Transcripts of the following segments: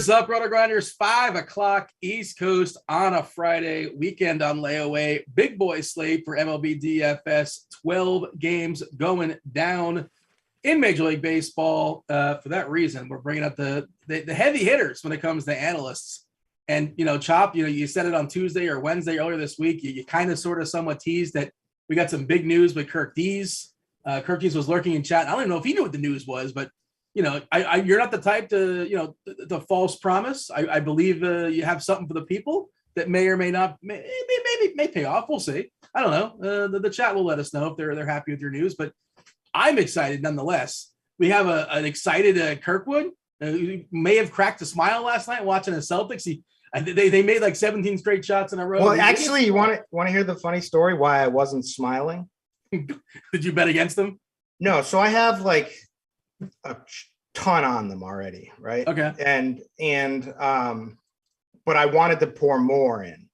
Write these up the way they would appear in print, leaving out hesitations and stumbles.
Up, Rotogrinders, 5 o'clock East Coast on a Friday, weekend on layaway, big boy slate for MLB DFS, 12 games going down in Major League Baseball. For that reason, we're bringing up the heavy hitters when it comes to analysts. And, Chop, you said it on Tuesday or Wednesday earlier this week. You kind of sort of somewhat teased that we got some big news with Kirk Dees. Kirk Dees was lurking in chat. I don't even know if he knew what the news was, but you're not the type to, the false promise. I believe you have something for the people that may or may not, may pay off. We'll see. I don't know. The chat will let us know if they're happy with your news, but I'm excited nonetheless. We have an excited Kirkwood who may have cracked a smile last night watching the Celtics. They made like 17 straight shots in a row. Well, actually, you want to hear the funny story why I wasn't smiling? Did you bet against them? No. So I have like a ton on them already, right? Okay. And but I wanted to pour more in.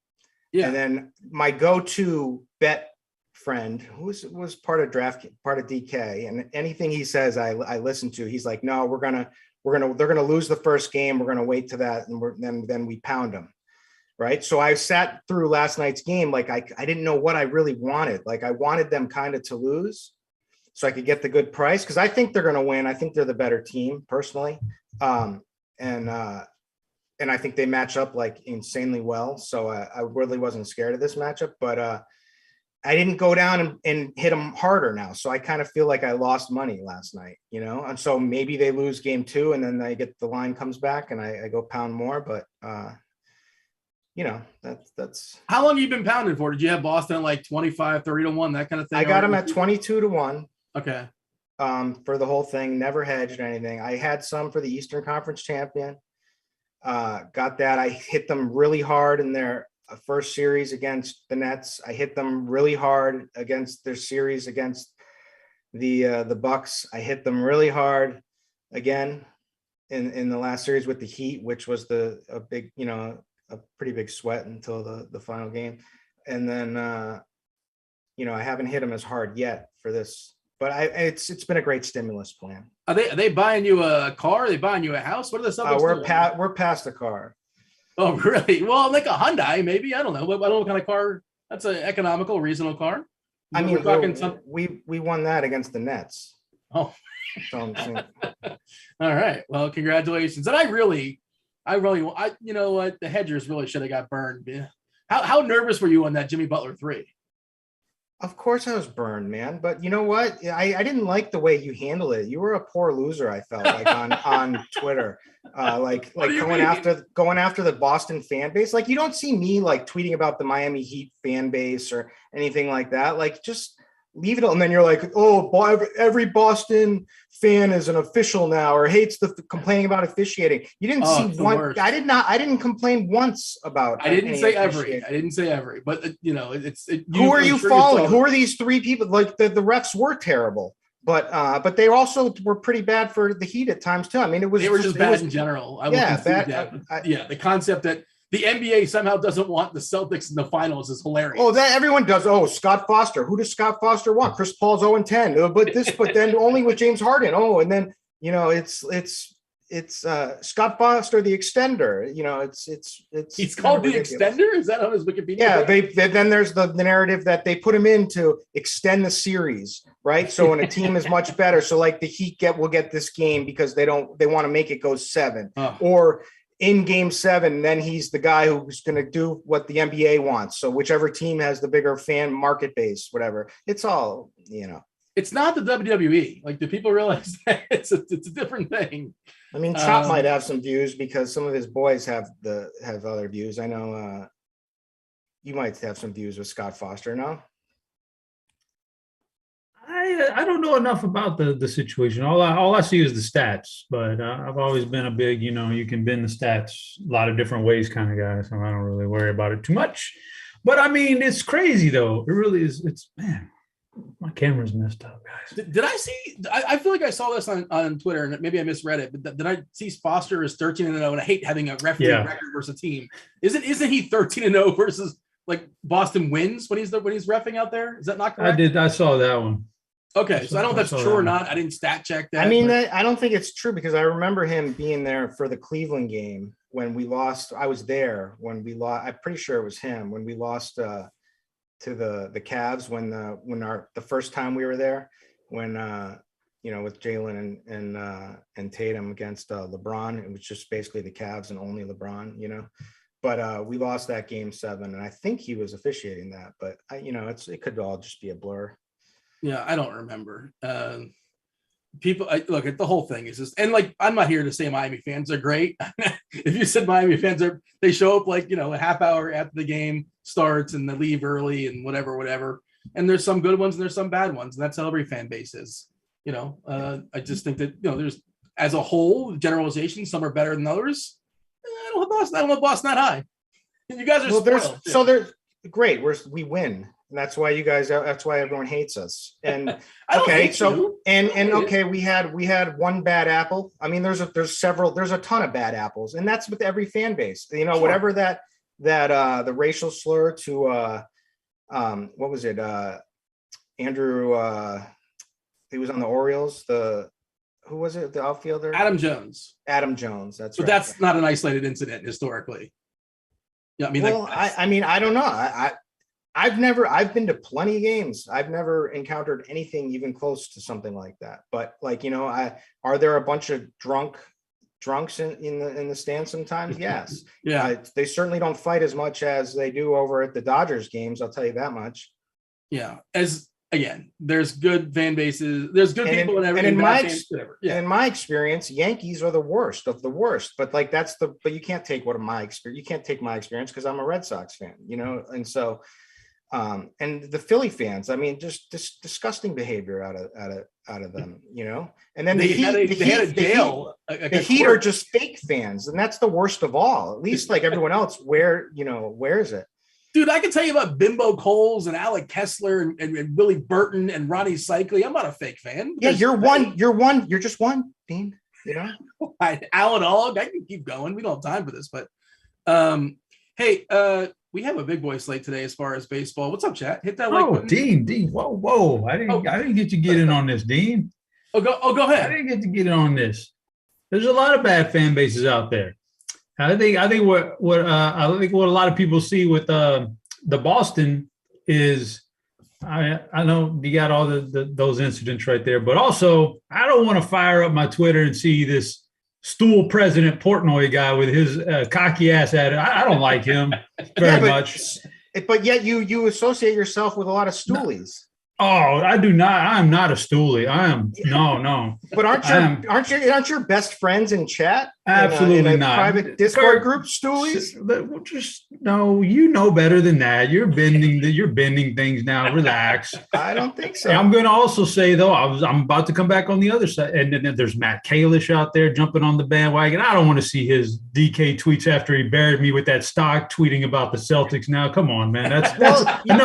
Yeah. And then my go-to bet friend, who was part of DK, and anything he says I listen to. He's like, no, they're gonna lose the first game. We're gonna wait to that, and then we pound them. Right. So I sat through last night's game like I didn't know what I really wanted. Like I wanted them kind of to lose, so I could get the good price, because I think they're going to win. I think they're the better team personally. And I think they match up like insanely well. So I really wasn't scared of this matchup, but I didn't go down and hit them harder now. So I kind of feel like I lost money last night, and so maybe they lose game 2 and then they get the line comes back and I go pound more, but that's how long have you been pounding for? Did you have Boston at like 25, 30-1, that kind of thing? I got them at 22-1. Okay. For the whole thing, never hedged or anything. I had some for the Eastern Conference champion. Got that. I hit them really hard in their first series against the Nets. I hit them really hard against their series against the Bucks. I hit them really hard again in the last series with the Heat, which was a pretty big sweat until the final game. And then I haven't hit them as hard yet for this. But it's been a great stimulus plan. Are they buying you a car? Are they buying you a house? What are the subjects? We're past the car. Oh, really? Well, like a Hyundai, maybe. I don't know. I don't know what kind of car. That's an economical, reasonable car. I mean, we won that against the Nets. Oh, so I'm saying. All right. Well, congratulations. And I really, you know what? The hedgers really should have got burned. How nervous were you on that Jimmy Butler 3? Of course I was burned, man. But you know what? I didn't like the way you handled it. You were a poor loser, I felt like on Twitter. Like going after the Boston fan base. Like you don't see me like tweeting about the Miami Heat fan base or anything like that. Like just leave it. And then you're like, oh, every Boston fan is an official now or hates complaining about officiating. You didn't see one. Worst. I didn't complain once about. I didn't say every, but who are you following? Who are these 3 people? Like the refs were terrible, but they also were pretty bad for the Heat at times too. I mean, they were just bad in general. The concept that the NBA somehow doesn't want the Celtics in the finals is hilarious. Oh, that everyone does. Oh, Scott Foster. Who does Scott Foster want? Chris Paul's 0-10. But then only with James Harden. Oh, and then it's Scott Foster, the extender. You know, it's he's called the extender. Is that on his Wikipedia? Yeah, then there's the narrative that they put him in to extend the series, right? So when a team is much better, so like the Heat will get this game because they want to make it go 7, or in game 7, then he's the guy who's going to do what the NBA wants. So whichever team has the bigger fan market base, whatever. It's all, you know. It's not the WWE. Like, do people realize that it's a different thing? I mean, Chop might have some views because some of his boys have other views. I know you might have some views with Scott Foster, no? I don't know enough about the situation. All I see is the stats, but I've always been a big, you know, you can bend the stats a lot of different ways kind of guy, so I don't really worry about it too much. But I mean, it's crazy though. It really is. It's, man, my camera's messed up, guys. Did I see? I feel like I saw this on Twitter, and maybe I misread it. But did I see Foster is 13-0? And I hate having a referee record versus a team. Isn't he 13-0 versus like Boston wins when he's reffing out there? Is that not correct? I saw that one. Okay, so I don't know if that's true or not. I didn't stat check that. I mean, I don't think it's true because I remember him being there for the Cleveland game when we lost. I was there when we lost. I'm pretty sure it was him when we lost to the Cavs when the first time we were there, when you know, with Jalen and Tatum against LeBron. It was just basically the Cavs and only LeBron, you know. But we lost that game 7, and I think he was officiating that. But you know, it could all just be a blur. Yeah, I don't remember. People look at the whole thing is just, and like, I'm not here to say Miami fans are great. If you said Miami fans they show up like, you know, a half hour after the game starts and they leave early and whatever. And there's some good ones and there's some bad ones. And that's how every fan base is, you know. I just think that, you know, there's, as a whole, generalization, some are better than others. I don't know Boston that high. And you guys are spoiled. So they're great. We win. And that's why that's why everyone hates us. And okay, so and okay, we had one bad apple. I mean, there's a ton of bad apples, and that's with every fan base. You know, sure. Whatever that the racial slur to what was it? Andrew he was on the Orioles, who was it? The outfielder? Adam Jones. That's but right. That's not an isolated incident historically. Yeah, I mean, well, I mean, I don't know. I've been to plenty of games. I've never encountered anything even close to something like that. But like, you know, are there a bunch of drunks in the stands sometimes? Yes. Yeah. They certainly don't fight as much as they do over at the Dodgers games. I'll tell you that much. Yeah. Again, there's good fan bases. There's good people and everything. And in my experience, Yankees are the worst of the worst. But like but you can't take my experience. You can't take my experience because I'm a Red Sox fan, you know, and so. And the Philly fans, I mean, just disgusting behavior out of them, you know. And then the Heat are just fake fans, and that's the worst of all. At least like everyone else, where is it? Dude, I can tell you about Bimbo Coles and Alec Kessler and Willie Burton and Ronnie Cycli. I'm not a fake fan. Yeah, you're just one, Dean. You know, Alan Ogg. I can keep going. We don't have time for this, but hey, we have a big boy slate today as far as baseball. What's up, chat? Hit that like button. Dean. Whoa. I didn't get to get in on this, Dean. Go ahead. I didn't get to get in on this. There's a lot of bad fan bases out there. I think what a lot of people see with the Boston is I know you got all those incidents right there, but also I don't want to fire up my Twitter and see this stool president Portnoy guy with his cocky ass attitude. I don't like him very much. But yet you associate yourself with a lot of stoolies. Oh, I do not. I am not a stoolie. I am no. But aren't your best friends in chat? Absolutely in a not. Private Discord group, stoolies. Just no. You know better than that. You're bending things now. Relax. I don't think so. And I'm going to also say though, I'm about to come back on the other side, and then there's Matt Kalish out there jumping on the bandwagon. I don't want to see his DK tweets after he buried me with that stock tweeting about the Celtics. Now, come on, man. That's enough. You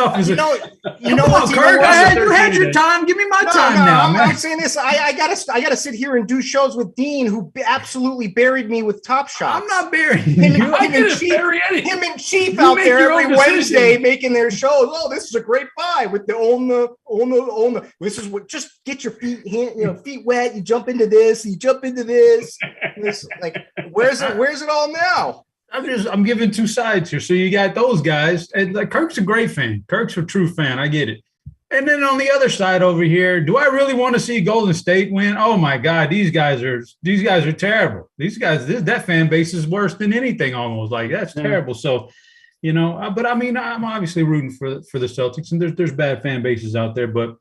know what's even worse? ahead. You had your time. Give me my time now. I'm saying this. I gotta sit here and do shows with Dean, who absolutely buried me with Top Shots. I'm not burying you. Him and Chief out there every Wednesday making their shows. Oh, this is a great buy with the on the. This is what. Just get your feet wet. You jump into this. This, like, where's it all now? I'm giving two sides here. So you got those guys, and like Kirk's a great fan. Kirk's a true fan. I get it. And then on the other side over here, do I really want to see Golden State win? Oh my God, these guys are terrible. These guys, that fan base is worse than anything almost. Like, that's terrible. So, but I mean, I'm obviously rooting for the Celtics, and there's bad fan bases out there, but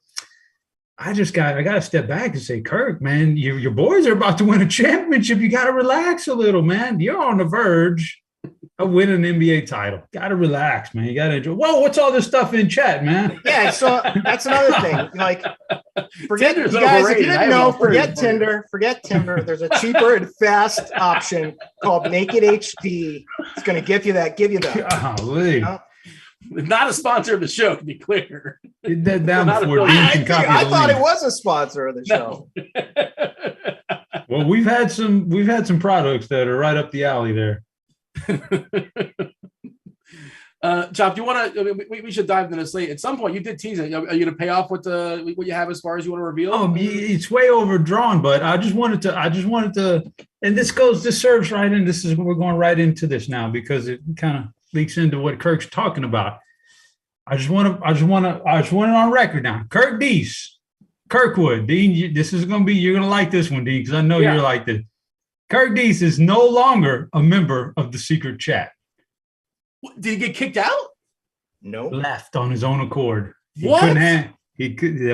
I got to step back and say, Kirk, man, your boys are about to win a championship. You got to relax a little, man. You're on the verge of winning an NBA title. Got to relax, man. You got to enjoy. Whoa, what's all this stuff in chat, man? Yeah, so that's another thing. Like, forget Tinder's you guys. If you didn't know, forget Tinder. Forget Tinder. There's a cheaper and fast option called Naked HD. It's going to give you that. Golly. Not a sponsor of the show, to be clear. Get that down before Dean can copy I thought it was a sponsor of the show. Well, we've had some products that are right up the alley there. Chop, do you want to? We should dive into this late. At some point, you did tease it. Are you going to pay off what you have as far as you want to reveal? Oh, it's way overdrawn, but I just wanted to, and this serves right in. We're going right into this now because it kind of leaks into what Kirk's talking about. I just want it on record now. Kirkwood, Dean, this is going to be, you're going to like this one, Dean, because I know you're like this. Kirk Dees is no longer a member of the secret chat. Did he get kicked out? No. Left on his own accord. What? That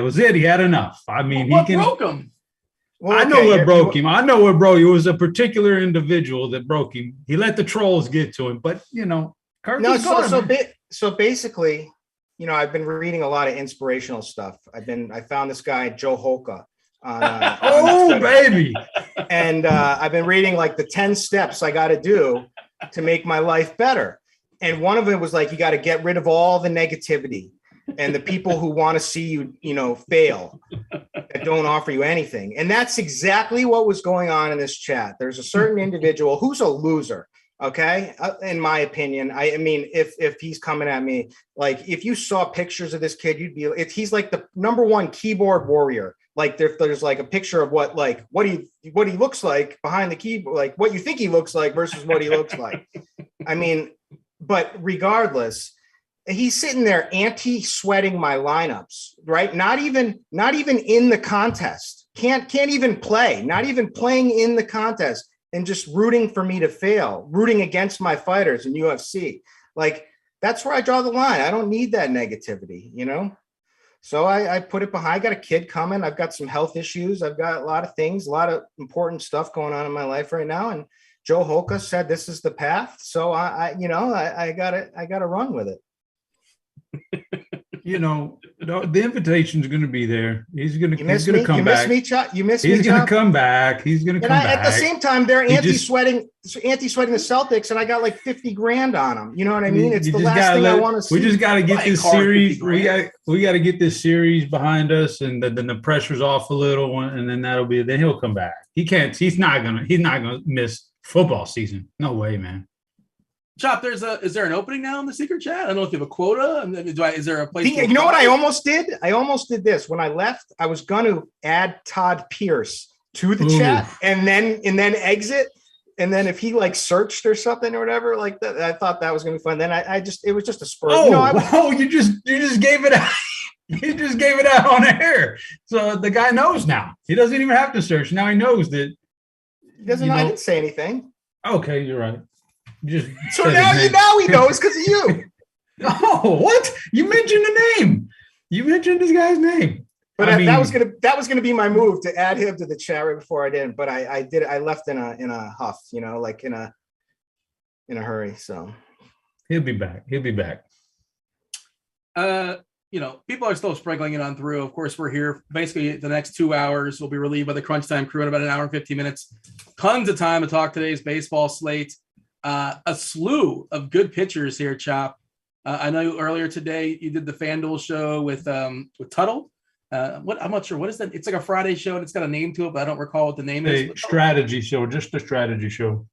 was it. He had enough. I mean, what broke him? Well, I know what broke him. It was a particular individual that broke him. He let the trolls get to him, but Kirk. No, so basically, I've been reading a lot of inspirational stuff. I found this guy Joe Hoka on baby, and I've been reading like the 10 steps I got to do to make my life better. And one of it was like, you got to get rid of all the negativity and the people who want to see you, fail, that don't offer you anything. And that's exactly what was going on in this chat. There's a certain individual who's a loser. Okay. In my opinion, I mean, if he's coming at me, like if you saw pictures of this kid, he's like the number one keyboard warrior. Like there's like a picture of what he looks like behind the keyboard, like what you think he looks like versus what he looks like. I mean, but regardless, he's sitting there anti-sweating my lineups, right? Not even in the contest. Can't even play, not even playing in the contest. And just rooting for me to fail, rooting against my fighters in UFC. Like, that's where I draw the line. I don't need that negativity, So I put it behind. I got a kid coming. I've got some health issues. I've got a lot of things, a lot of important stuff going on in my life right now. And Joe Hoka said this is the path. So I gotta run with it. The invitation is going to be there. He's going to come back. You miss me, He's going to come back. He's going to come back. At the same time, they're anti-sweating the Celtics, and I got like 50 grand on them. You know what I mean? It's the last thing I want to see. We just got to get this series. We got to get this series behind us, and then the pressure's off a little, and then then he'll come back. He's not gonna miss football season. No way, man. Chop, is there an opening now in the secret chat? I don't know if you have a quota. Is there a place? You know what I almost did? I almost did this. When I left, I was going to add Todd Pierce to the chat and then exit. And then if he like searched or something or whatever, like that, I thought that was going to be fun. Then it was just a spur. You just gave it out. You just gave it out on air. So the guy knows now. He doesn't even have to search. Now he knows that. He doesn't. I didn't say anything. Okay, you're right. So now he knows because of you. Oh, what? You mentioned the name. You mentioned this guy's name. But that was gonna be my move to add him to the chat right before I did. But I did. I left in a huff, like in a hurry. So he'll be back. People are still sprinkling it on through. Of course, we're here. Basically, the next 2 hours will be relieved by the Crunch Time crew in about an hour and 15 minutes. Tons of time to talk today's baseball slate. A slew of good pitchers here, Chop. I know earlier today you did the FanDuel show with Tuttle. I'm not sure what is that. It's like a Friday show and it's got a name to it, but I don't recall what the name is. Strategy show, just a strategy show.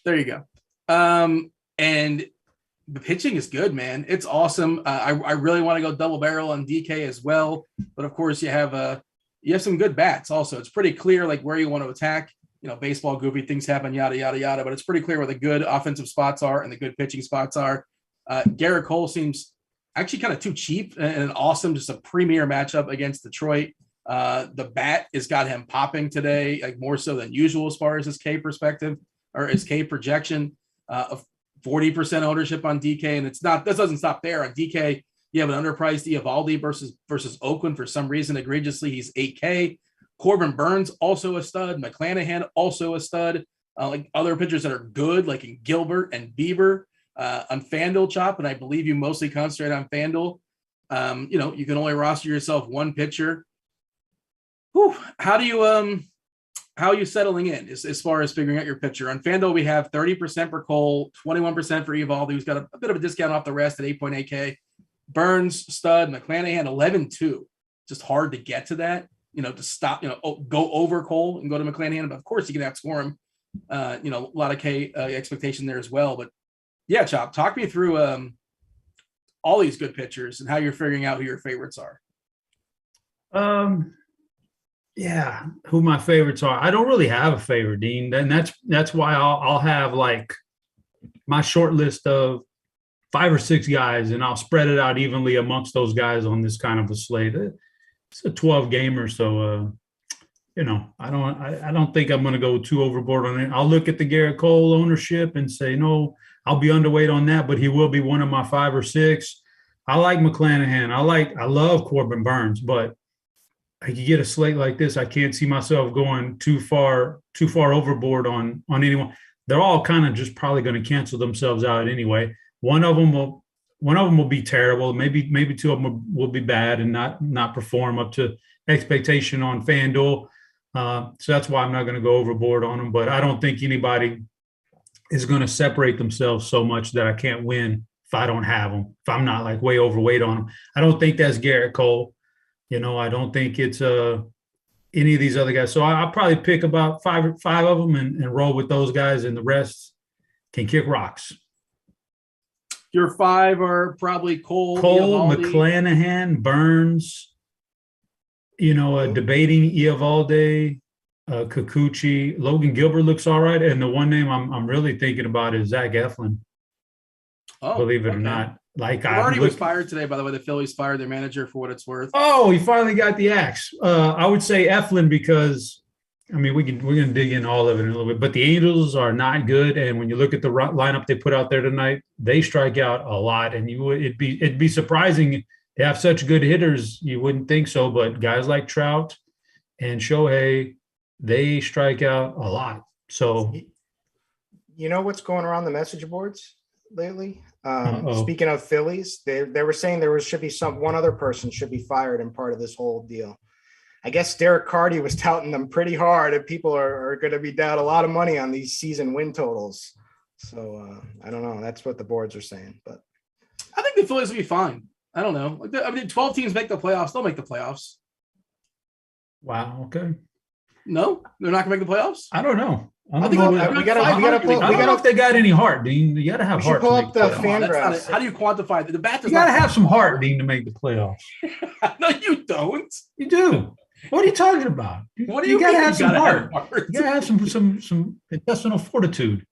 There you go. And the pitching is good, man. It's awesome. I really want to go double barrel on DK as well, but of course you have some good bats. Also, it's pretty clear like where you want to attack. Baseball goofy things happen, yada yada yada. But it's pretty clear where the good offensive spots are and the good pitching spots are. Garrett Cole seems actually kind of too cheap and an awesome, just a premier matchup against Detroit. The bat has got him popping today, like more so than usual as far as his K perspective or his K projection. Of 40% ownership on DK, and this doesn't stop there. On DK, you have an underpriced Eovaldi versus Oakland for some reason. Egregiously, he's 8K. Corbin Burns, also a stud. McClanahan, also a stud. Like other pitchers that are good, like in Gilbert and Bieber. On FanDuel Chop, and I believe you mostly concentrate on FanDuel. You can only roster yourself one pitcher. Whew. How are you settling in as far as figuring out your pitcher? On FanDuel, we have 30% for Cole, 21% for Eovaldi, who's got a bit of a discount off the rest at 8.8K. Burns, stud, McClanahan, 11.2. Just hard to get to that, to stop, go over Cole and go to McClanahan. But of course, you can outscore him. A lot of K expectation there as well. But yeah, Chop, talk me through all these good pitchers and how you're figuring out who your favorites are. Yeah, who my favorites are. I don't really have a favorite, Dean. And that's why I'll have like my short list of 5 or 6 guys, and I'll spread it out evenly amongst those guys on this kind of a slate. It's a 12 gamer, so I don't think I'm going to go too overboard on it. I'll look at the Garrett Cole ownership and say, no, I'll be underweight on that, but he will be one of my 5 or 6. I like McClanahan. I love Corbin Burns, but you get a slate like this, I can't see myself going too far overboard on anyone. They're all kind of just probably going to cancel themselves out anyway. One of them will be terrible. Maybe 2 of them will be bad and not perform up to expectation on FanDuel. So that's why I'm not going to go overboard on them. But I don't think anybody is going to separate themselves so much that I can't win if I don't have them, if I'm not like way overweight on them. I don't think that's Garrett Cole. I don't think it's any of these other guys. So I'll probably pick about five of them and roll with those guys, and the rest can kick rocks. Your 5 are probably Cole, McClanahan, Burns, debating Eovaldi, Kikuchi. Logan Gilbert looks all right. And the one name I'm really thinking about is Zach Eflin. Oh, believe it or not. Like was fired today, by the way. The Phillies fired their manager for what it's worth. Oh, he finally got the axe. I would say Eflin because, we're going to dig in all of it in a little bit. But the Angels are not good, and when you look at the lineup they put out there tonight, they strike out a lot. And it'd be surprising they have such good hitters. You wouldn't think so, but guys like Trout and Shohei, they strike out a lot. So, what's going around the message boards lately? Speaking of Phillies, they were saying should be one other person should be fired in part of this whole deal. I guess Derek Carty was touting them pretty hard, and people are going to be down a lot of money on these season win totals. So I don't know. That's what the boards are saying, but I think the Phillies will be fine. I don't know. 12 teams make the playoffs. They'll make the playoffs. Wow. Okay. No, they're not going to make the playoffs. I don't know. I don't know if they got any heart, Dean. You got to have heart. Pull up the Fangraphs. How do you quantify the bat? You got to have some heart, Dean, to make the playoffs. No, you don't. You do. What are you talking about? You got to have some heart. You got to have some intestinal fortitude.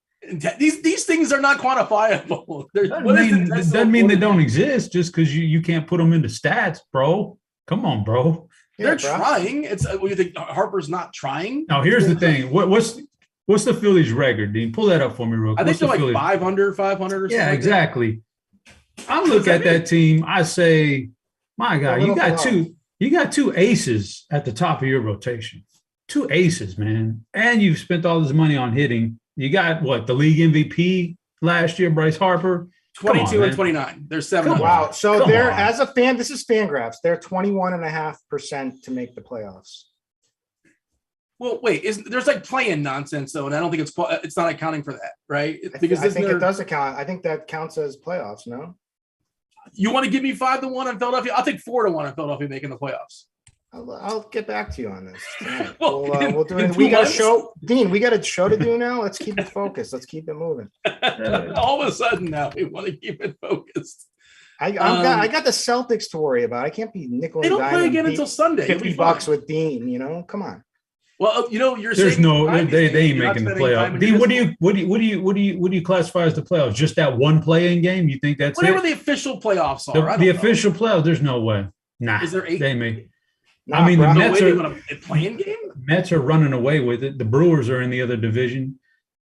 These things are not quantifiable. Doesn't mean they don't exist just because you can't put them into stats, bro. Come on, bro. They're trying. You think Harper's not trying? Now, here's the thing. What's the Phillies record, Dean? Pull that up for me real quick. I think they're like 500 or something. Yeah, exactly. I look at that team. I say, my God, you got two aces at the top of your rotation. 2 aces, man. And you've spent all this money on hitting. You got the league MVP last year, Bryce Harper. 22 and 29. They're 7. Wow. So they're, as a fan, this is Fangraphs. They're 21.5% to make the playoffs. Well, wait, there's like playing nonsense though, and I don't think it's not accounting for that, right? Because I think it does account. I think that counts as playoffs. No. You want to give me 5-1 on Philadelphia? I'll take 4-1 on Philadelphia making the playoffs. I'll get back to you on this tonight. Well, we'll do it. We got a show, Dean. We got a show to do now. Let's keep it focused. Let's keep it moving. All of a sudden, now we want to keep it focused. I got the Celtics to worry about. I can't be nickel. They don't play again until Sunday. $50 with Dean. You know, come on. Well, you know, you're there's saying no they ain't making the playoffs. Dean, what do you classify as the playoffs? Just that one play-in game? You think that's whatever it? The official playoffs are? The official playoffs? There's no way. Nah. Is there 8? They may. Nah, I mean, bro. the Mets are a playing game. Mets are running away with it. The Brewers are in the other division.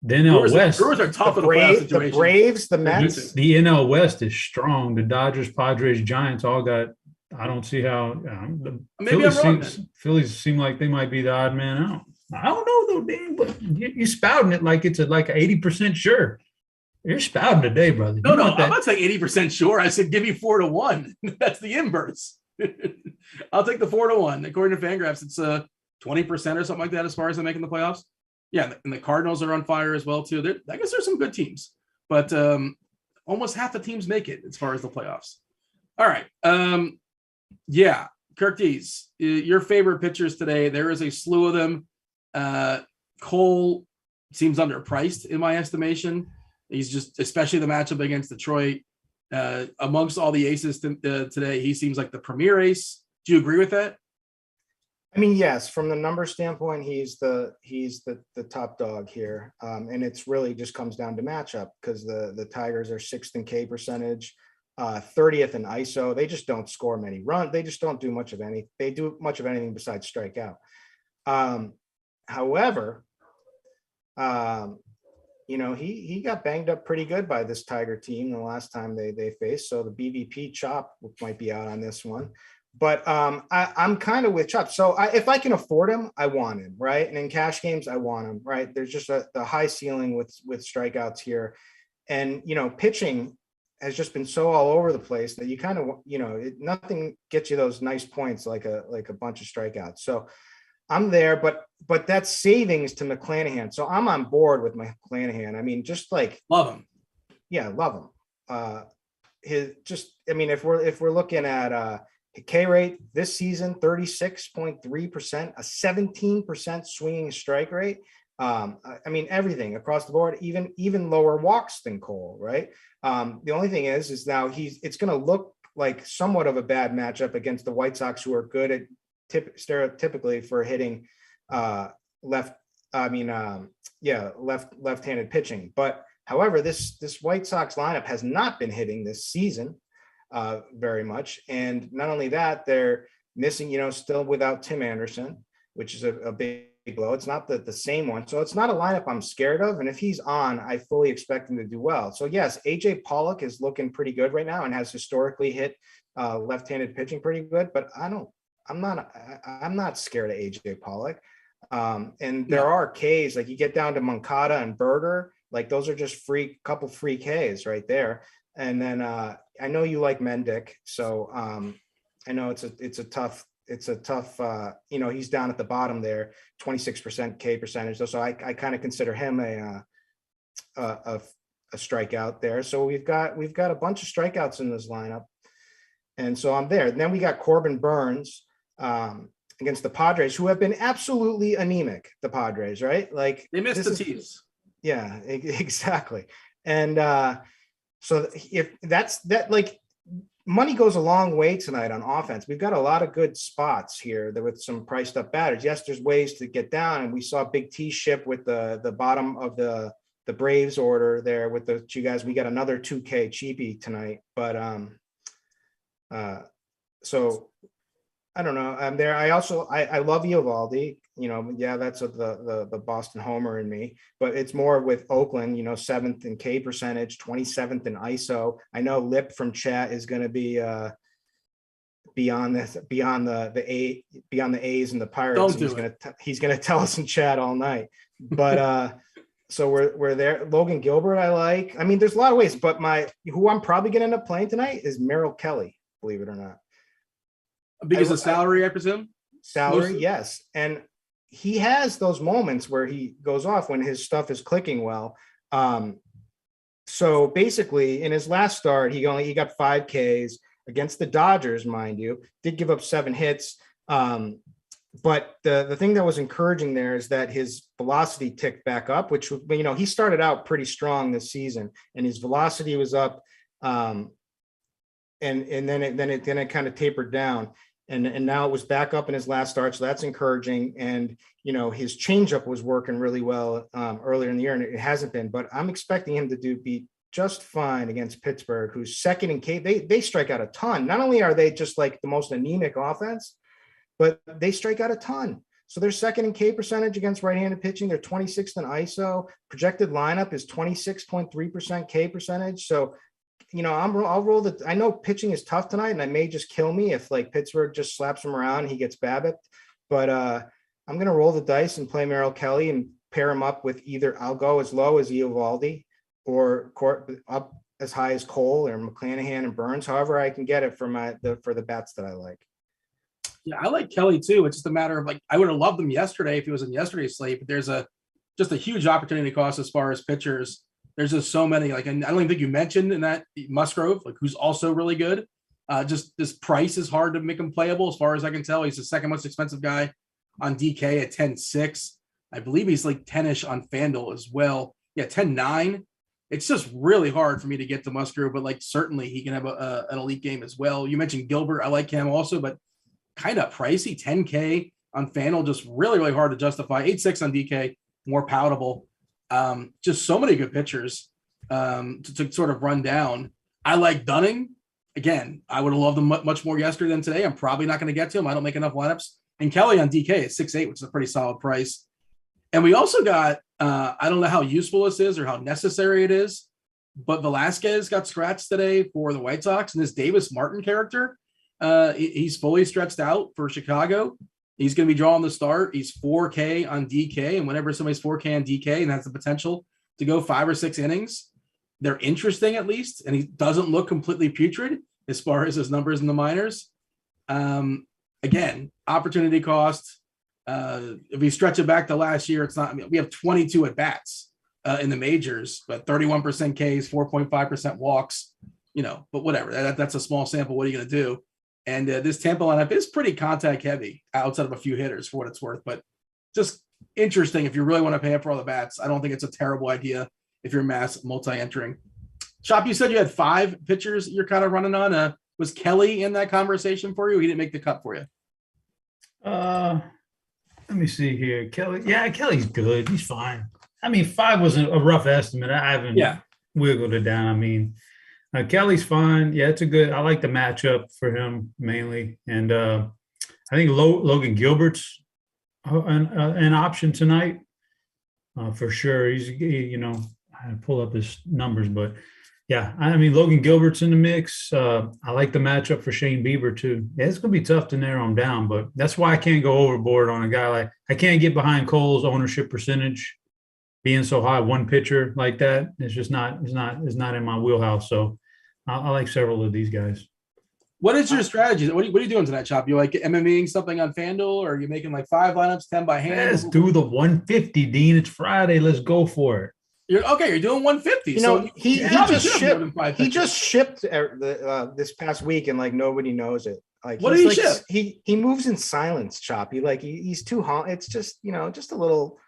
The NL Brewers, West. Brewers are tough in the playoff situation. The Braves, the Mets. The NL West is strong. The Dodgers, Padres, Giants all got. I don't see how. Maybe I'm wrong. Phillies seem like they might be the odd man out. I don't know though, Dean, but you're spouting it like it's like 80% sure. You're spouting today, brother. No, I'm not saying 80% sure. I said give me 4-1. That's the inverse. I'll take the 4-1. According to Fangraphs, it's 20% or something like that as far as them making the playoffs. Yeah, and the Cardinals are on fire as well too. I guess there's some good teams, but almost half the teams make it as far as the playoffs. All right. Yeah, Kirk Dees, your favorite pitchers today. There is a slew of them. Cole seems underpriced in my estimation. He's just, especially the matchup against Detroit, amongst all the aces today, he seems like the premier ace. Do you agree with that? I mean, yes, from the number standpoint, he's the top dog here. And it's really just comes down to matchup because the Tigers are 6th in K percentage, 30th in ISO. They just don't score many runs. They just don't do much of anything. They do much of anything besides strike out. However, you know, he got banged up pretty good by this Tiger team the last time they faced. So the BVP Chop might be out on this one. But I'm kind of with Chop. So if I can afford him, I want him, right? And in cash games, I want him, right? There's just the high ceiling with strikeouts here. And, you know, pitching has just been so all over the place that you kind of, you know, nothing gets you those nice points like a bunch of strikeouts. So I'm there, but that's savings to McClanahan. So I'm on board with McClanahan. I mean, just like love him. Yeah, love him. If we're looking at K rate this season, 36.3%, a 17% swinging strike rate. I mean, everything across the board, even lower walks than Cole, right? The only thing is now it's going to look like somewhat of a bad matchup against the White Sox, who are good at stereotypically for hitting left-handed pitching. But however, this White Sox lineup has not been hitting this season very much. And not only that, they're missing, you know, still without Tim Anderson, which is a big blow. It's not the same one. So it's not a lineup I'm scared of. And if he's on, I fully expect him to do well. So yes, AJ Pollock is looking pretty good right now and has historically hit left-handed pitching pretty good, but I'm not scared of AJ Pollock. And there are Ks, like you get down to Moncada and Berger, like those are just couple free Ks right there. And then I know you like Mendick, so I know it's a tough, you know, he's down at the bottom there, 26% K percentage. So I kind of consider him a strikeout there. So we've got a bunch of strikeouts in this lineup. And so I'm there. And then we got Corbin Burns against the Padres, who have been absolutely anemic, the Padres, right? Like they missed the tees. Yeah, exactly. And so if that's like money goes a long way tonight on offense. We've got a lot of good spots here with some priced up batters. Yes, there's ways to get down. And we saw Big T ship with the bottom of the Braves order there with the two guys. We got another 2K cheapie tonight, but so I don't know. I'm there. I love Eovaldi, you know, yeah, that's the Boston homer in me, but it's more with Oakland, you know, 7th in K percentage, 27th in ISO. I know Lip from chat is going to be beyond the A's and the Pirates. He's going to tell us in chat all night, but so we're there. Logan Gilbert, I like. I mean, there's a lot of ways, but who I'm probably going to end up playing tonight is Meryl Kelly, believe it or not. Because of salary, I presume? Salary, yes. And he has those moments where he goes off when his stuff is clicking well. So basically, in his last start, he got 5 Ks against the Dodgers, mind you. Did give up 7 hits. But the thing that was encouraging there is that his velocity ticked back up, which, you know, he started out pretty strong this season, and his velocity was up, and then it kind of tapered down, and now it was back up in his last start, so that's encouraging. And you know, his changeup was working really well earlier in the year, and it hasn't been. But I'm expecting him to be just fine against Pittsburgh, who's second in K. They strike out a ton. Not only are they just like the most anemic offense, but they strike out a ton. So they're second in K percentage against right-handed pitching. They're 26th in ISO. Projected lineup is 26.3% K percentage. So, you know, I'll roll I know pitching is tough tonight, and I may just kill me if like Pittsburgh just slaps him around and he gets BABIP. But I'm going to roll the dice and play Meryl Kelly and pair him up with either I'll go as low as Eovaldi or up as high as Cole or McClanahan and Burns. However I can get it for the bats that I like. Yeah, I like Kelly too. It's just a matter of like, I would have loved him yesterday if he was in yesterday's slate, but there's just a huge opportunity cost as far as pitchers. There's just so many, like, and I don't even think you mentioned in that Musgrove, like, who's also really good. Just this price is hard to make him playable as far as I can tell. He's the second most expensive guy on DK at 10.6. I believe he's like 10-ish on Fanduel as well. Yeah, 10.9. It's just really hard for me to get to Musgrove, but like certainly he can have an elite game as well. You mentioned Gilbert. I like him also, but kind of pricey. 10K on Fanduel, just really, really hard to justify. 8.6 on DK, more palatable. Just so many good pitchers to sort of run down. I like Dunning. Again, I would have loved him much more yesterday than today. I'm probably not going to get to him. I don't make enough lineups. And Kelly on DK is 6.8, which is a pretty solid price. And we also got, I don't know how useful this is or how necessary it is, but Velasquez got scratched today for the White Sox, and this Davis Martin character, he's fully stretched out for Chicago. He's going to be drawing the start. He's 4K on DK, and whenever somebody's 4K on DK and has the potential to go 5 or 6 innings, they're interesting at least, and he doesn't look completely putrid as far as his numbers in the minors. Again, opportunity cost. If we stretch it back to last year, it's not. I mean, we have 22 at bats in the majors, but 31% Ks, 4.5% walks. You know, but whatever. That's a small sample. What are you going to do? And this Tampa lineup is pretty contact heavy outside of a few hitters for what it's worth, but just interesting if you really want to pay up for all the bats. I don't think it's a terrible idea if you're mass multi-entering. Chop, you said you had 5 pitchers you're kind of running on. Was Kelly in that conversation for you? He didn't make the cut for you. Let me see here. Kelly. Yeah, Kelly's good. He's fine. I mean, 5 was a rough estimate. I haven't wiggled it down. I mean, Kelly's fine. Yeah, it's I like the matchup for him mainly. And I think Logan Gilbert's an option tonight for sure. I pull up his numbers, but yeah, I mean, Logan Gilbert's in the mix. I like the matchup for Shane Bieber too. Yeah, it's going to be tough to narrow him down, but that's why I can't go overboard on a guy like – I can't get behind Cole's ownership percentage being so high. One pitcher like that is just not in my wheelhouse. So I like several of these guys. What is your strategy? What are you doing tonight, Chop? You like MMEing something on Fanduel, or are you making like 5 lineups, 10 by hand? Let's do the 150, Dean. It's Friday. Let's go for it. You're doing 150. You know, he just shipped this past week, and like nobody knows it. Like, what did he ship? He moves in silence, Chop. He's too hot. It's just, just a little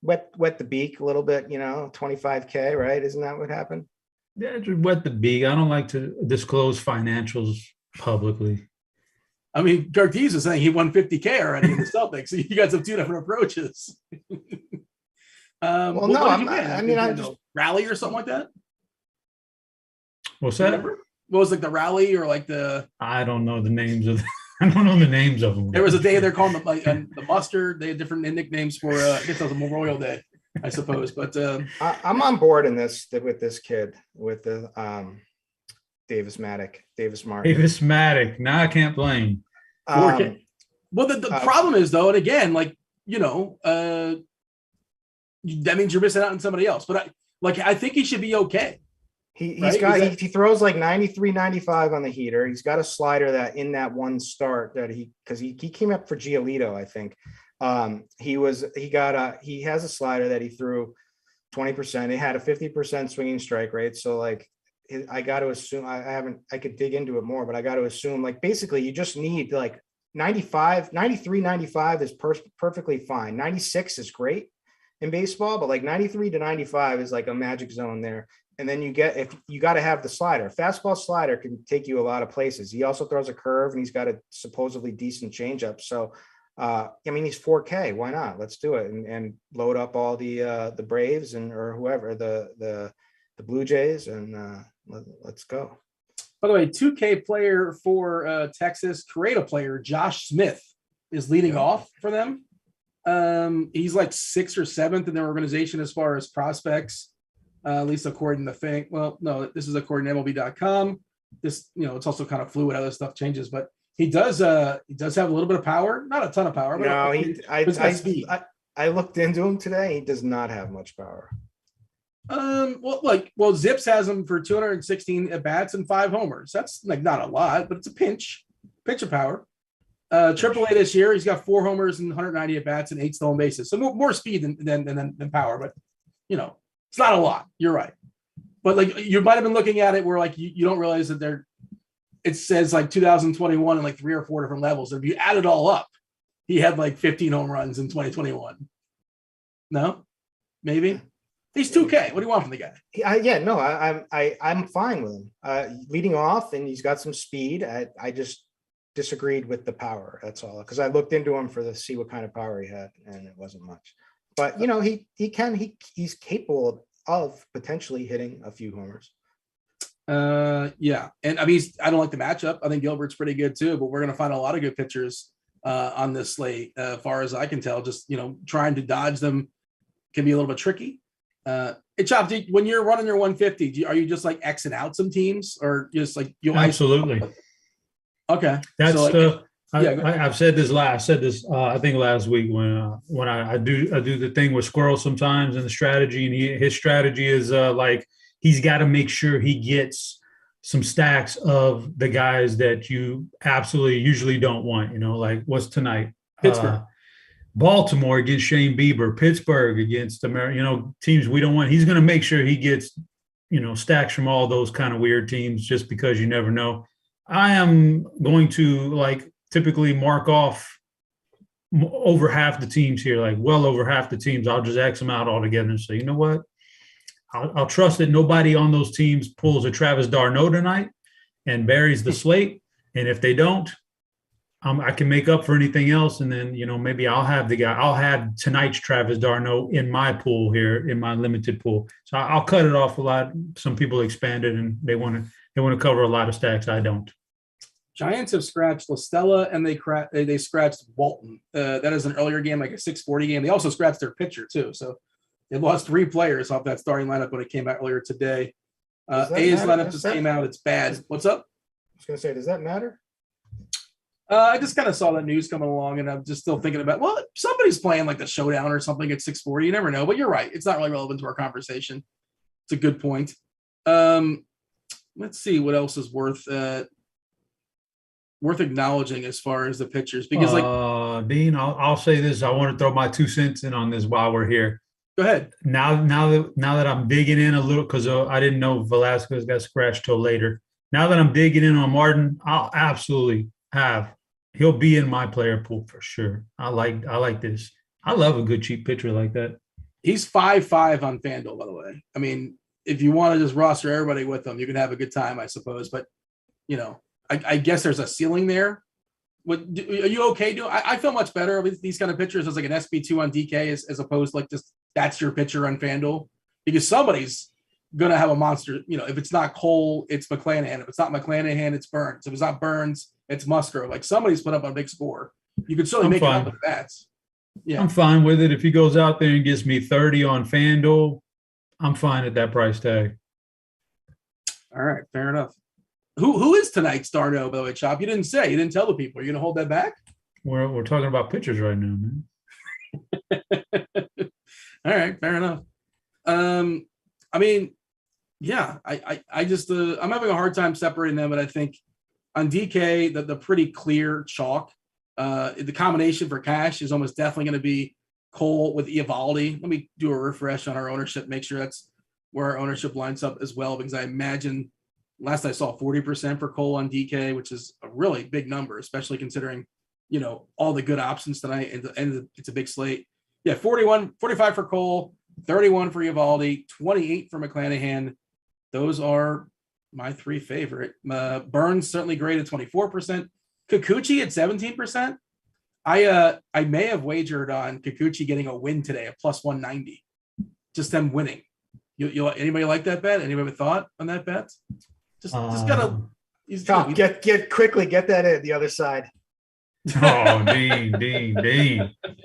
wet the beak a little bit. 25K, right? Isn't that what happened? Yeah, just wet the beak. I don't like to disclose financials publicly. I mean, Gartiz is saying he won 50K already in the Celtics. So you guys have 2 different approaches. Well, no, I just rally or something like that. What's that? Remember? What was like the rally or like the? I don't know the names of. I don't know the names of them. There was a day they're calling the mustard. They had different nicknames for. I guess that was a Memorial Day, I suppose. But I'm on board in this with this kid with the Davis Martin. Davis Matic. Now I can't blame. Well, the problem is though, and again, like that means you're missing out on somebody else. But I think he should be okay. He throws like 93, 95 on the heater. He's got a slider that in that one start that because he came up for Giolito, I think. He has a slider that he threw 20%. He had a 50% swinging strike rate. So like, I got to assume I could dig into it more, but I got to assume like basically you just need like 93, 95 is perfectly fine. 96 is great in baseball, but like 93 to 95 is like a magic zone there. And then if you got to have the slider. Fastball slider can take you a lot of places. He also throws a curve and he's got a supposedly decent changeup. So, I mean, he's 4K. Why not? Let's do it and load up all the Braves or whoever, the Blue Jays, and let's go. By the way, 2K player for Texas, Creator player Josh Smith is leading off for them. He's like 6th or 7th in their organization as far as prospects, at least according to Fink. Well, no, this is according to MLB.com. This, it's also kind of fluid. Other stuff changes, but he does have a little bit of power, not a ton of power. But no, I looked into him today. He does not have much power. Zips has him for 216 at bats and 5 homers. That's like not a lot, but it's a pinch of power. AAA this year, he's got 4 homers and 190 at bats and 8 stolen bases. So more speed than power, but it's not a lot. You're right. But like you might have been looking at it where like you don't realize that it says like 2021 and like 3 or 4 different levels. If you add it all up, he had like 15 home runs in 2021. No, maybe. He's 2K. What do you want from the guy? I'm fine with him. Leading off, and he's got some speed. I just disagreed with the power. That's all. Because I looked into him to see what kind of power he had, and it wasn't much. But he's capable of potentially hitting a few homers. Yeah, and I mean, I don't like the matchup. I think Gilbert's pretty good too, but we're going to find a lot of good pitchers on this slate. As far as I can tell, just trying to dodge them can be a little bit tricky. Hey, Chop, when you're running your 150, are you just like Xing out some teams, or just like you? Absolutely. Okay, that's I've said this I think last week when I do the thing with Squirrel sometimes, and the strategy, and his strategy is like he's got to make sure he gets some stacks of the guys that you absolutely usually don't want. Like what's tonight? Pittsburgh. Baltimore against Shane Bieber, Pittsburgh against teams we don't want. He's going to make sure he gets, stacks from all those kind of weird teams, just because you never know. I am going to typically mark off over half the teams here, like well over half the teams. I'll just X them out altogether and say, you know what? I'll trust that nobody on those teams pulls a Travis d'Arnaud tonight and buries the slate. And if they don't, I can make up for anything else, and then maybe I'll have tonight's Travis d'Arnaud in my pool here, in my limited pool. So I'll cut it off a lot. Some people expand it, and they want to cover a lot of stacks. I don't. Giants have scratched La Stella, and they scratched Walton. That is an earlier game, like a 6:40 game. They also scratched their pitcher too, so they lost 3 players off that starting lineup when it came out earlier today. A's lineup just came out. It's bad. What's up? I was going to say, does that matter? I just kind of saw that news coming along, and I'm just still thinking about, somebody's playing like the showdown or something at 6:40. You never know, but you're right. It's not really relevant to our conversation. It's a good point. Let's see what else is worth acknowledging as far as the pitchers, because Dean, I'll say this. I want to throw my 2 cents in on this while we're here. Go ahead. Now that I'm digging in a little, because I didn't know Velasquez got scratched till later. Now that I'm digging in on Martin, I'll absolutely he'll be in my player pool for sure. I like this. I love a good cheap pitcher like that. He's 5.5 on Fanduel, by the way. I mean, if you want to just roster everybody with him, you can have a good time, I suppose. But I guess there's a ceiling there. Are you okay? I feel much better with these kind of pitchers as like an SB2 on DK as opposed to like just that's your pitcher on Fanduel, because somebody's gonna have a monster. If it's not Cole, it's McClanahan. If it's not McClanahan, it's Burns. If it's not Burns, it's Musgrove. Like somebody's put up a big score. You could certainly make it up with bats. Yeah, I'm fine with it. If he goes out there and gets me 30 on Fanduel, I'm fine at that price tag. All right, fair enough. Who is tonight's d'Arnaud, by the way, Chop? You didn't say. You didn't tell the people. Are you going to hold that back? We're talking about pitchers right now, man. All right, fair enough. I mean, yeah, I just I'm having a hard time separating them, but I think on DK the pretty clear chalk. The combination for cash is almost definitely going to be Cole with Eovaldi. Let me do a refresh on our ownership, make sure that's where our ownership lines up as well, because I imagine last I saw 40% for Cole on DK, which is a really big number, especially considering, all the good options tonight, and it's a big slate. Yeah, 45 for Cole, 31 for Eovaldi, 28 for McClanahan. Those are my three favorite. Burns certainly great at 24%. Kikuchi at 17%. I may have wagered on Kikuchi getting a win today at plus 190. Just them winning. You anybody like that bet? Anybody have a thought on that bet? Just gotta. Get that in the other side. Oh, Dean.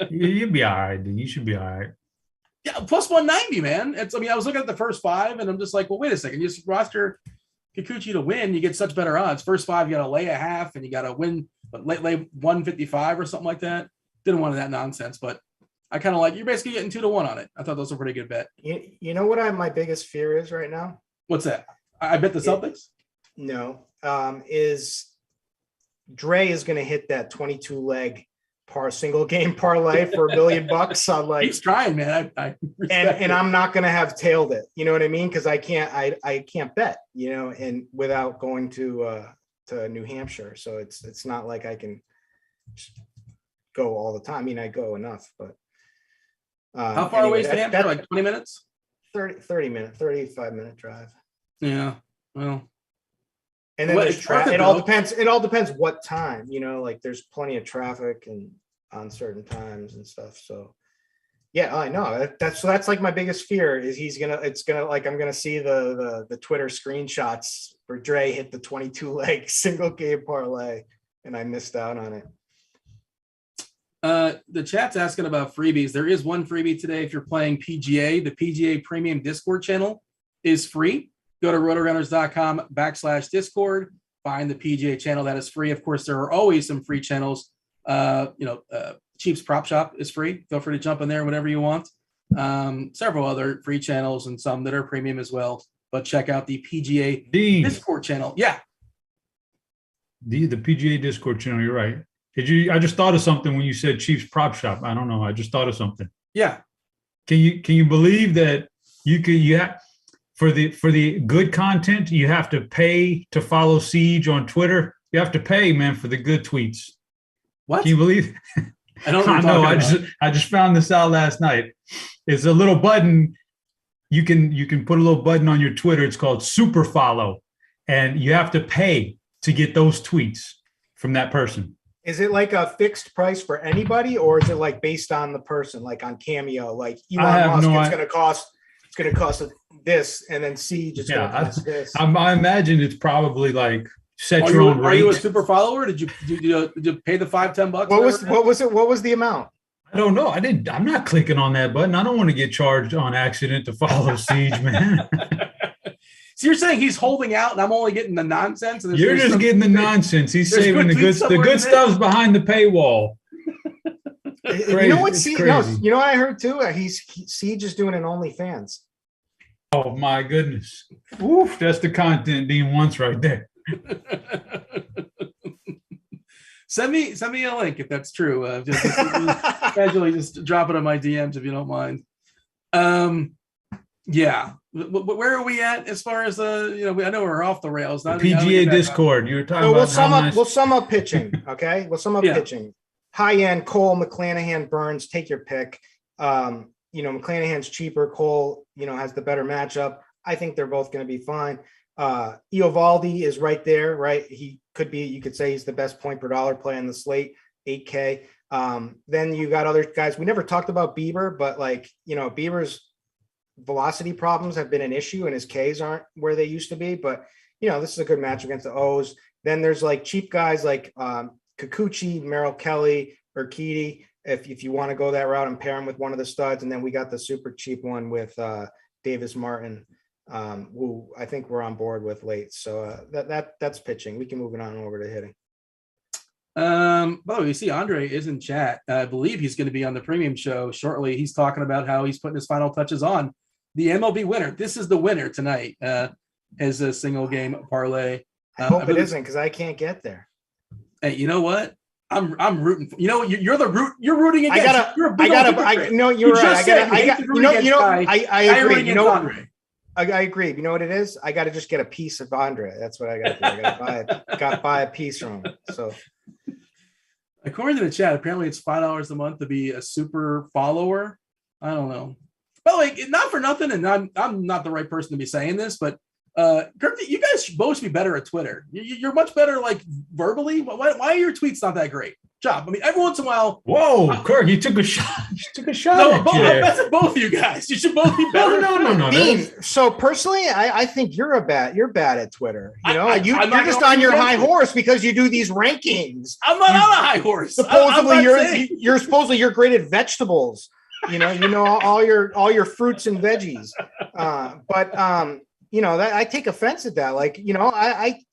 You'll be all right, Dean. You should be all right. Yeah, plus 190, man. I was looking at the first five, and I'm just like, well, wait a second. You just roster Kikuchi to win, you get such better odds. First five, you got to lay a half, and you got to win, but lay 155 or something like that. Didn't want that nonsense, but I kind of like, you're basically getting 2-1 on it. I thought that was a pretty good bet. You know what my biggest fear is right now? What's that? I bet the Celtics? No. Is Dre is going to hit that 22 leg single game parlay for $1 million on like. He's trying, man. And I'm not going to have tailed it. You know what I mean? Because I can't bet. And without going to New Hampshire, so it's not like I can go all the time. I mean, I go enough, but. How far away is New Hampshire? Like 20 minutes? 35 minute drive. Yeah. Well. And then there's traffic. It all depends. It all depends what time. Like there's plenty of traffic and on certain times and stuff. So, yeah, I know that's like my biggest fear is I'm gonna see the Twitter screenshots where Dre hit the 22 leg single game parlay and I missed out on it. The chat's asking about freebies. There is one freebie today if you're playing PGA. The PGA Premium Discord channel is free. Go to rotogrinders.com/Discord. Find the PGA channel that is free. Of course, there are always some free channels. Cheap's Prop Shop is free. Feel free to jump in there whenever you want. Several other free channels and some that are premium as well. But check out the PGA Discord channel. Yeah. The PGA Discord channel, you're right. I just thought of something when you said Chiefs Prop Shop. I don't know. I just thought of something. Yeah. Can you believe that for the good content, you have to pay to follow Siege on Twitter? You have to pay, man, for the good tweets. What? Can you believe? I don't know. I just found this out last night. It's a little button. You can put a little button on your Twitter. It's called Super Follow, and you have to pay to get those tweets from that person. Is it like a fixed price for anybody, or is it like based on the person, like on Cameo, like Elon Musk? It's going to cost this, and then Siege is going to cost this. I imagine it's probably like set your own rate. Are you a super follower? Did you pay the $5-10? What was it? What was the amount? I don't know. I'm not clicking on that button. I don't want to get charged on accident to follow Siege, man. So you're saying he's holding out, and I'm only getting the nonsense. And you're just getting the nonsense. He's saving the good. The good stuff's behind the paywall. You know what? You know what I heard too? Siege is doing an OnlyFans. Oh my goodness! Oof, that's the content Dean wants right there. Send me a link if that's true. Just casually just drop it on my DMs if you don't mind. Yeah. Where are we at as far as I know we're off the rails. The PGA Discord. You were talking about. We'll sum up pitching. Okay, we'll sum up pitching. High end Cole, McClanahan, Burns. Take your pick. McClanahan's cheaper. Cole, has the better matchup. I think they're both going to be fine. Eovaldi is right there, right? He could be. You could say he's the best point per dollar play on the slate. 8K. Then you got other guys. We never talked about Bieber, but Bieber's velocity problems have been an issue and his Ks aren't where they used to be, but this is a good match against the O's. Then there's like cheap guys like Kikuchi, Meryl Kelly, Urquidy, if you want to go that route and pair him with one of the studs. And then we got the super cheap one with Davis Martin, who I think we're on board with late. So that's pitching. We can move it on over to hitting. You see Andre is in chat. I believe he's going to be on the premium show shortly. He's talking about how he's putting his final touches on the MLB winner. This is the winner tonight. As a single game parlay. I hope it isn't, because I can't get there. Hey, you know what? I'm rooting for, you're rooting against. You're right. I agree. I agree. You know what it is? I got to just get a piece of Andre. That's what I got to do. I got to buy a piece from him. So, according to the chat, apparently it's $5 a month to be a super follower. I don't know. By the way, not for nothing, and I'm not the right person to be saying this, but Kirk, you guys should both be better at Twitter. You're much better, like, verbally. Why are your tweets not that great? Job. I mean, every once in a while. Whoa, Kirk, you took a shot. No, both of you guys. You should both be better. No. Dean, so personally, I think you're bad at Twitter. You're just on your high horse because you do these rankings. I'm not on a high horse. Supposedly you're great at vegetables. all your fruits and veggies. But I take offense at that. Like,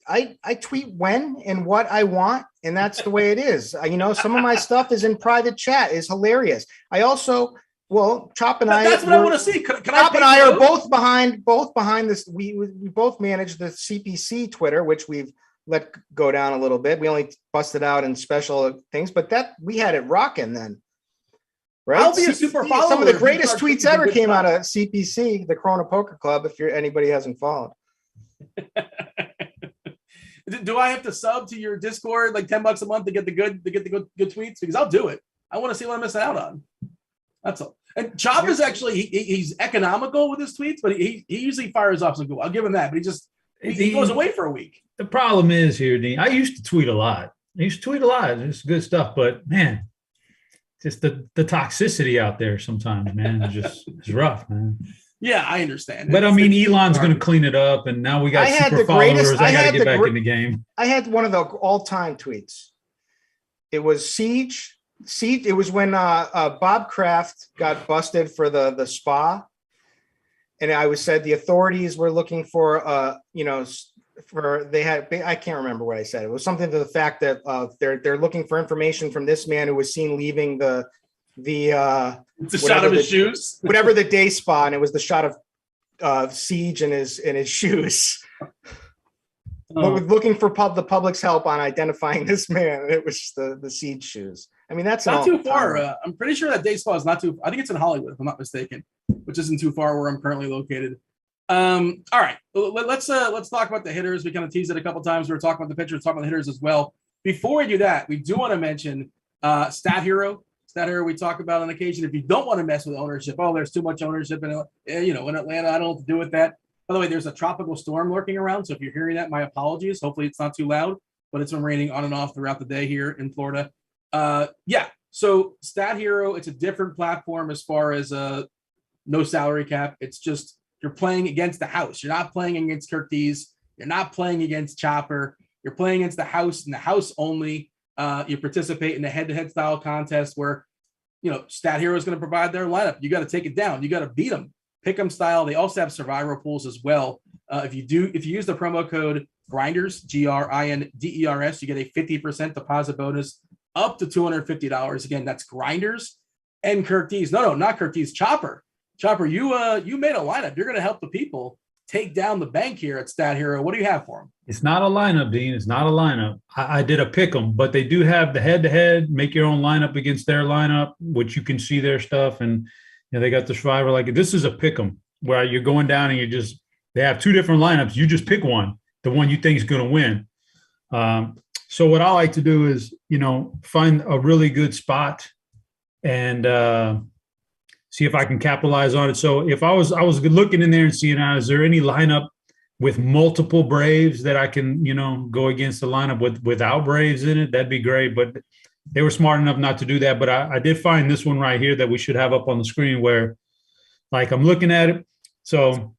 I tweet when and what I want, and that's the way it is. Some of my stuff is in private chat, is hilarious. I also, Chop and I. That's what I want to see. Chop and I are both behind this. We both manage the CPC Twitter, which we've let go down a little bit. We only busted out in special things, but that we had it rocking then. Right? I'll be a super follower. Some of the greatest tweets ever came out of CPC, the Corona Poker Club, if anybody hasn't followed. Do I have to sub to your Discord like $10 a month to get the good tweets? Because I'll do it. I want to see what I'm missing out on. That's all. And Chop is actually he's economical with his tweets, but he usually fires off some good. I'll give him that, but he goes away for a week. The problem is here, Dean. I used to tweet a lot. It's good stuff, but man, just the toxicity out there sometimes, man, it's rough, man. Yeah, I understand. But Elon's going to clean it up, and now we got super followers. I got to get back in the game. I had one of the all-time tweets. It was Siege. It was when Bob Kraft got busted for the spa, and I said the authorities were looking for I can't remember what I said. It was something to the fact that they're looking for information from this man who was seen leaving the shot of his shoes, whatever the day spa, and it was the shot of Siege in his shoes. Looking for the public's help on identifying this man. It was the Siege shoes. That's not too far. I'm pretty sure that day spa is not too. I think it's in Hollywood, if I'm not mistaken, which isn't too far where I'm currently located. All right, let's talk about the hitters. We kind of teased it a couple times. We were talking about the pitchers, talking about the hitters as well. Before we do that, we do want to mention Stat Hero. Stat Hero we talk about on occasion. If you don't want to mess with ownership, there's too much ownership in Atlanta. I don't know what to do with that. By the way, there's a tropical storm lurking around, so if you're hearing that, my apologies. Hopefully it's not too loud, but it's been raining on and off throughout the day here in Florida. So Stat Hero, it's a different platform as far as no salary cap. It's just you're playing against the house. You're not playing against Curtis. You're not playing against Chopper. You're playing against the house and the house only. You participate in a head-to-head style contest where, Stat Hero is going to provide their lineup. You got to take it down. You got to beat them. Pick 'em style. They also have survivor pools as well. If you use the promo code Grinders, GRINDERS, you get a 50% deposit bonus up to $250. Again, that's Grinders and Curtis. No, not Curtis. Chopper, you made a lineup. You're going to help the people take down the bank here at Stat Hero. What do you have for them? It's not a lineup, Dean. It's not a lineup. I did a pick 'em, but they do have the head-to-head, make your own lineup against their lineup, which you can see their stuff. And they got the survivor. Like, this is a pick 'em where you're going down and they have two different lineups. You just pick one, the one you think is going to win. So what I like to do is, find a really good spot and see if I can capitalize on it. So if I was looking in there and seeing, is there any lineup with multiple Braves that I can, go against the lineup without Braves in it? That'd be great. But they were smart enough not to do that. But I did find this one right here that we should have up on the screen where, like, I'm looking at it. So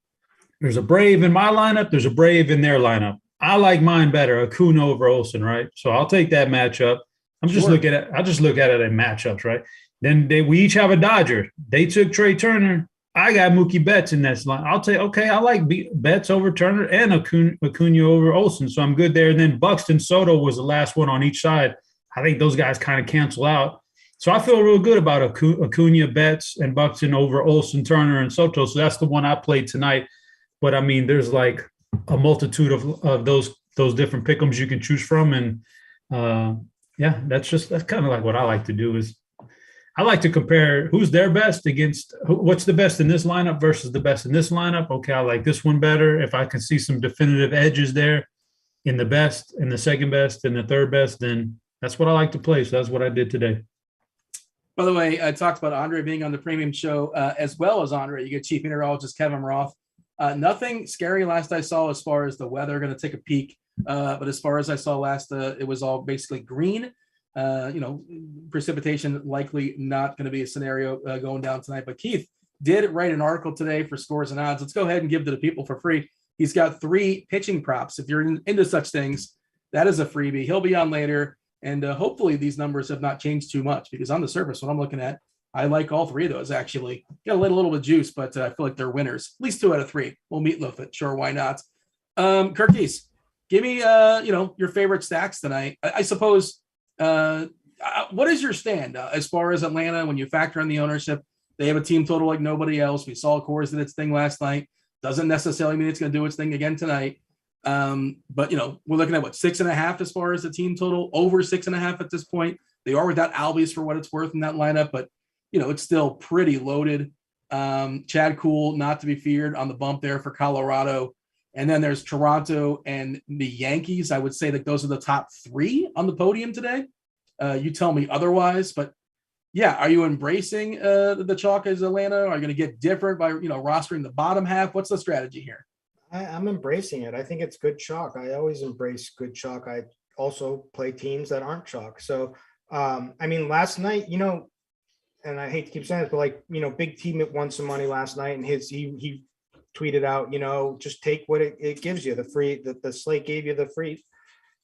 there's a Brave in my lineup. There's a Brave in their lineup. I like mine better, Acuna over Olsen, right? So I'll take that matchup. I'll just look at it in matchups, right? Then we each have a Dodger. They took Trey Turner. I got Mookie Betts in that line. I'll take, okay, I like Betts over Turner and Acuna over Olsen, so I'm good there. And then Buxton Soto was the last one on each side. I think those guys kind of cancel out. So I feel real good about Acuna, Betts, and Buxton over Olsen, Turner, and Soto. So that's the one I played tonight. But, there's like a multitude of those different pick'ems you can choose from. And Yeah, that's kind of like what I like to do is I like to compare who's their best against what's the best in this lineup versus the best in this lineup. Okay, I like this one better. If I can see some definitive edges there in the best, in the second best, and the third best, then that's what I like to play. So that's what I did today. By the way, I talked about Andre being on the premium show as well as Andre. You get chief meteorologist Kevin Roth. Nothing scary last I saw as far as the weather. Going to take a peek. But as far as I saw last, it was all basically green. Precipitation likely not going to be a scenario going down tonight. But Keith did write an article today for Scores and Odds. Let's go ahead and give to the people for free. He's got 3 pitching props. If you're into such things, that is a freebie. He'll be on later. And hopefully these numbers have not changed too much, because on the surface, what I'm looking at, I like all 3 of those actually. Got a little bit of juice, but I feel like they're winners. At least 2 out of 3. We'll meatloaf it. Sure, why not? Kirkies, give me your favorite stacks tonight. I suppose. What is your stand as far as Atlanta when you factor in the ownership? They have a team total like nobody else. We saw Coors did its thing last night. Doesn't necessarily mean it's going to do its thing again tonight. But we're looking at 6.5 as far as the team total, over 6.5 at this point. They are without Albies for what it's worth in that lineup, but it's still pretty loaded. Chad Kuhl, not to be feared on the bump there for Colorado. And then there's Toronto and the Yankees. I would say that those are the top 3 on the podium today. You tell me otherwise, but yeah, are you embracing the chalk as Atlanta? Are you going to get different by rostering the bottom half? What's the strategy here? I'm embracing it. I think it's good chalk. I always embrace good chalk. I also play teams that aren't chalk. So, last night, and I hate to keep saying it, but Big T won some money last night, and he tweeted out, just take what it gives you. The slate gave you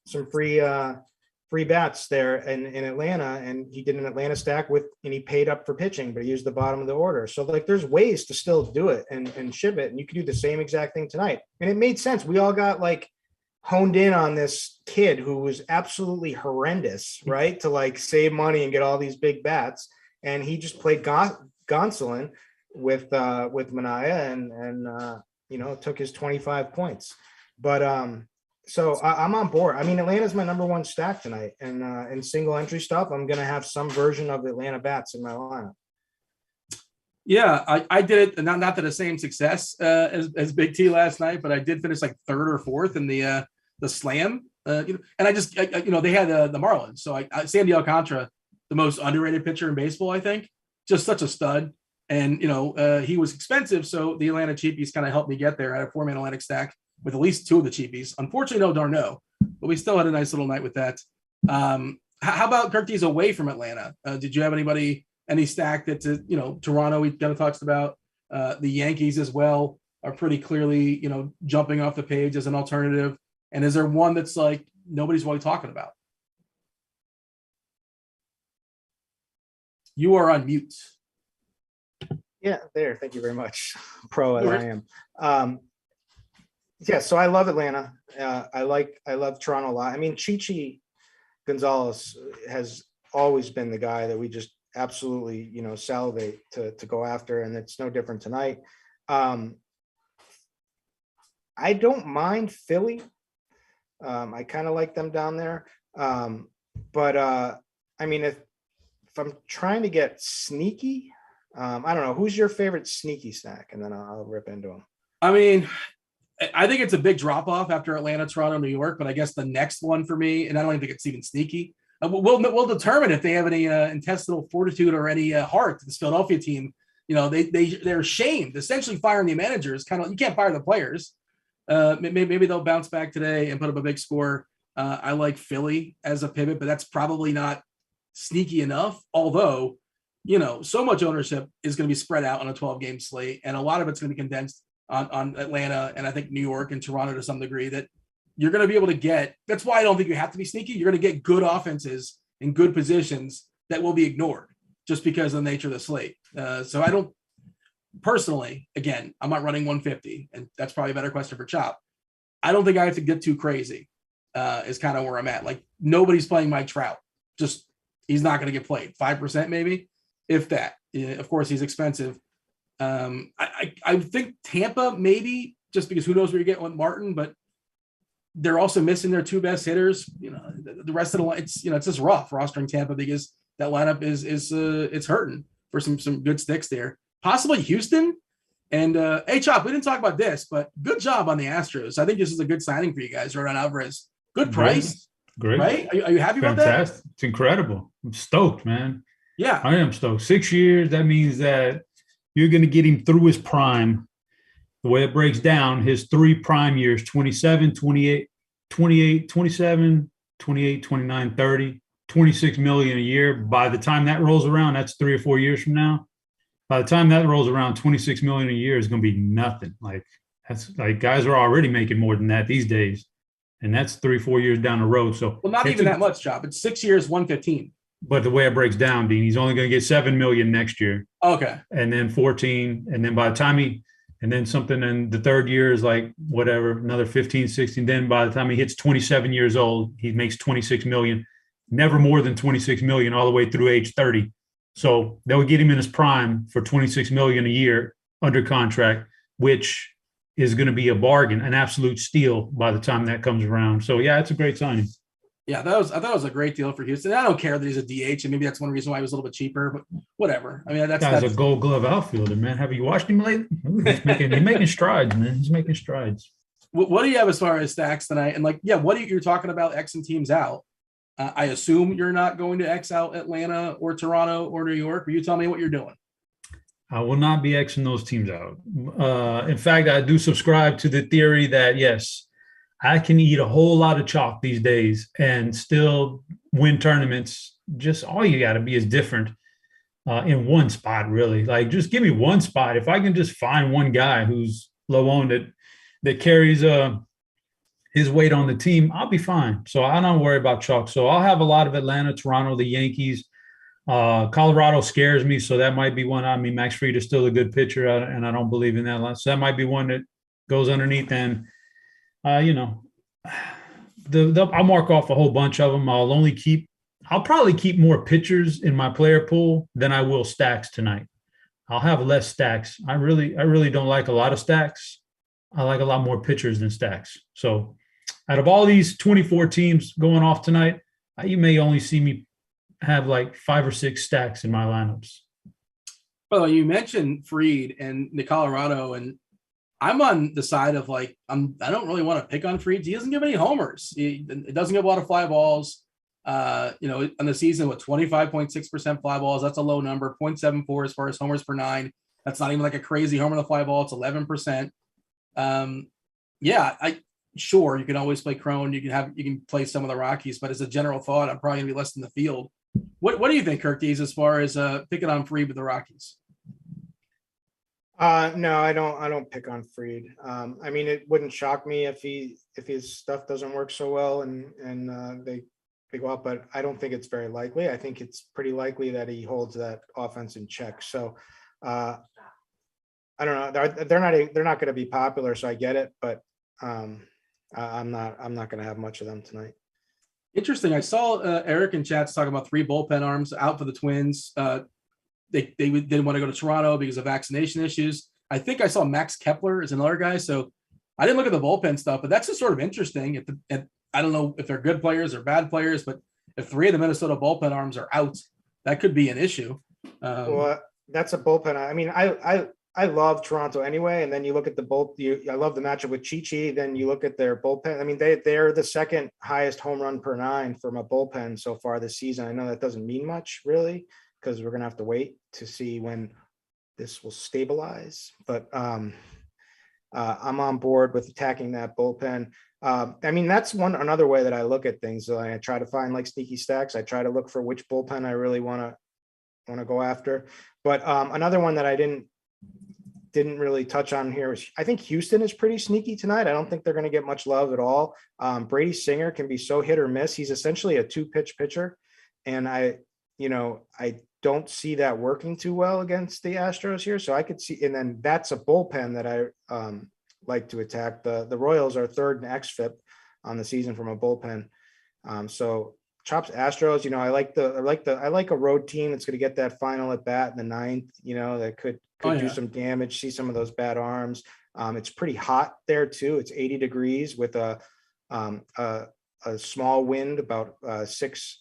some free bats there in Atlanta, and he did an Atlanta stack and he paid up for pitching, but he used the bottom of the order. So there's ways to still do it and ship it. And you could do the same exact thing tonight. And it made sense. We all got honed in on this kid who was absolutely horrendous, right? To save money and get all these big bats. And he just played Gonsolin with Manaea and took his 25 points. But, so I'm on board. Atlanta's my number 1 stack tonight, and in single entry stuff, I'm going to have some version of Atlanta bats in my lineup. Yeah, I did it not to the same success as Big T last night, but I did finish 3rd or 4th in the slam. And I just they had the Marlins, so Sandy Alcantara, the most underrated pitcher in baseball, I think, just such a stud. And he was expensive, so the Atlanta cheapies kind of helped me get there. I had a 4-man Atlantic stack with at least 2 of the cheapies. Unfortunately, no Darno, but we still had a nice little night with that. How about Kirky's away from Atlanta? Did you have any stack that, Toronto we kind of talked about? The Yankees as well are pretty clearly, jumping off the page as an alternative. And is there one that's nobody's really talking about? You are on mute. Yeah, there. Thank you very much. Pro as I am. Yeah, so I love Atlanta. I love Toronto a lot. Chichi Gonzalez has always been the guy that we just absolutely, salivate to go after, and it's no different tonight. I don't mind Philly. I kind of like them down there. But if I'm trying to get sneaky, I don't know. Who's your favorite sneaky stack? And then I'll rip into them. I think it's a big drop-off after Atlanta, Toronto, New York, but I guess the next one for me, and I don't even think it's even sneaky, we'll determine if they have any intestinal fortitude or any heart to this Philadelphia team. They're shamed, essentially firing the managers. You can't fire the players. Maybe they'll bounce back today and put up a big score. I like Philly as a pivot, but that's probably not sneaky enough, although, so much ownership is going to be spread out on a 12-game slate, and a lot of it's going to be condensed on Atlanta and I think New York and Toronto to some degree, that you're going to be able to get. That's why I don't think you have to be sneaky. You're going to get good offenses in good positions that will be ignored just because of the nature of the slate. So I don't personally, again, I'm not running 150, and that's probably a better question for Chop. I don't think I have to get too crazy is kind of where I'm at. Nobody's playing Mike Trout. Just, he's not going to get played. 5% maybe, if that. Of course, he's expensive. I think Tampa maybe, just because who knows where you get with Martin, but they're also missing their 2 best hitters. the rest of the line, it's just rough rostering Tampa because that lineup is it's hurting for some good sticks there. Possibly Houston. And hey, Chop, we didn't talk about this, but good job on the Astros. I think this is a good signing for you guys, Rodon Alvarez. Good price. Great. Right? Are you happy about that? It's incredible. I'm stoked, man. Yeah. I am stoked. 6 years, that means that you're going to get him through his prime. The way it breaks down, his 3 prime years, 27, 28, 27, 28, 29, 30, 26 million a year. By the time that rolls around, that's 3 or 4 years from now. By the time that rolls around, 26 million a year is going to be nothing. Like that's like guys are already making more than that these days. And that's 3-4 years down the road. So not even that much, Chop. It's 6 years, 115. But the way it breaks down, Dean, he's only going to get 7 million next year. Okay. And then 14. And then by the time and then something in the third year is like whatever, another 15, 16. Then by the time he hits 27 years old, he makes 26 million, never more than 26 million all the way through age 30. So they'll get him in his prime for 26 million a year under contract, which is going to be a bargain, an absolute steal by the time that comes around. So yeah, it's a great signing. Yeah, I thought it was a great deal for Houston. I don't care that he's a DH, and maybe that's one reason why he was a little bit cheaper, but whatever. I mean, that's a Gold Glove outfielder, man. Have you watched him lately? He's making strides, man. He's making strides. What do you have as far as stacks tonight? And you're talking about Xing teams out. I assume you're not going to X out Atlanta or Toronto or New York. Will you tell me what you're doing? I will not be Xing those teams out. In fact, I do subscribe to the theory that, yes, I can eat a whole lot of chalk these days and still win tournaments. Just all you got to be is different in one spot, really. Like, just give me one spot. If I can just find one guy who's low owned that carries his weight on the team, I'll be fine. So I don't worry about chalk. So I'll have a lot of Atlanta, Toronto, the Yankees. Colorado scares me, so that might be one. I mean, Max Fried is still a good pitcher, and I don't believe in that. So that might be one that goes underneath. And I'll mark off a whole bunch of them. I'll probably keep more pitchers in my player pool than I will stacks tonight. I'll have less stacks. I really don't like a lot of stacks. I like a lot more pitchers than stacks. So out of all these 24 teams going off tonight, you may only see me have like 5 or 6 stacks in my lineups. Well, you mentioned Fried and the Colorado, and I'm on the side of I don't really want to pick on Fried. He doesn't give any homers. It doesn't give a lot of fly balls. On the season with 25.6% fly balls, that's a low number. 0.74 as far as homers per 9. That's not even like a crazy homer on the fly ball. It's 11%. Sure, you can always play Crone. You can play some of the Rockies, but as a general thought, I'm probably gonna be less in the field. What do you think, Kirkies, as far as picking on Fried with the Rockies? No, I don't pick on Fried. I mean, it wouldn't shock me if his stuff doesn't work so well and they go out, but I don't think it's very likely. I think it's pretty likely that he holds that offense in check. So I don't know. They're not going to be popular, so I get it, but I'm not going to have much of them tonight. Interesting. I saw Eric in chats talking about 3 bullpen arms out for the Twins. They didn't want to go to Toronto because of vaccination issues. I think I saw Max Kepler as another guy. So I didn't look at the bullpen stuff, but that's just sort of interesting. I don't know if they're good players or bad players, but if 3 of the Minnesota bullpen arms are out, that could be an issue. Well, that's a bullpen. I mean, I love Toronto anyway. And then you look at I love the matchup with Chi-Chi. Then you look at their bullpen. I mean, they're the second highest home run per 9 from a bullpen so far this season. I know that doesn't mean much really, because we're going to have to wait to see when this will stabilize. But I'm on board with attacking that bullpen. I mean, that's another way that I look at things. So I try to find like sneaky stacks. I try to look for which bullpen I really want to go after. But another one that I didn't really touch on here is I think Houston is pretty sneaky tonight. I don't think they're going to get much love at all. Brady Singer can be so hit or miss. He's essentially a 2-pitch pitcher. And I don't see that working too well against the Astros here. So I could see, and then that's a bullpen that I like to attack. The Royals are 3rd in xFIP on the season from a bullpen. So Chops Astros, I like a road team that's going to get that final at bat in the 9th, that could do some damage, see some of those bad arms. It's pretty hot there too. It's 80 degrees with a a small wind, about 6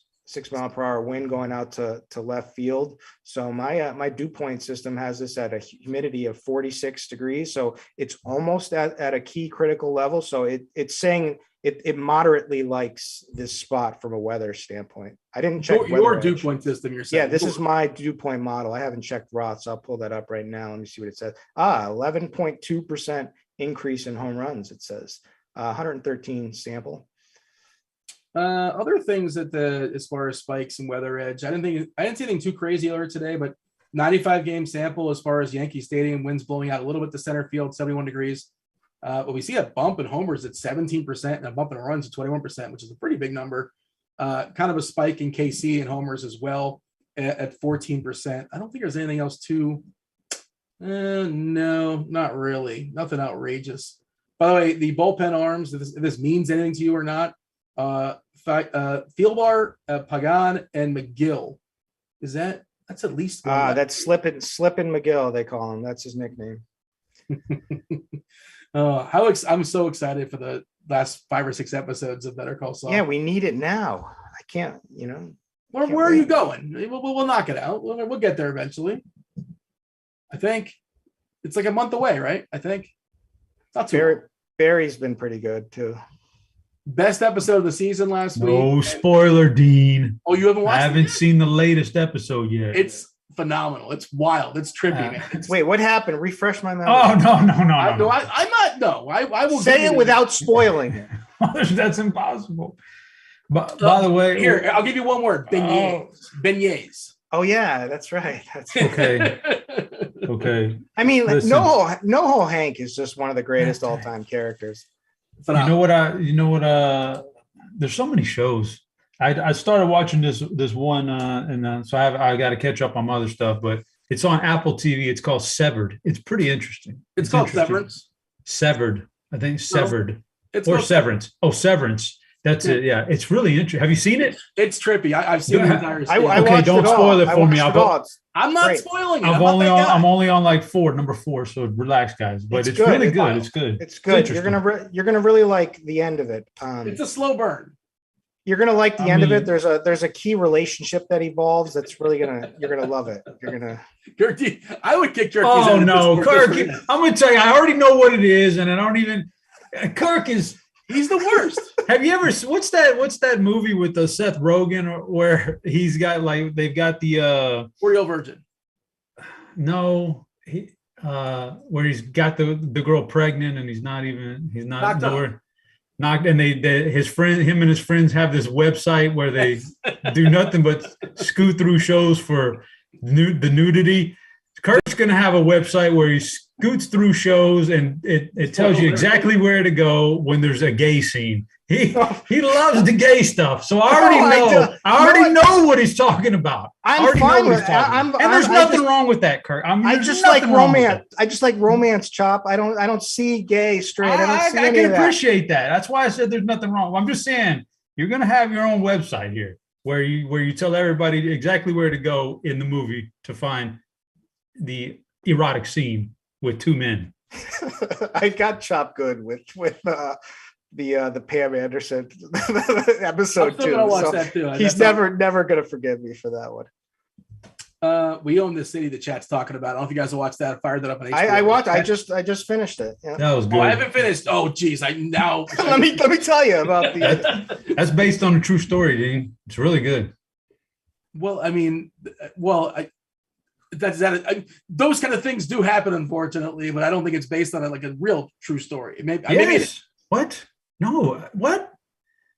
mile per hour wind going out to left field. So my dew point system has this at a humidity of 46 degrees. So it's almost at a key critical level. So it's saying it moderately likes this spot from a weather standpoint. I didn't check your dew point system. You're saying, yeah, this is my dew point model. I haven't checked Roth, so I'll pull that up right now. Let me see what it says. 11.2% increase in home runs. It says 113 sample. Other things that as far as spikes and weather edge, I didn't see anything too crazy earlier today, but 95 game sample as far as Yankee Stadium, winds blowing out a little bit to center field, 71 degrees. But we see a bump in homers at 17% and a bump in runs at 21%, which is a pretty big number. Kind of a spike in KC and homers as well at 14%. I don't think there's anything else too. No, not really. Nothing outrageous. By the way, the bullpen arms, if this means anything to you or not, Thielbar, Pagan, and McGill. That's at least one. That's Slippin' McGill, they call him. That's his nickname. I'm so excited for the last 5 or 6 episodes of Better Call Saul. Yeah, we need it now. I can't, Where are you going? We'll knock it out. We'll get there eventually. I think it's like a month away, right? I think. Not too long. Barry's been pretty good too. Best episode of the season last week. No spoiler, Dean. Oh, you haven't watched it? I haven't seen the latest episode yet. It's phenomenal. It's wild. It's trippy, man. Wait, what happened? Refresh my memory. Oh, no. I'm not. No, I will say it without spoiling it. That's impossible. But by the way, here, I'll give you one word. Beignets. Oh yeah, that's right. That's okay. Okay. I mean, No Hank is just one of the greatest all-time characters. Phenomenal. You know what? There's so many shows. I started watching this one, and so I got to catch up on other stuff. But it's on Apple TV. It's called Severed. It's pretty interesting. It's called Severance. Severed. I think Severed. Or Severance. Oh, Severance. That's it. Yeah, it's really interesting. Have you seen it? It's trippy. I've seen the entire series. Okay, don't spoil it for me. I'm not spoiling it. I'm only on like number 4. So relax, guys. But it's really good. It's good. It's good. You're gonna really like the end of it. It's a slow burn. You're gonna like the end of it. There's a key relationship that evolves. That's really you're gonna love it. I would kick your. Oh no, Kirk! I'm gonna tell you. I already know what it is, and I don't even. Kirk is. He's the worst. Have you ever? What's that movie with Seth Rogen where he's got they've got the Real Virgin? No, where he's got the girl pregnant and he's not knocked, and him and his friends have this website where they do nothing but scoot through shows for the nudity. Kurt's going to have a website where he scoots through shows and it tells you exactly where to go when there's a gay scene. He loves the gay stuff. So I already know what he's talking about. I'm fine with that. And there's nothing wrong with that, Kurt. I just like romance. I just like romance, Chop. I don't see gay, straight. I can appreciate that. That's why I said there's nothing wrong. I'm just saying you're going to have your own website here where you tell everybody exactly where to go in the movie to find the erotic scene with 2 men. I got Chop good with the Pam Anderson episode too. So that too. He's never going to forgive me for that one. We Own This City. The chat's talking about. I don't know if you guys will watch that. I fired that up on HBO. I watched. I just finished it. Yeah. That was good. I haven't finished. Oh, geez. Let me tell you about that's based on a true story, Dean. It's really good. Well, I mean, those kind of things do happen, unfortunately, but I don't think it's based on a real true story. What? No. What?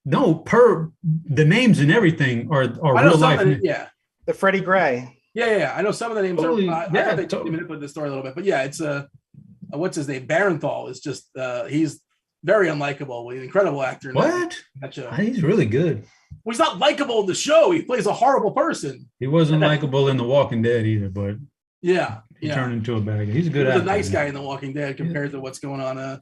No. Per the names and everything are real life. Yeah. The Freddie Gray. Yeah. I know some of the names are. I thought they manipulated the story a little bit, but yeah, it's what's his name? Barenthal is just he's very unlikable. He's an incredible actor. That show. He's really good. Well, he's not likable in the show. He plays a horrible person. He wasn't likable in The Walking Dead either, but he turned into a bad guy. He's a good actor. He's a nice guy in The Walking Dead compared to what's going on.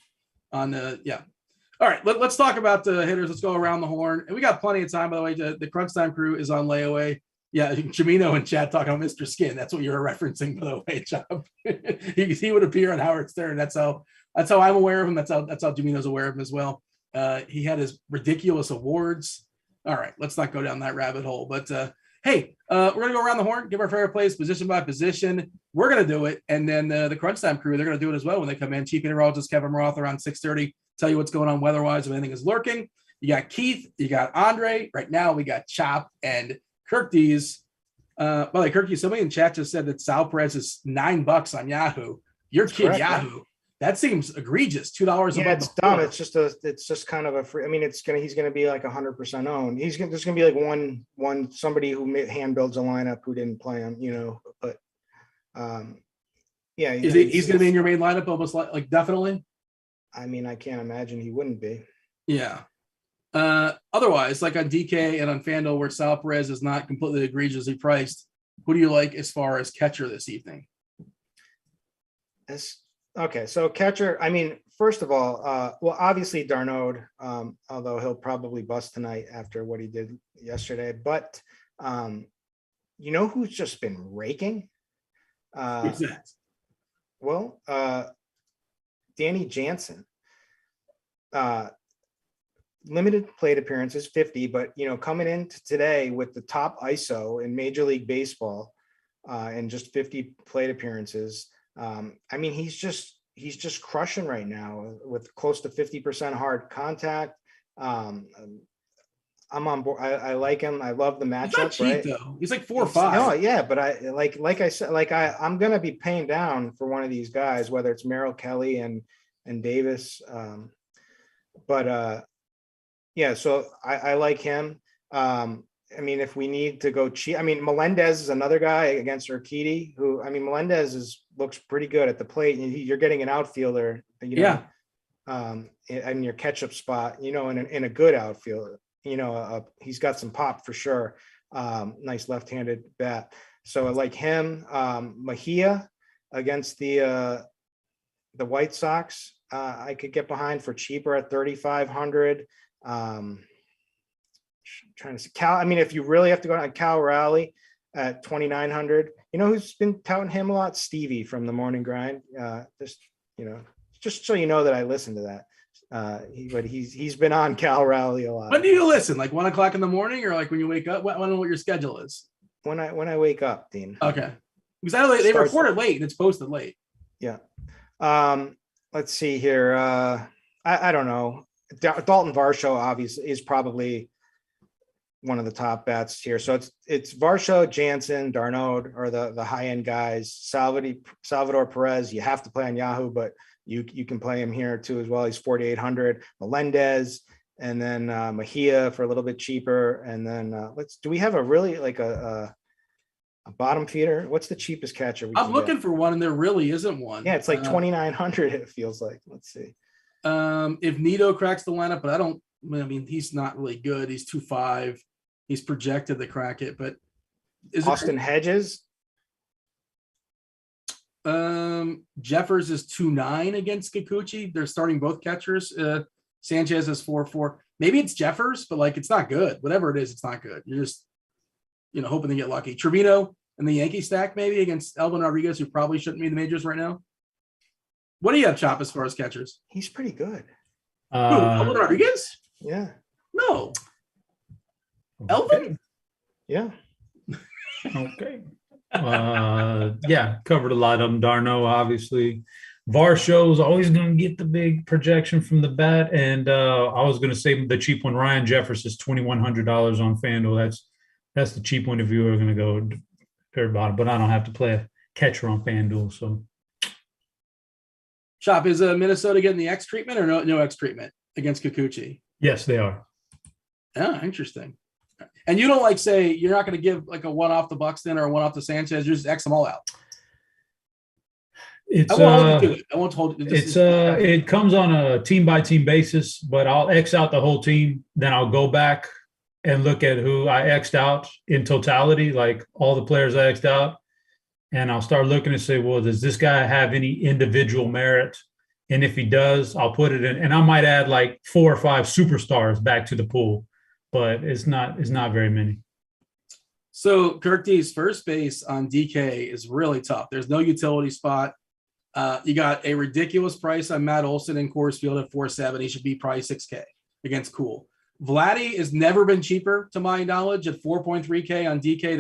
All right, let's talk about the hitters. Let's go around the horn. And we got plenty of time, by the way. The Crunch Time crew is on layaway. Yeah, Jamino and Chad talking about Mr. Skin. That's what you're referencing, by the way, Chop. he would appear on Howard Stern. That's how I'm aware of him. That's how Jamino's aware of him as well. He had his ridiculous awards. All right, let's not go down that rabbit hole. But hey, we're gonna go around the horn, give our favorite plays position by position. We're gonna do it, and then the Crunch Time crew, they're gonna do it as well when they come in. Chief meteorologist Kevin Roth around 6:30. Tell you what's going on weather-wise, if anything is lurking. You got Keith, you got Andre. Right now, we got Chop and Kirk D's. By the way, Kirk, somebody in chat just said that Sal Perez is $9 on Yahoo. Your kid correct, Yahoo. Man. That seems egregious. $2 a yeah, month. It's dumb. It's just kind of a free. I mean, he's gonna be like 100% owned. There's gonna be like one somebody who hand builds a lineup who didn't play him, But yeah, he's gonna be in your main lineup almost like definitely. I mean, I can't imagine he wouldn't be. Yeah. Otherwise, like on DK and on Fanduel, where Sal Perez is not completely egregiously priced, who do you like as far as catcher this evening? Okay, so catcher, I mean, first of all, well, obviously Darnold, although he'll probably bust tonight after what he did yesterday. But who's just been raking? Who's that? Well, Danny Jansen. Limited plate appearances, 50, but coming into today with the top ISO in Major League Baseball and just 50 plate appearances. I mean, he's just crushing right now with close to 50% hard contact. I'm on board. I like him. I love the matchup. He's not cheap, right? Though. He's like 4 or 5. No, yeah, but I like I said, I'm gonna be paying down for one of these guys, whether it's Meryl Kelly and Davis. Yeah, so I like him. I mean, if we need to go cheap, I mean, Melendez is another guy against Urquidy, who, I mean, Melendez looks pretty good at the plate. You're getting an outfielder, in your catch-up spot, in a good outfielder. He's got some pop for sure. Nice left-handed bat. So I like him. Mejia against the White Sox, I could get behind for cheaper at 3,500. Trying to see Cal. I mean, if you really have to go on Cal Raleigh at 2,900, who's been touting him a lot? Stevie from the Morning Grind. Just so you know that I listen to that. He's been on Cal Raleigh a lot. When do you listen? Like 1 o'clock in the morning, or like when you wake up? What your schedule is? When I wake up, Dean. Okay, because they recorded late and it's posted late. Yeah. Let's see here. I don't know. Dalton Varsho obviously is probably one of the top bats here. So it's Varsho, Jansen, Darnold are the high end guys. Salvador Perez, you have to play on Yahoo, but you can play him here too as well. He's 4,800. Melendez, and then Mejia for a little bit cheaper. And then do we have a really like a bottom feeder? What's the cheapest catcher? I'm looking for one, and there really isn't one. Yeah, it's like 2,900. It feels like. Let's see. If Nito cracks the lineup, but I mean, he's not really good. He's 2.5. He's projected to crack it, but Austin Hedges? Jeffers is 2.9 against Kikuchi. They're starting both catchers. Sanchez is 4.4. Maybe it's Jeffers, but like it's not good. Whatever it is, it's not good. You're just hoping to get lucky. Trevino and the Yankee stack maybe against Elvin Rodriguez, who probably shouldn't be in the majors right now. What do you have, Chop, as far as catchers? He's pretty good. Who? Elvin Rodriguez? Yeah. No. Okay. Elvin? Yeah. Okay. Yeah, covered a lot of them. Darno, obviously. Varsho's always going to get the big projection from the bat. And I was going to say the cheap one, Ryan Jeffers, is $2,100 on FanDuel. That's the cheap one if you were going to go very bottom. But I don't have to play a catcher on FanDuel, so. Chop, is Minnesota getting the X treatment or no X treatment against Kikuchi? Yes, they are. Yeah, interesting. And you don't say you're not going to give like a one off to Buxton or a one off to Sanchez. You just X them all out. I won't hold it. It comes on a team by team basis, but I'll X out the whole team. Then I'll go back and look at who I X'd out in totality, like all the players I X'd out. And I'll start looking and say, well, does this guy have any individual merit? And if he does, I'll put it in. And I might add like 4 or 5 superstars back to the pool, but it's not very many. So Kirk D's first base on DK is really tough. There's no utility spot. You got a ridiculous price on Matt Olson in Coors Field at 4.7. He should be probably $6K. against Cool. Vladdy has never been cheaper, to my knowledge, at 4.3K on DK.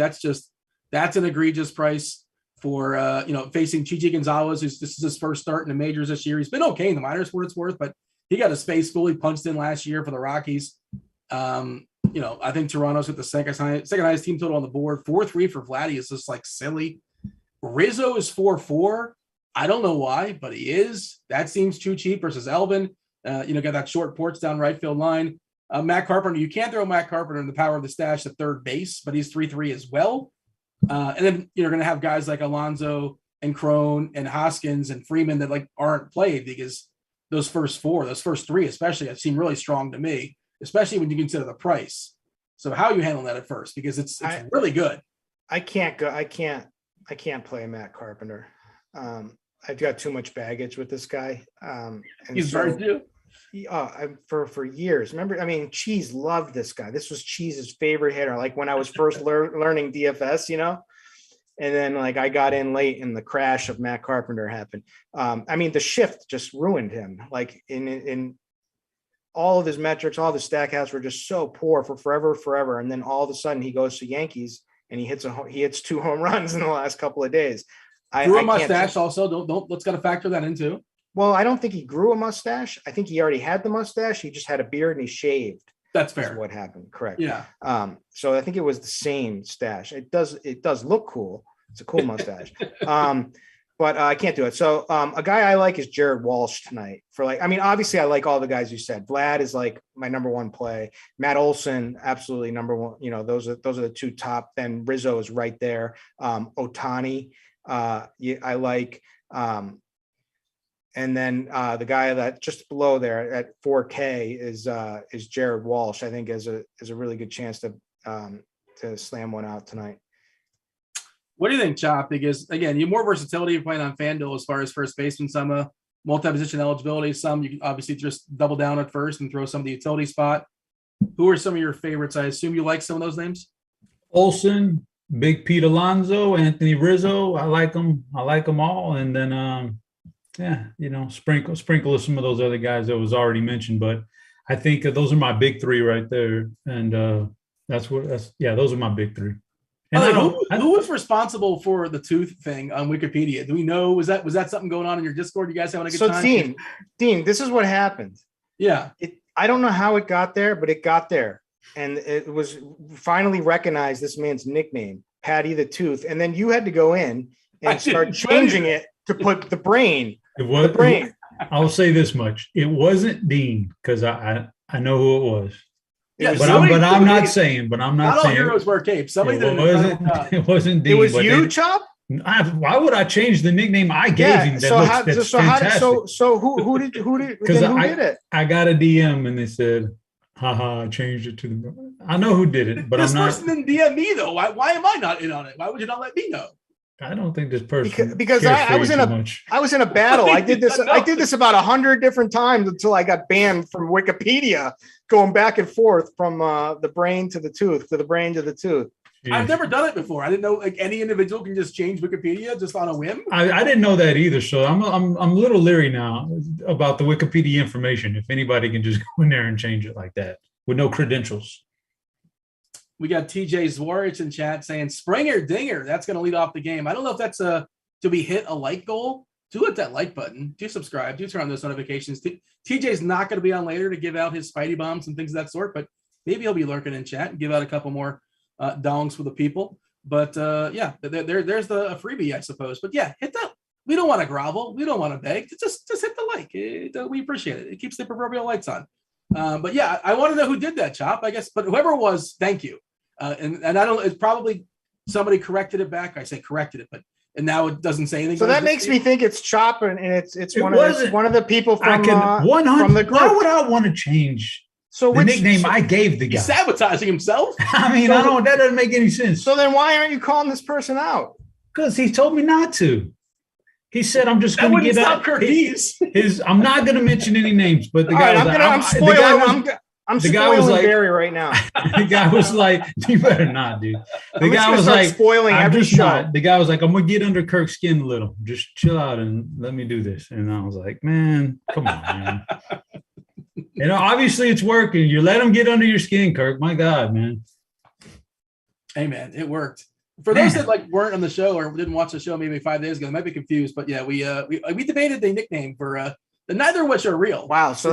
That's an egregious price for facing Chichi Gonzalez, this is his first start in the majors this year. He's been okay in the minors for what it's worth, but he got a space school. He punched in last year for the Rockies. I think Toronto's with the second highest team total on the board. 4.3 for Vladdy is just like silly. Rizzo is 4.4. I don't know why, but he is. That seems too cheap versus Elvin. Got that short porch down right field line. Matt Carpenter, you can't throw Matt Carpenter in the power of the stash at third base, but he's 3.3 as well. And then you're going to have guys like Alonso and Crone and Hoskins and Freeman that like aren't played, because those first three especially have seemed really strong to me, especially when you consider the price. So how are you handling that at first? Because it's really good. I can't play Matt Carpenter. I've got too much baggage with this guy. And he's very due. For years. Remember, Cheese loved this guy. This was Cheese's favorite hitter. Like when I was first learning DFS, and then like I got in late and the crash of Matt Carpenter happened. The shift just ruined him. Like in all of his metrics, all the Stackhouse were just so poor for forever. And then all of a sudden he goes to Yankees and he hits 2 home runs in the last couple of days. Grew a mustache also. Don't let's got to factor that in too. Well, I don't think he grew a mustache. I think he already had the mustache. He just had a beard and he shaved. That's fair. What happened? Correct. Yeah. So I think it was the same stash. It does look cool. It's a cool mustache. But I can't do it. So a guy I like is Jared Walsh tonight. Obviously I like all the guys you said. Vlad is like my number one play. Matt Olson, absolutely number one. Those are the 2 top. Then Rizzo is right there. Ohtani, I like. And then the guy that just below there at 4K is Jared Walsh. I think is a really good chance to slam one out tonight. What do you think, Chop? Because again, you have more versatility playing on FanDuel as far as first baseman, some multi-position eligibility. Some you can obviously just double down at first and throw some of the utility spot. Who are some of your favorites? I assume you like some of those names. Olson, Big Pete Alonso, Anthony Rizzo. I like them all. And then sprinkle of some of those other guys that was already mentioned. But I think those are my big 3 right there. And those are my big 3. And who was responsible for the tooth thing on Wikipedia? Do we know? Was that something going on in your Discord? You guys having a good time? So Dean, this is what happened. Yeah. I don't know how it got there, but it got there. And it was finally recognized this man's nickname, Patty the Tooth. And then you had to go in and start changing it to put the brain. The brain. I'll say this much. It wasn't Dean, because I know who it was. Yeah, but I'm not saying. All heroes wear capes. Somebody it wasn't Dean. It was you, Chop? Why would I change the nickname I gave him? So who did it? I got a DM and they said, haha, I changed it to the. I know who did it, but this I'm not. This person didn't DM me though. Why am I not in on it? Why would you not let me know? I don't think this person because I was in a battle. I did this. I did this about 100 different times until I got banned from Wikipedia, going back and forth from the brain to the tooth to the brain to the tooth. Jeez. I've never done it before. I didn't know like any individual can just change Wikipedia just on a whim. I didn't know that either. So I'm a little leery now about the Wikipedia information. If anybody can just go in there and change it like that with no credentials. We got TJ Zwarich in chat saying Springer Dinger. That's going to lead off the game. I don't know if that's do we hit a like goal? Do hit that like button. Do subscribe. Do turn on those notifications. TJ's not going to be on later to give out his Spidey bombs and things of that sort, but maybe he'll be lurking in chat and give out a couple more dongs for the people. But there's a freebie, I suppose. But yeah, hit that. We don't want to grovel. We don't want to beg. Just hit the like. We appreciate it. It keeps the proverbial lights on. But yeah, I want to know who did that, Chop, I guess. But whoever it was, thank you. And I don't. It's probably somebody corrected it back. I say corrected it, and now it doesn't say anything. So that makes me think it's Chop, and it's one of the people from the group. Why would I want to change? So the nickname I gave the guy. He's sabotaging himself. I mean, that doesn't make any sense. So then why aren't you calling this person out? Because he told me not to. He said, "I'm just going to give out his." I'm not going to mention any names, but the guy I'm spoiling Barry right now. The guy was like, "You better not, dude." The guy was like, "Spoiling every show." The guy was like, "I'm gonna get under Kirk's skin a little. Just chill out and let me do this." And I was like, "Man, come on, man." Obviously it's working. You let them get under your skin, Kirk. My God, man. Hey, man, it worked. For those that weren't on the show or didn't watch the show maybe 5 days ago, they might be confused. But yeah, we debated the nickname for neither of which are real. Wow. So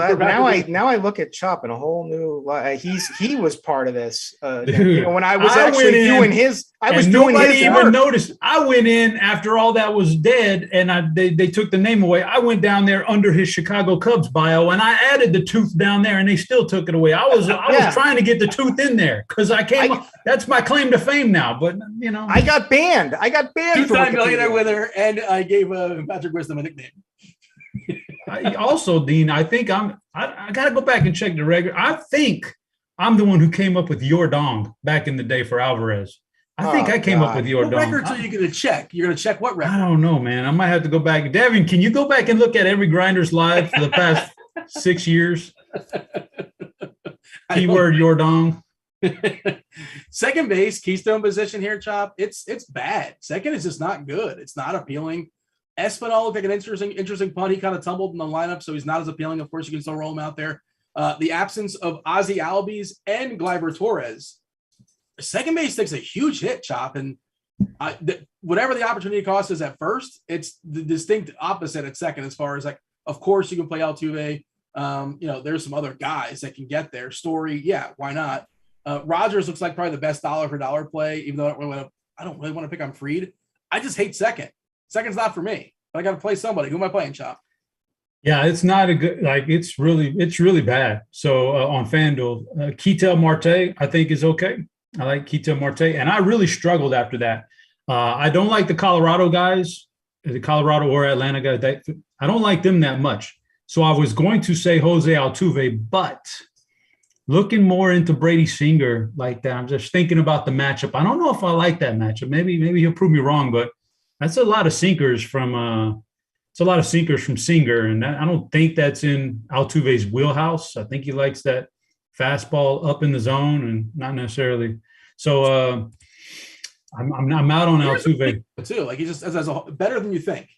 now I look at Chop in a whole new light. He was part of this. Dude, when I was actually doing his, nobody even noticed. I went in after all that was dead, and they took the name away. I went down there under his Chicago Cubs bio, and I added the tooth down there, and they still took it away. I was trying to get the tooth in there because that's my claim to fame now. But I got banned. Two-time millionaire winner, and I gave Patrick Wisdom a nickname. Also, Dean, I think I got to go back and check the record. I think I'm the one who came up with your dong back in the day for Alvarez. I think I came up with your dong. What records are you going to check? You're going to check what record? I don't know, man. I might have to go back. Devin, can you go back and look at every GrindersLive for the past 6 years? Keyword your dong. Second base, keystone position here, Chop. It's bad. Second is just not good. It's not appealing. Espinal looked like an interesting punt. He kind of tumbled in the lineup, so he's not as appealing. Of course, you can still roll him out there. The absence of Ozzy Albies and Gleyber Torres. Second base takes a huge hit, Chop, and whatever the opportunity cost is at first, it's the distinct opposite at second. As far as of course you can play Altuve. There's some other guys that can get there. Story, yeah, why not? Rogers looks like probably the best dollar for dollar play, even though I don't really want to pick on Fried. I just hate second. Second's not for me. But I got to play somebody. Who am I playing, Chop? Yeah, it's not a good, it's really bad. So on FanDuel, Ketel Marte, I think is okay. I like Ketel Marte. And I really struggled after that. I don't like the Colorado guys, the Colorado or Atlanta guys. I don't like them that much. So I was going to say Jose Altuve, but looking more into Brady Singer like that, I'm just thinking about the matchup. I don't know if I like that matchup. Maybe he'll prove me wrong, but that's a lot of sinkers from Singer, and I don't think that's in Altuve's wheelhouse. I think he likes that fastball up in the zone and not necessarily. So I'm out on Altuve too. He just as a better than you think.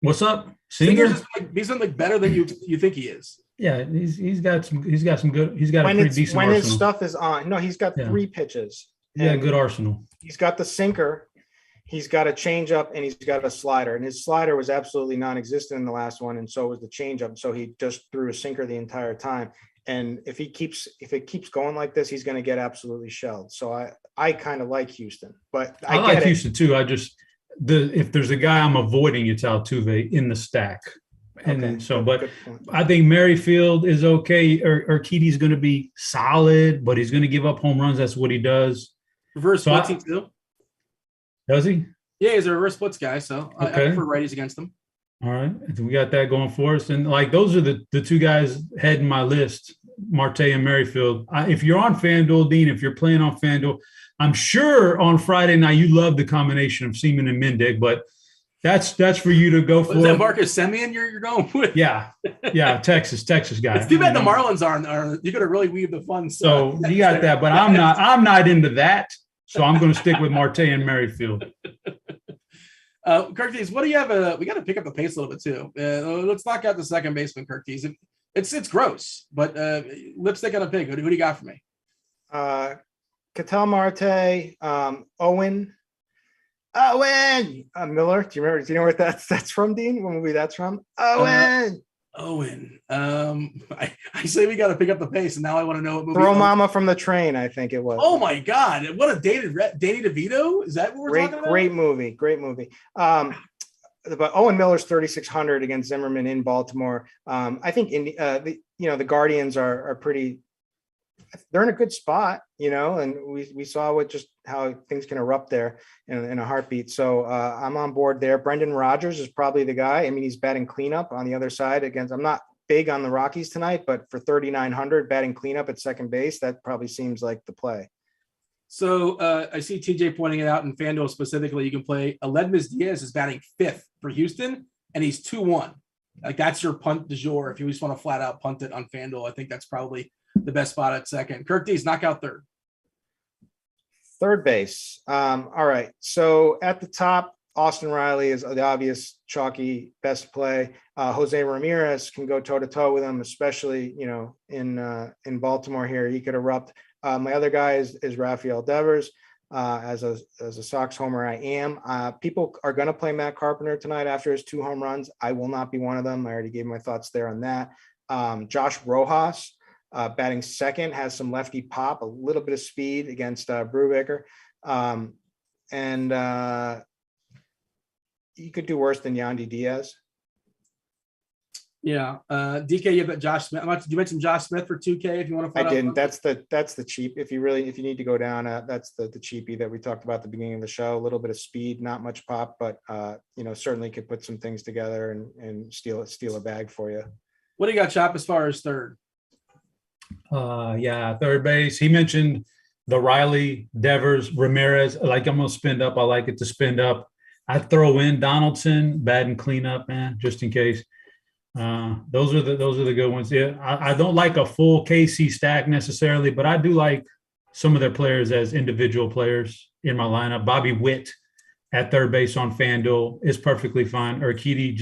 What's up, Singer? He's something better than you think he is. Yeah, he's got some good. He's got a pretty decent when arsenal. His stuff is on. No, he's got 3 pitches. Yeah, good arsenal. He's got the sinker. He's got a changeup and he's got a slider, and his slider was absolutely non-existent in the last one, and so was the changeup. So he just threw a sinker the entire time. And if it keeps going like this, he's going to get absolutely shelled. So I kind of like Houston, but I like Houston too. If there's a guy I'm avoiding, it's Altuve in the stack. And but I think Merrifield is okay. Urquidy's going to be solid, but he's going to give up home runs. That's what he does. Reverse splitsing too. Does he? Yeah, he's a reverse splits guy, so I prefer righties against him. All right, we got that going for us, and those are the 2 guys heading my list, Marte and Merrifield. If you're on FanDuel, Dean, if you're playing on FanDuel, I'm sure on Friday night you love the combination of Seaman and Mendick, but that's for you to go for. Is that Marcus Semien you're going with? Yeah, Texas guy. It's too bad the Marlins aren't. You could have really weaved the fun. So you got that, but I'm not into that. So I'm going to stick with Marte and Merrifield. Kirk, what do you have? We got to pick up the pace a little bit too. Let's knock out the second baseman, Kirk. It's gross, but lipstick on a pig. Who do you got for me? Ketel Marte, Owen Miller. Do you know where that's from, Dean? What movie that's from? Owen. I say we got to pick up the pace, and now I want to know what movie. Throw Mama from the Train, I think it was. Oh my God! What a Danny DeVito. Is that what we're talking about? Great movie. But Owen Miller's 3,600 against Zimmerman in Baltimore. I think the Guardians are pretty. They're in a good spot, and we saw how things can erupt there in a heartbeat. So I'm on board there. Brendan Rodgers is probably the guy. I mean, he's batting cleanup on the other side against. I'm not big on the Rockies tonight, but for 3,900 batting cleanup at second base, that probably seems like the play. So I see TJ pointing it out in FanDuel specifically. You can play Mlb Dfs is batting 5th for Houston, and he's 2-1. That's your punt du jour. If you just want to flat out punt it on FanDuel, I think that's probably the best spot at second. Kirk D's knockout third. Third base. All right. So at the top, Austin Riley is the obvious chalky best play. Jose Ramirez can go toe to toe with him, especially, you know, in Baltimore here. He could erupt. My other guy is Rafael Devers. As a Sox homer, I am. People are going to play Matt Carpenter tonight after his 2 home runs. I will not be one of them. I already gave my thoughts there on that. Josh Rojas, batting second, has some lefty pop, a little bit of speed against Brubaker. And you could do worse than Yandy Diaz. Yeah. DK, you have Josh Smith. Did you mention Josh Smith for 2K if you want to? I didn't. That's the cheap. If you need to go down, that's the cheapie that we talked about at the beginning of the show. A little bit of speed, not much pop, but you know, certainly could put some things together and steal a bag for you. What do you got, Chop, as far as third? Yeah, third base. He mentioned the Riley, Devers, Ramirez. Like, I'm gonna spin up. I like it to spin up. I throw in Donaldson, batting cleanup, man, just in case. Those are the good ones. Yeah, I don't like a full KC stack necessarily, but I do like some of their players as individual players in my lineup. Bobby Witt at third base on FanDuel is perfectly fine. Urquidy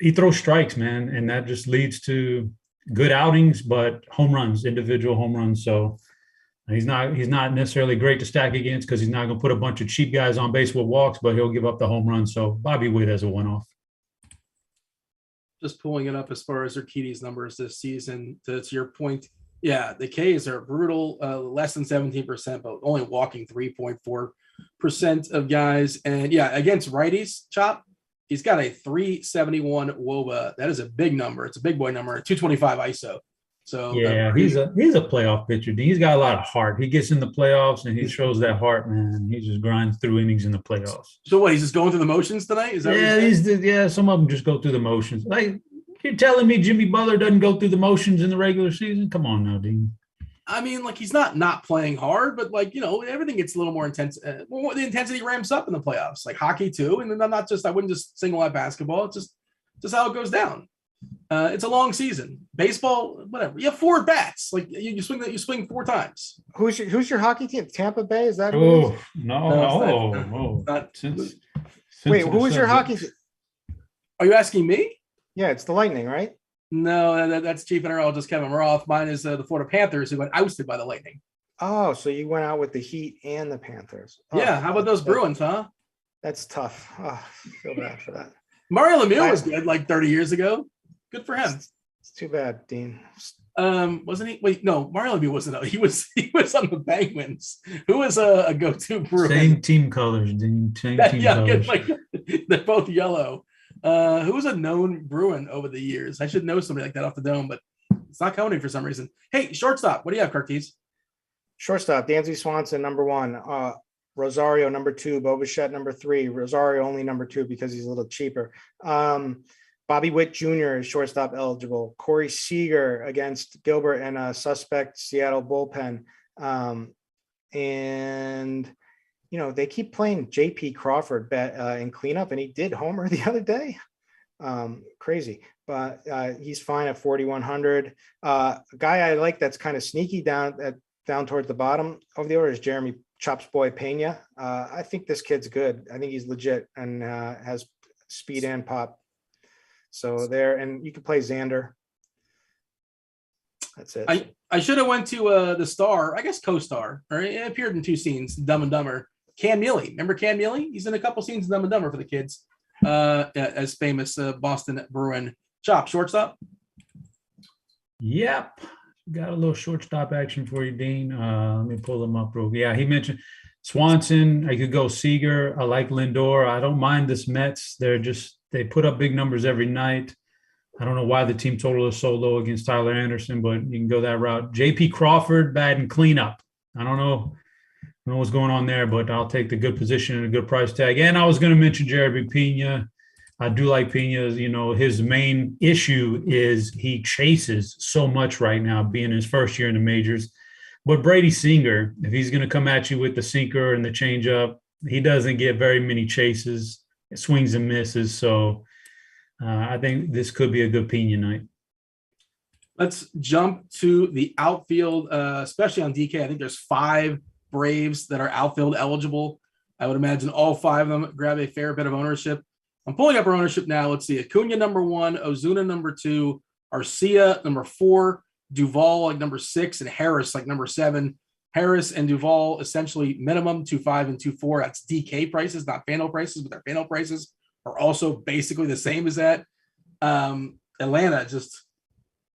he throws strikes, man, and that just leads to good outings, but home runs, individual home runs. So he's not necessarily great to stack against because he's not going to put a bunch of cheap guys on base with walks, but he'll give up the home run. So Bobby Witt as a one-off. Just pulling it up as far as Urquidy's numbers this season. To your point, yeah, the Ks are brutal, less than 17%, but only walking 3.4% of guys. And yeah, against righties, Chop, he's got a 371 WOBA. That is a big number. It's a big boy number, 225 ISO. So yeah, he's a playoff pitcher. He's got a lot of heart. He gets in the playoffs and he shows that heart, man. He just grinds through innings in the playoffs. So what? He's just going through the motions tonight? Is that some of them just go through the motions. Like, you're telling me Jimmy Butler doesn't go through the motions in the regular season? Come on now, Dean. I mean, like, he's not playing hard, but like, you know, everything gets a little more intense. The intensity ramps up in the playoffs, like hockey too. And then I wouldn't just single out basketball. It's just how it goes down. It's a long season. Baseball, whatever. You have 4 bats. Like you swing 4 times. Who's your hockey team? Tampa Bay? Is that? Oh no! Wait, who was your hockey team? Are you asking me? Yeah, it's the Lightning, right? No, that's Chief Meteorologist Kevin Roth. Mine is the Florida Panthers, who got ousted by the Lightning. Oh, so you went out with the Heat and the Panthers. Oh, yeah, how about those Bruins, huh? That's tough. Oh, I feel bad for that. Mario Lemieux was good like 30 years ago. Good for him. It's too bad, Dean. Wasn't he? Wait, no, Mario Lemieux wasn't. He was on the Penguins. Who was a go-to Bruin? Same team colors, Dean. Colors. Like, they're both yellow. Who was a known Bruin over the years? I should know somebody like that off the dome, but it's not coming for some reason. Hey, shortstop. What do you have, Cartes? Shortstop, Dansby Swanson, number 1. Rosario, number 2. Bo Bichette, number 3. Rosario only number 2 because he's a little cheaper. Bobby Witt Jr. is shortstop eligible. Corey Seager against Gilbert and a suspect Seattle bullpen. And, you know, they keep playing JP Crawford in cleanup, and he did homer the other day. Crazy. But he's fine at 4,100. A guy I like that's kind of sneaky down towards the bottom of the order is Jeremy Chops Boy Pena. I think this kid's good. I think he's legit and has speed and pop. So there, and you can play Xander. That's it. I should have went to the star, I guess co-star, or it appeared in 2 scenes, Dumb and Dumber. Cam Neely. Remember Cam Neely? He's in a couple scenes of Dumb and Dumber for the kids. As famous Boston Bruin. Chop, shortstop? Yep. Got a little shortstop action for you, Dean. Let me pull them up real quick. Yeah, he mentioned Swanson. I could go Seager. I like Lindor. I don't mind this Mets. They put up big numbers every night. I don't know why the team total is so low against Tyler Anderson, but you can go that route. JP Crawford, batting cleanup. I don't know what's going on there, but I'll take the good position and a good price tag. And I was going to mention Jeremy Pena. I do like Pena. You know, his main issue is he chases so much right now, being his first year in the majors. But Brady Singer, if he's going to come at you with the sinker and the changeup, he doesn't get very many chases, swings and misses. So I think this could be a good Pena night. Let's jump to the outfield, especially on DK. I think there's 5 Braves that are outfield eligible I would imagine all 5 of them grab a fair bit of ownership. I'm pulling up our ownership now. Let's see. Acuna number 1, Ozuna number 2, Arcia number 4, Duvall like number 6, and Harris like number 7. Harris and Duvall essentially minimum 2.5 and 2.4. That's DK prices, not Fanduel prices, but their Fanduel prices are also basically the same as that. Atlanta just,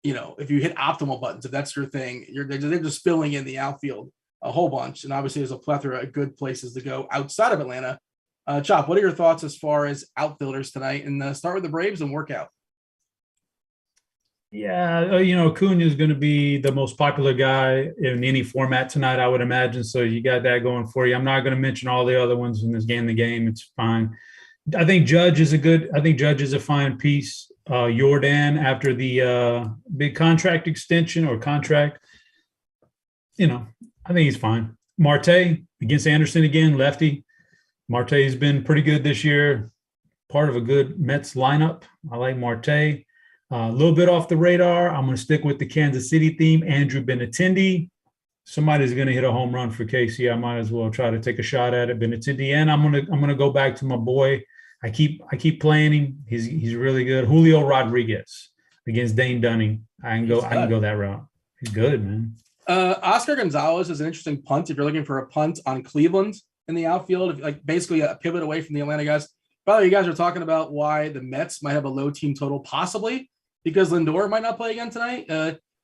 if you hit optimal buttons, if that's your thing, they're just filling in the outfield a whole bunch. And obviously there's a plethora of good places to go outside of Atlanta. Chop, what are your thoughts as far as outfielders tonight? And start with the Braves and work out. Yeah, Acuna is going to be the most popular guy in any format tonight, I would imagine. So you got that going for you. I'm not going to mention all the other ones in this game. The game, it's fine. I think Judge is a fine piece. Jordan, after the big contract extension or contract, I think he's fine. Marte against Anderson again, lefty. Marte's been pretty good this year. Part of a good Mets lineup. I like Marte. A little bit off the radar. I'm going to stick with the Kansas City theme. Andrew Benintendi. Somebody's going to hit a home run for KC. I might as well try to take a shot at it. Benintendi, and I'm going to go back to my boy. I keep playing him. He's really good. Julio Rodriguez against Dane Dunning. I can go that route. He's good, man. Oscar Gonzalez is an interesting punt if you're looking for a punt on Cleveland in the outfield, basically a pivot away from the Atlanta guys. By the way, you guys are talking about why the Mets might have a low team total, possibly because Lindor might not play again tonight.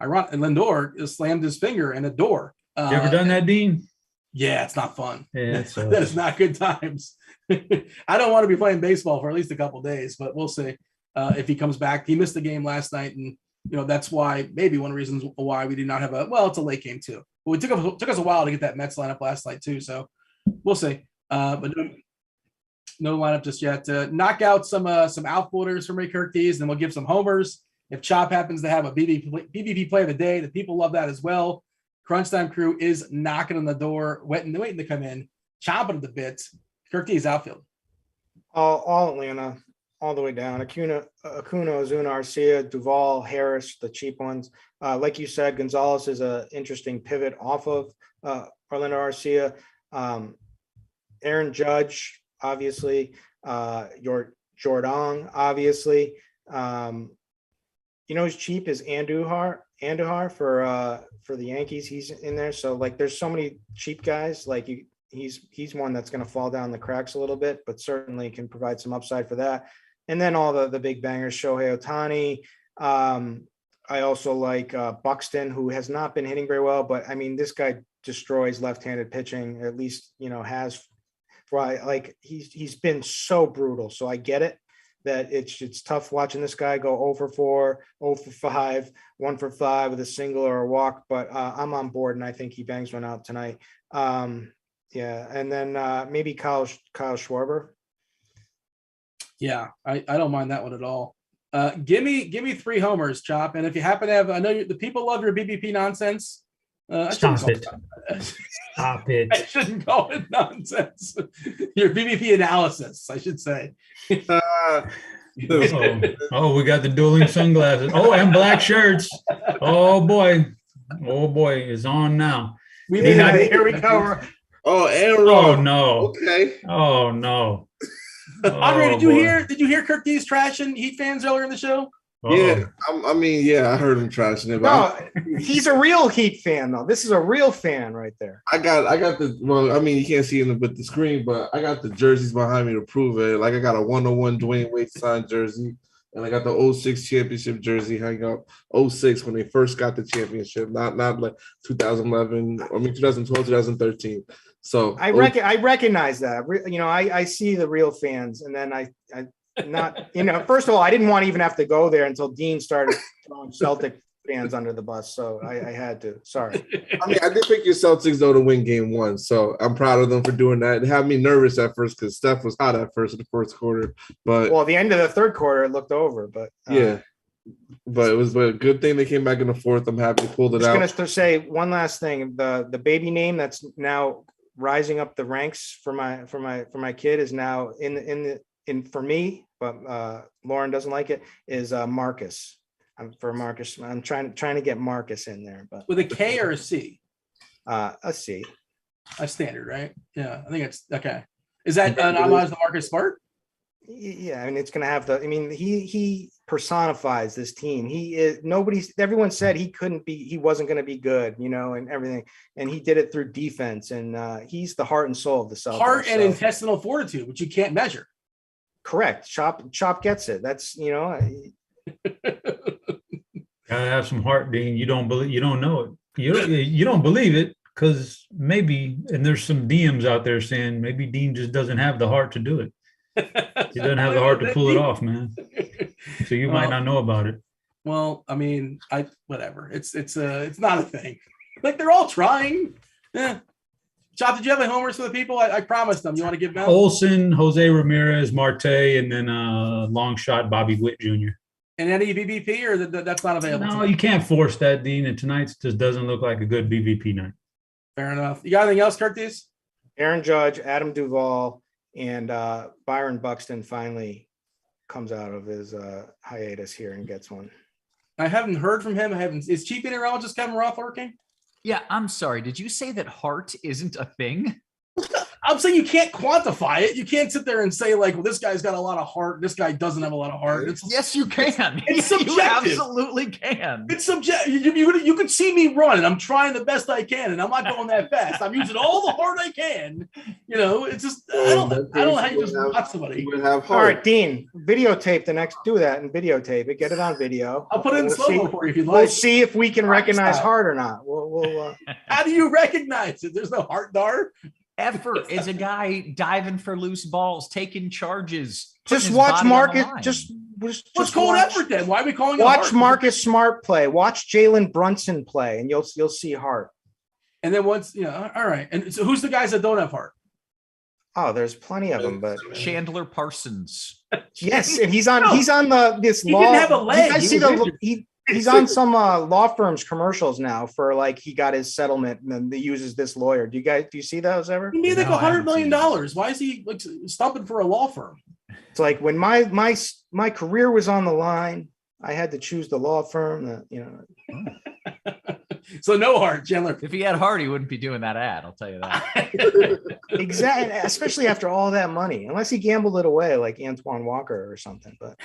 Ironic, and Lindor slammed his finger in a door. You ever done that, Dean? Yeah, it's not fun. Yeah, that is not good times. I don't want to be playing baseball for at least a couple of days, but we'll see if he comes back. He missed the game last night, and that's why maybe one of the reasons why we did not have it's a late game too. But it took us a while to get that Mets lineup last night too, so we'll see. But no lineup just yet. Knock out some outfielders from Ray Kirktees, and then we'll give some homers. If Chop happens to have a BBP play of the day, the people love that as well. Crunch Time Crew is knocking on the door, waiting to come in, chomping at the bit. Kirktees outfield. All Atlanta, all the way down. Acuna, Ozuna, Arcia, Duvall, Harris, the cheap ones. Like you said, Gonzalez is an interesting pivot off of Orlando Arcia. Aaron Judge, obviously. Jordan, obviously. Who's cheap is Andujar for the Yankees. He's in there. So there's so many cheap guys. He's one that's going to fall down the cracks a little bit, but certainly can provide some upside for that. And then all the big bangers, Shohei Ohtani. I also like Buxton, who has not been hitting very well, but I mean, this guy destroys left-handed pitching, at least, has he's been so brutal. So I get it that it's tough watching this guy go 0 for 4, 0 for 5, 1 for 5 with a single or a walk, but I'm on board and I think he bangs one out tonight. Yeah. And then maybe Kyle Schwarber. Yeah, I don't mind that one at all. Give me 3 homers, Chop. And if you happen to have, I know the people love your BBP nonsense. Stop it. Stop it. I shouldn't call it nonsense. Your BBP analysis, I should say. We got the dueling sunglasses. Oh, and black shirts. Oh boy, it's on now. Here we go. Oh, Aaron. Oh no. Okay. Oh no. Andre, did you hear Kirktees trashing Heat fans earlier in the show? Yeah, I heard him trashing it. No, he's a real Heat fan though. This is a real fan right there. I got you can't see it with the screen, but I got the jerseys behind me to prove it. I got a 101 Dwayne Wade signed jersey, and I got the 06 championship jersey hanging up. 06 when they first got the championship, not like 2011. 2012, 2013. So I recognize that. I see the real fans, and then I not, first of all, I didn't want to even have to go there until Dean started throwing Celtic fans under the bus. So I had to. Sorry. I did pick your Celtics though to win game 1. So I'm proud of them for doing that. It had me nervous at first because Steph was hot at first in the first quarter. But at the end of the third quarter, it looked over. But yeah. But it was a good thing they came back in the fourth. I'm happy they pulled it out. I'm just going to say one last thing. The baby name that's now rising up the ranks for my kid is now in for me, but Lauren doesn't like it, is Marcus. I'm trying to get Marcus in there, but with a K or a C? A C. A standard, right? Yeah, I think it's okay. Is that an homage to Marcus Smart? Yeah, I mean, it's going to have the. I mean, he personifies this team. He is everyone said he wasn't going to be good, and everything, and he did it through defense, and he's the heart and soul of the Celtics. Heart and intestinal fortitude, which you can't measure. Correct. Chop gets it. That's Gotta have some heart, Dean. You don't know it. You don't believe it because maybe, and there's some DMs out there saying maybe Dean just doesn't have the heart to do it. He doesn't have the heart to pull it off, man. So you might not know about it. Well, I mean, whatever. It's not a thing. Like they're all trying. Yeah. Chop, did you have homers for the people? I promised them. You want to give them? Olsen, Jose Ramirez, Marte, and then long shot Bobby Witt Jr. And any BVP, or that's not available? No, you can't force that, Dean. And tonight's just doesn't look like a good BVP night. Fair enough. You got anything else, Curtis? Aaron Judge, Adam Duvall, and Byron Buxton finally comes out of his hiatus here and gets one. I haven't heard from him. Is Chief Meteorologist Kevin Roth working? Yeah, I'm sorry. Did you say that heart isn't a thing? I'm saying you can't quantify it. You can't sit there and say, like, well, this guy's got a lot of heart. This guy doesn't have a lot of heart. Yes, you can. It's subjective. You absolutely can. It's subjective. You can see me run, and I'm trying the best I can, and I'm not going that fast. I'm using all the heart I can. It's just I don't know how you just watch somebody. All right, Dean, videotape do that and videotape it. Get it on video. I'll put it in slow-mo for you if you'd like. We'll see if we can recognize heart or not. We'll How do you recognize it? There's no heart there. Effort is a guy diving for loose balls, taking charges. Just watch Marcus. What's called effort then? Why are we calling it watch heart? Marcus Smart play. Watch Jalen Brunson play, and you'll see heart. And then once all right. And so who's the guys that don't have heart? Oh, there's plenty of them, but Chandler Parsons. Yes, and he's on this he law. Didn't have a leg. He's on some law firms commercials now for like he got his settlement and then he uses this lawyer. Do you see those ever? He made like $100 million. Why is he like stopping for a law firm? It's like when my career was on the line, I had to choose the law firm. So no heart, Chandler. If he had heart, he wouldn't be doing that ad. I'll tell you that. Exactly, especially after all that money, unless he gambled it away like Antoine Walker or something. But.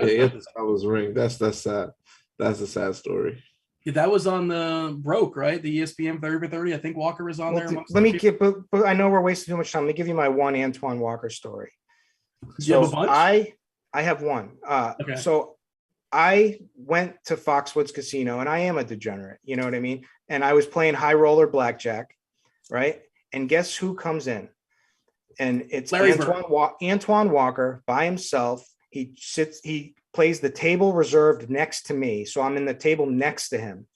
Yeah, this was ring. That's sad. That's a sad story. Yeah, that was on the broke, right? The ESPN 30 for 30. I think Walker was on there. Let me give, but I know we're wasting too much time. Let me give you my one Antoine Walker story. You have a bunch? I have one. Okay. So I went to Foxwoods Casino, and I am a degenerate. You know what I mean? And I was playing high roller blackjack, right? And guess who comes in? And it's Antoine Walker by himself. He plays the table reserved next to me. So I'm in the table next to him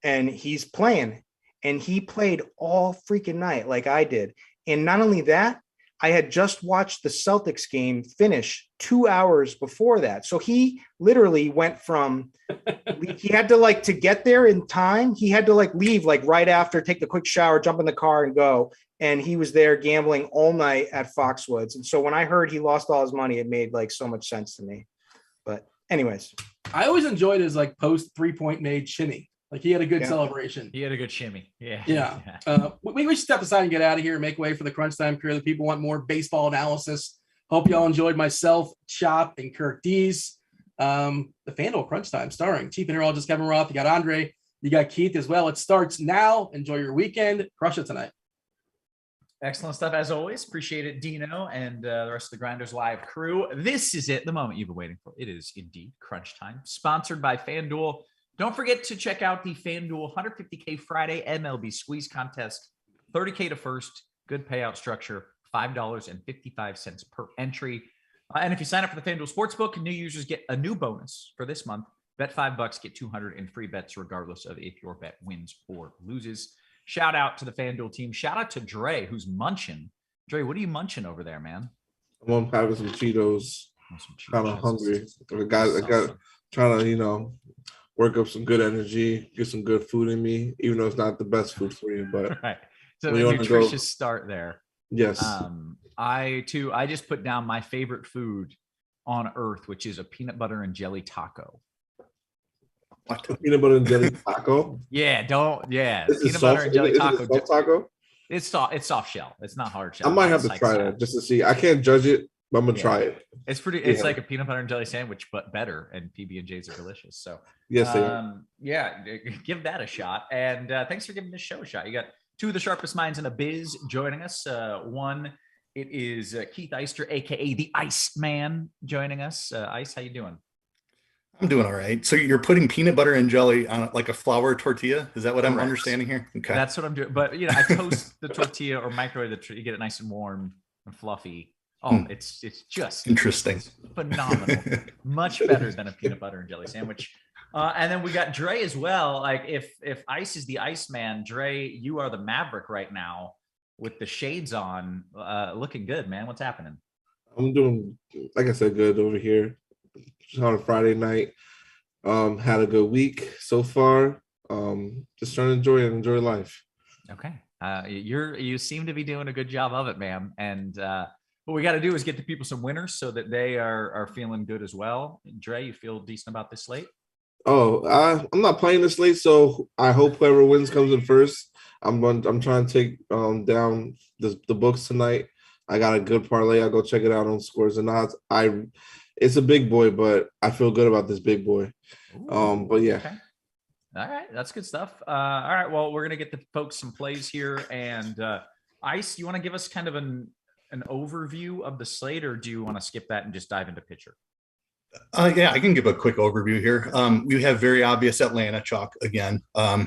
and he's playing, and he played all freaking night like I did. And not only that, I had just watched the Celtics game finish 2 hours before that. So he literally went from, he had to get there in time. He had to leave right after, take the quick shower, jump in the car and go. And he was there gambling all night at Foxwoods. And so when I heard he lost all his money, it made so much sense to me. But anyways, I always enjoyed his post 3-point made shimmy. He had a good celebration. He had a good shimmy. Yeah. Yeah. We should step aside and get out of here and make way for the crunch time crew. The people want more baseball analysis. Hope y'all enjoyed myself, Chop, and Kirk D's. The Fanduel Crunch Time starring Chief Meteorologist Kevin Roth. You got Andre. You got Keith as well. It starts now. Enjoy your weekend. Crush it tonight. Excellent stuff as always. Appreciate it, Dino, and the rest of the GrindersLive crew. This is it, the moment you've been waiting for. It is indeed crunch time, sponsored by FanDuel. Don't forget to check out the FanDuel $150K Friday MLB Squeeze Contest. $30K to first, good payout structure, $5.55 per entry. And if you sign up for the FanDuel Sportsbook, new users get a new bonus for this month. Bet $5, get 200 in free bets, regardless of if your bet wins or loses. Shout out to the FanDuel team. Shout out to Dre, who's munching. Dre, what are you munching over there, man? I'm having some Cheetos. Kind of hungry. I got trying to, work up some good energy, get some good food in me, even though it's not the best food for you. But right. So a nutritious start there. Yes. I just put down my favorite food on earth, which is a peanut butter and jelly taco. Peanut butter and jelly taco? Yeah, This peanut butter and jelly taco. Taco? It's soft shell. It's not hard shell. I might have to try that just to see. I can't judge it, but I'm gonna try it. It's pretty. It's like a peanut butter and jelly sandwich, but better. And PB&Js are delicious. So yes, give that a shot. And thanks for giving this show a shot. You got two of the sharpest minds in the biz joining us. One, it is Keith Eyster, aka the Iceman, joining us. Ice, how you doing? I'm doing all right. So you're putting peanut butter and jelly on like a flour tortilla? Is that what I'm understanding here? Okay. That's what I'm doing. But I toast the tortilla or microwave you get it nice and warm and fluffy. Oh, it's just interesting. It's phenomenal. Much better than a peanut butter and jelly sandwich. And then we got Dre as well. Like if Ice is the Iceman, Dre, you are the Maverick right now with the shades on, looking good, man. What's happening? I'm doing, like I said, good over here. On a Friday night, had a good week so far. Just trying to enjoy life. Okay, you seem to be doing a good job of it, man. And what we got to do is get the people some winners so that they are feeling good as well. Dre, you feel decent about this slate? Oh, I'm not playing this slate, so I hope whoever wins comes in first. I'm trying to take down the books tonight. I got a good parlay. I'll go check it out on Scores and Odds. It's a big boy, but I feel good about this big boy. But yeah. Okay. All right. That's good stuff. All right. Well, we're going to get the folks some plays here. And Ice, you want to give us kind of an overview of the slate, or do you want to skip that and just dive into pitcher? Yeah, I can give a quick overview here. We have very obvious Atlanta chalk again.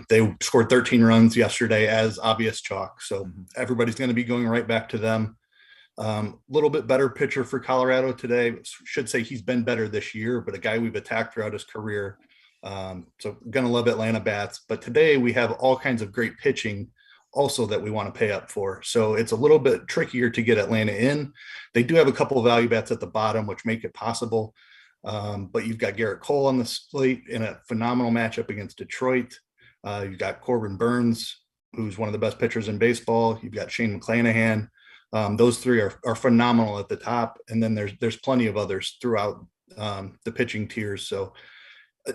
They scored 13 runs yesterday as obvious chalk. So everybody's going to be going right back to them. Little bit better pitcher for Colorado today. Should say he's been better this year, but a guy we've attacked throughout his career. So gonna love Atlanta bats. But today we have all kinds of great pitching also that we want to pay up for. So it's a little bit trickier to get Atlanta in. They do have a couple of value bats at the bottom, which make it possible. But you've got Garrett Cole on the slate in a phenomenal matchup against Detroit. You've got Corbin Burns, who's one of the best pitchers in baseball. You've got Shane McClanahan. Those three are phenomenal at the top, and then there's plenty of others throughout the pitching tiers. So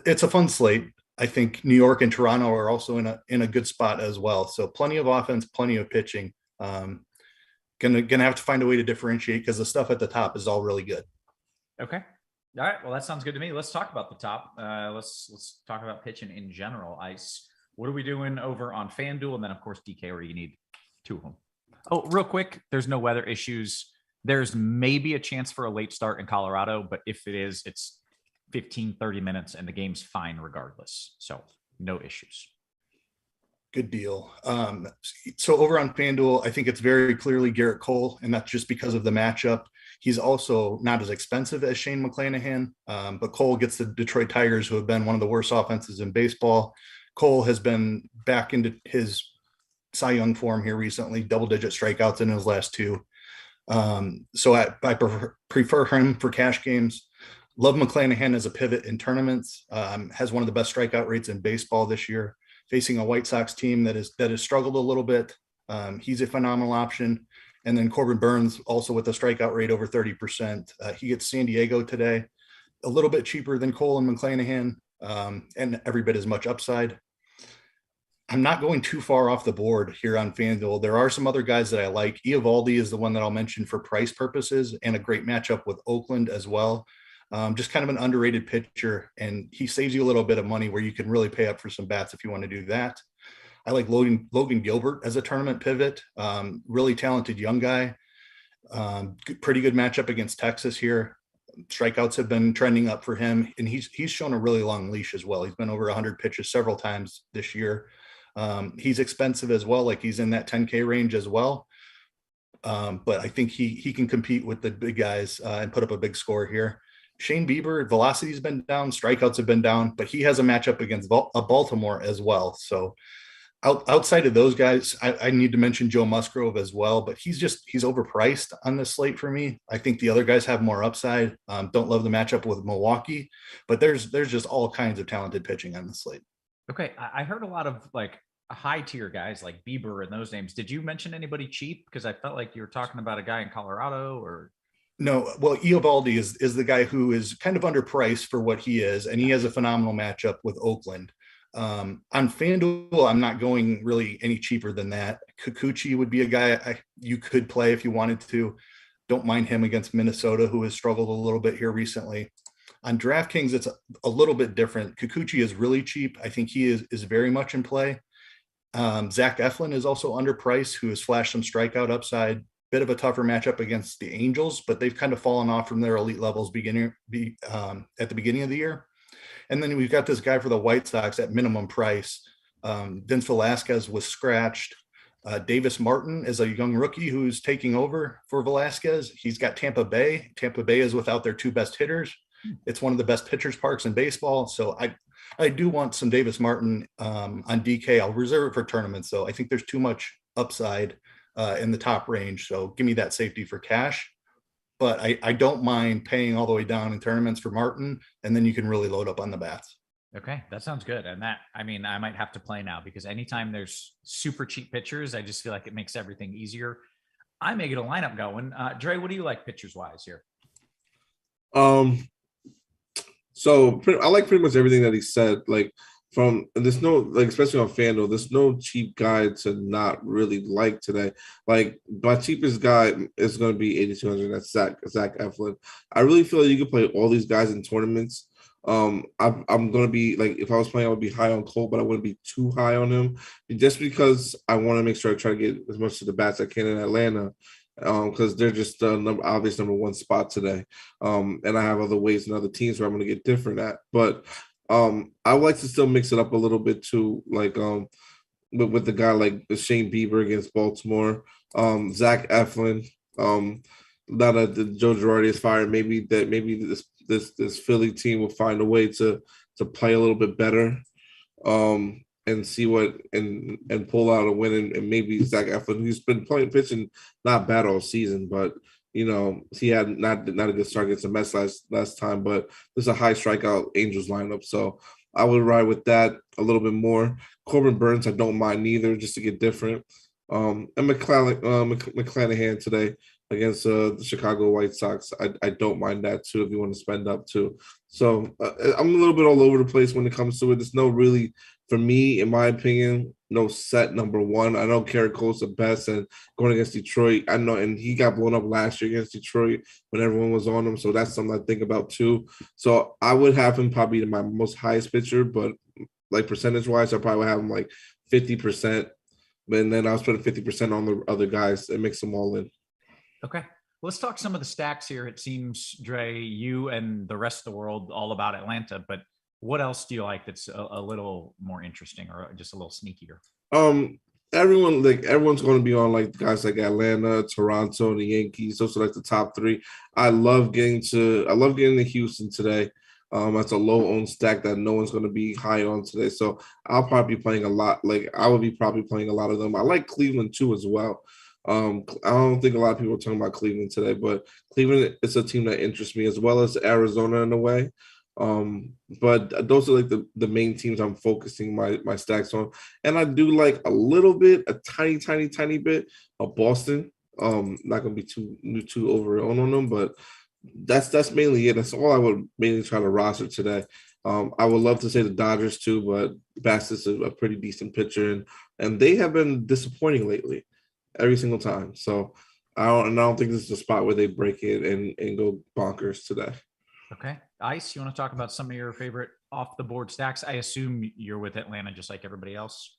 it's a fun slate. I think New York and Toronto are also in a good spot as well. So plenty of offense, plenty of pitching. Gonna have to find a way to differentiate because the stuff at the top is all really good. Okay. All right. Well, that sounds good to me. Let's talk about the top. Let's talk about pitching in general. Ice. What are we doing over on FanDuel? And then, of course, DK, where you need two of them. Oh, real quick, there's no weather issues. There's maybe a chance for a late start in Colorado, but if it is, it's 15, 30 minutes and the game's fine regardless. So no issues. Good deal. So over on FanDuel, I think it's very clearly Garrett Cole, and that's just because of the matchup. He's also not as expensive as Shane McClanahan, but Cole gets the Detroit Tigers, who have been one of the worst offenses in baseball. Cole has been back into his Cy Young form here recently, double-digit strikeouts in his last two. So I prefer him for cash games. Love McClanahan as a pivot in tournaments. Has one of the best strikeout rates in baseball this year. Facing a White Sox team that has struggled a little bit. He's a phenomenal option. And then Corbin Burns also with a strikeout rate over 30%. He gets San Diego today, a little bit cheaper than Cole and McClanahan, and every bit as much upside. I'm not going too far off the board here on FanDuel. There are some other guys that I like. Eovaldi is the one that I'll mention for price purposes and a great matchup with Oakland as well. Just kind of an underrated pitcher, and he saves you a little bit of money where you can really pay up for some bats if you want to do that. I like Logan Gilbert as a tournament pivot. Really talented young guy. Pretty good matchup against Texas here. Strikeouts have been trending up for him, and he's shown a really long leash as well. He's been over 100 pitches several times this year. He's expensive as well, like he's in that 10K range as well. But I think he can compete with the big guys and put up a big score here. Shane Bieber, velocity's been down, strikeouts have been down, but he has a matchup against Baltimore as well. So outside of those guys, I need to mention Joe Musgrove as well, but he's overpriced on this slate for me. I think the other guys have more upside. Don't love the matchup with Milwaukee, but there's just all kinds of talented pitching on the slate. Okay. I heard a lot of like high tier guys like Bieber and those names. Did you mention anybody cheap? Because I felt like you were talking about a guy in Colorado or. No, well, Eovaldi is the guy who is kind of underpriced for what he is, and he has a phenomenal matchup with Oakland. On FanDuel, I'm not going really any cheaper than that. Kikuchi would be a guy you could play if you wanted to. Don't mind him against Minnesota, who has struggled a little bit here recently. On DraftKings, it's a little bit different. Kikuchi is really cheap. I think he is very much in play. Zach Eflin is also underpriced, who has flashed some strikeout upside. Bit of a tougher matchup against the Angels, but they've kind of fallen off from their elite levels at the beginning of the year. And then we've got this guy for the White Sox at minimum price. Vince Velasquez was scratched. Davis Martin is a young rookie who's taking over for Velasquez. He's got Tampa Bay. Tampa Bay is without their two best hitters. It's one of the best pitchers parks in baseball. So I do want some Davis Martin on DK. I'll reserve it for tournaments, though. I think there's too much upside in the top range. So give me that safety for cash. But I don't mind paying all the way down in tournaments for Martin, and then you can really load up on the bats. Okay, that sounds good. And I might have to play now, because anytime there's super cheap pitchers, I just feel like it makes everything easier. I may get a lineup going. Dre, what do you like pitchers wise here? So I like pretty much everything that he said. Like, there's no, like, especially on FanDuel, there's no cheap guy to not really like today. Like, my cheapest guy is going to be 8,200. That's Zach Eflin. I really feel like you can play all these guys in tournaments. I'm going to be, like, if I was playing, I would be high on Cole, but I wouldn't be too high on him, just because I want to make sure I try to get as much of the bats I can in Atlanta, because they're just the obvious number one spot today. And I have other ways and other teams where I'm going to get different at. But I would like to still mix it up a little bit too, like with the guy like Shane Bieber against Baltimore, Zach Eflin. Now that the Joe Girardi is fired, maybe this Philly team will find a way to play a little bit better, and see what and pull out a win. And maybe Zach Eflin, who's been pitching not bad all season, but you know, he had not a good start against the Mets last time, but there's a high strikeout Angels lineup. So I would ride with that a little bit more. Corbin Burns, I don't mind neither, just to get different. And McClanahan today against the Chicago White Sox, I don't mind that too if you want to spend up too. So I'm a little bit all over the place when it comes to it. There's no really, for me, in my opinion, no set number one. I know Garrett Cole's the best, and going against Detroit, I know, and he got blown up last year against Detroit when everyone was on him. So that's something I think about too. So I would have him probably my most highest pitcher, but like percentage wise, I probably would have him like 50%. And then I was putting 50% on the other guys and mix them all in. Okay. Let's talk some of the stacks here. It seems, Dre, you and the rest of the world all about Atlanta, but what else do you like that's a little more interesting or just a little sneakier? Everyone's going to be on like guys like Atlanta, Toronto, and the Yankees. Those are like the top three. I love getting to Houston today. That's a low-owned stack that no one's going to be high on today. So I'll probably be playing a lot. Like, I would be probably playing a lot of them. I like Cleveland too as well. I don't think a lot of people are talking about Cleveland today, but Cleveland is a team that interests me, as well as Arizona in a way. But those are like the main teams I'm focusing my stacks on. And I do like a tiny bit of Boston. Not gonna be too overall on them, but that's mainly it. That's all I would mainly try to roster today. I would love to say the Dodgers too, but Bassett's a pretty decent pitcher, and they have been disappointing lately, every single time. So I don't think this is a spot where they break it and go bonkers today. Okay. Ice, you want to talk about some of your favorite off the board stacks? I assume you're with Atlanta just like everybody else.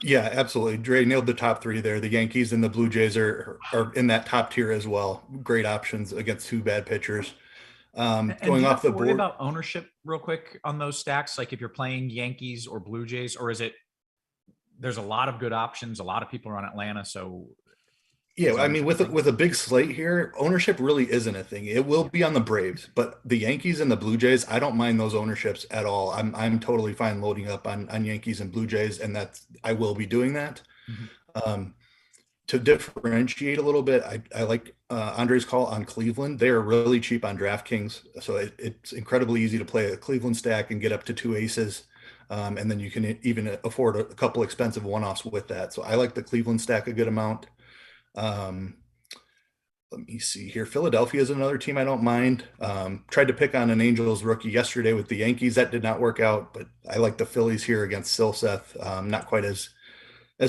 Yeah, absolutely. Dre nailed the top three there. The Yankees and the Blue Jays are in that top tier as well. Great options against two bad pitchers. Going off the board. Worry about ownership real quick on those stacks, like if you're playing Yankees or Blue Jays, or is it there's a lot of good options, a lot of people are on Atlanta, so yeah, I mean, with a big slate here, ownership really isn't a thing. It will be on the Braves, but the Yankees and the Blue Jays, I don't mind those ownerships at all. I'm totally fine loading up on Yankees and Blue Jays, and I will be doing that. Mm-hmm. To differentiate a little bit, I like Andre's call on Cleveland. They are really cheap on DraftKings, so it's incredibly easy to play a Cleveland stack and get up to two aces. And then you can even afford a couple expensive one-offs with that. So I like the Cleveland stack a good amount. Let me see here. Philadelphia is another team I don't mind. Tried to pick on an Angels rookie yesterday with the Yankees. That did not work out, but I like the Phillies here against Silseth. Not quite as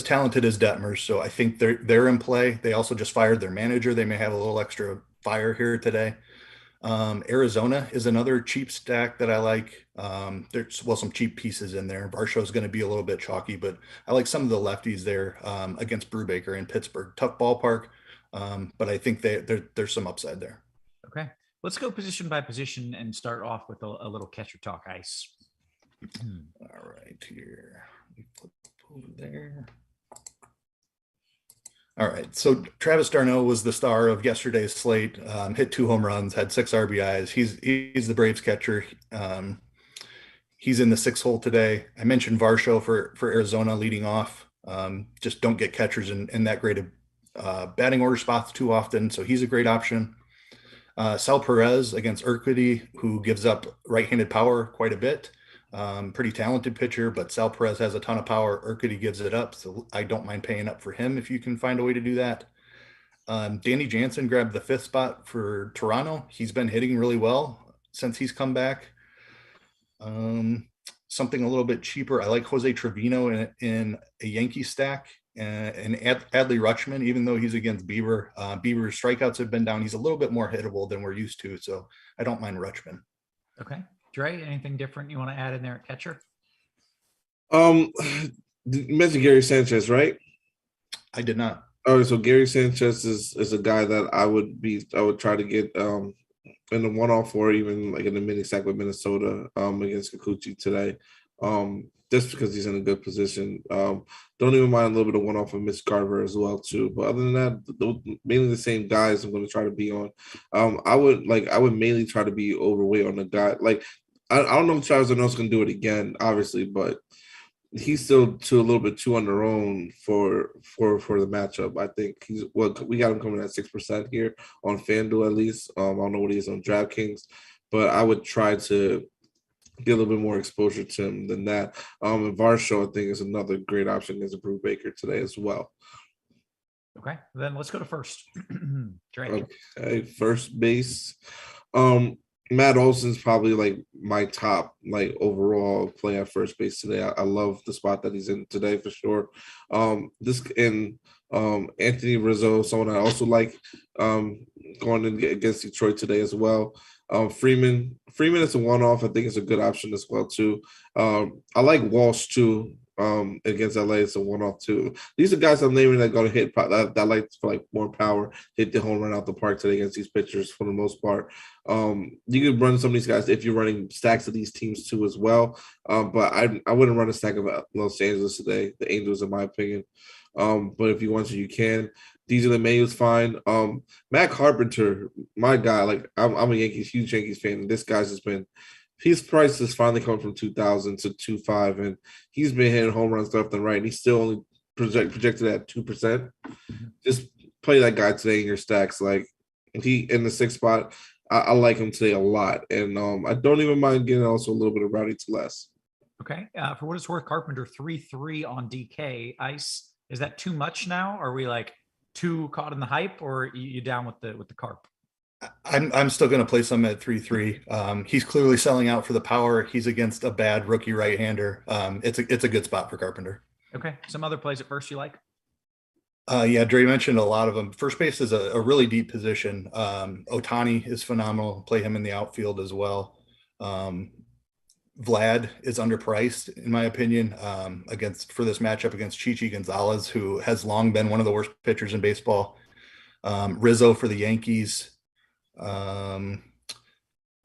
talented as Detmers, so I think they're in play. They also just fired their manager. They may have a little extra fire here today. Arizona is another cheap stack that I like. There's some cheap pieces in there. Varsho is going to be a little bit chalky, but I like some of the lefties there against Brubaker in Pittsburgh. Tough ballpark, but I think there's some upside there. Okay, let's go position by position and start off with a little catcher talk, Ice. All right, here. Let me flip over there. All right, so Travis d'Arnaud was the star of yesterday's slate. Hit 2 home runs, had 6 RBIs. He's the Braves catcher. He's in the 6th hole today. I mentioned Varsho for Arizona leading off. Just don't get catchers in that great of batting order spots too often, so he's a great option. Sal Perez against Urquidy, who gives up right-handed power quite a bit. Pretty talented pitcher, but Sal Perez has a ton of power. Urquidy gives it up, so I don't mind paying up for him if you can find a way to do that. Danny Jansen grabbed the 5th spot for Toronto. He's been hitting really well since he's come back. Something a little bit cheaper. I like Jose Trevino in a Yankee stack, and Adley Rutschman, even though he's against Bieber. Bieber's strikeouts have been down. He's a little bit more hittable than we're used to, so I don't mind Rutschman. Okay. Dre, anything different you want to add in there at catcher? You mentioned Gary Sanchez, right? I did not. All right, so Gary Sanchez is a guy that I would try to get in the one-off or even like in the mini sack with Minnesota against Kikuchi today. Just because he's in a good position. Don't even mind a little bit of one-off of Mitch Garver as well too. But other than that, mainly the same guys I'm going to try to be on. I would mainly try to be overweight on the guy. Like I don't know if Travis Arnaud's going to do it again, obviously, but he's still a little bit too underowned for the matchup. I think we got him coming at 6% here on FanDuel at least. I don't know what he is on DraftKings, but I would try to get a little bit more exposure to him than that. And Varsho, I think, is another great option as a Brubaker today as well. Okay, then let's go to first. Dre. Okay, first base. Matt Olson's probably like my top overall play at first base today. I love the spot that he's in today for sure. Anthony Rizzo, someone I also like going in against Detroit today as well. Freeman is a one-off. I think it's a good option as well too. I like Walsh too. Against LA, it's a one-off too. These are guys I'm naming that are going to hit that like for more power, hit the home run out the park today against these pitchers for the most part. You could run some of these guys if you're running stacks of these teams too as well. But I wouldn't run a stack of Los Angeles today, the Angels in my opinion. But if you want to, you can. DJ LeMahieu is fine. Matt Carpenter, my guy, I'm a huge Yankees fan, and this guy's just been his price has finally come from 2,000 to 2.5, and he's been hitting home runs left and right, and he's still only projected at 2%. Just play that guy today in your stacks. Like he in the 6th spot, I like him today a lot, and I don't even mind getting also a little bit of Rowdy to less. Okay, for what it's worth, Carpenter 3-3 on DK. Ice, is that too much now? Are we like too caught in the hype, or are you down with the Carp? I'm still going to play some at 3-3. He's clearly selling out for the power. He's against a bad rookie right-hander. It's a good spot for Carpenter. Okay. Some other plays at first you like? Yeah, Dre mentioned a lot of them. First base is a really deep position. Otani is phenomenal. Play him in the outfield as well. Vlad is underpriced, in my opinion, for this matchup against Chichi Gonzalez, who has long been one of the worst pitchers in baseball. Rizzo for the Yankees. Let's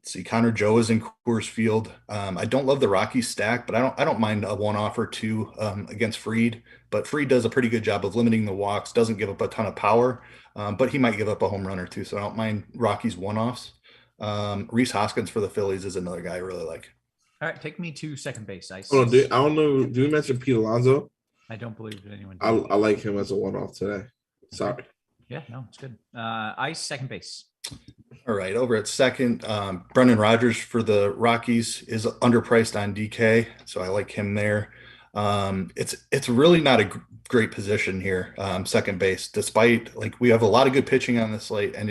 see, Connor Joe is in Coors Field. I don't love the Rockies stack, but I don't mind a one-off or two against Fried. But Fried does a pretty good job of limiting the walks, doesn't give up a ton of power, but he might give up a home run or two. So I don't mind Rockies one-offs. Rhys Hoskins for the Phillies is another guy I really like. All right, take me to second base. Ice. I don't know. Do we mention Pete Alonso? I don't believe anyone did. I like him as a one-off today. Sorry. Yeah, no, it's good. Ice, second base. All right, over at second, Brendan Rodgers for the Rockies is underpriced on DK, so I like him there. It's really not a great position here, second base, despite like we have a lot of good pitching on the slate, and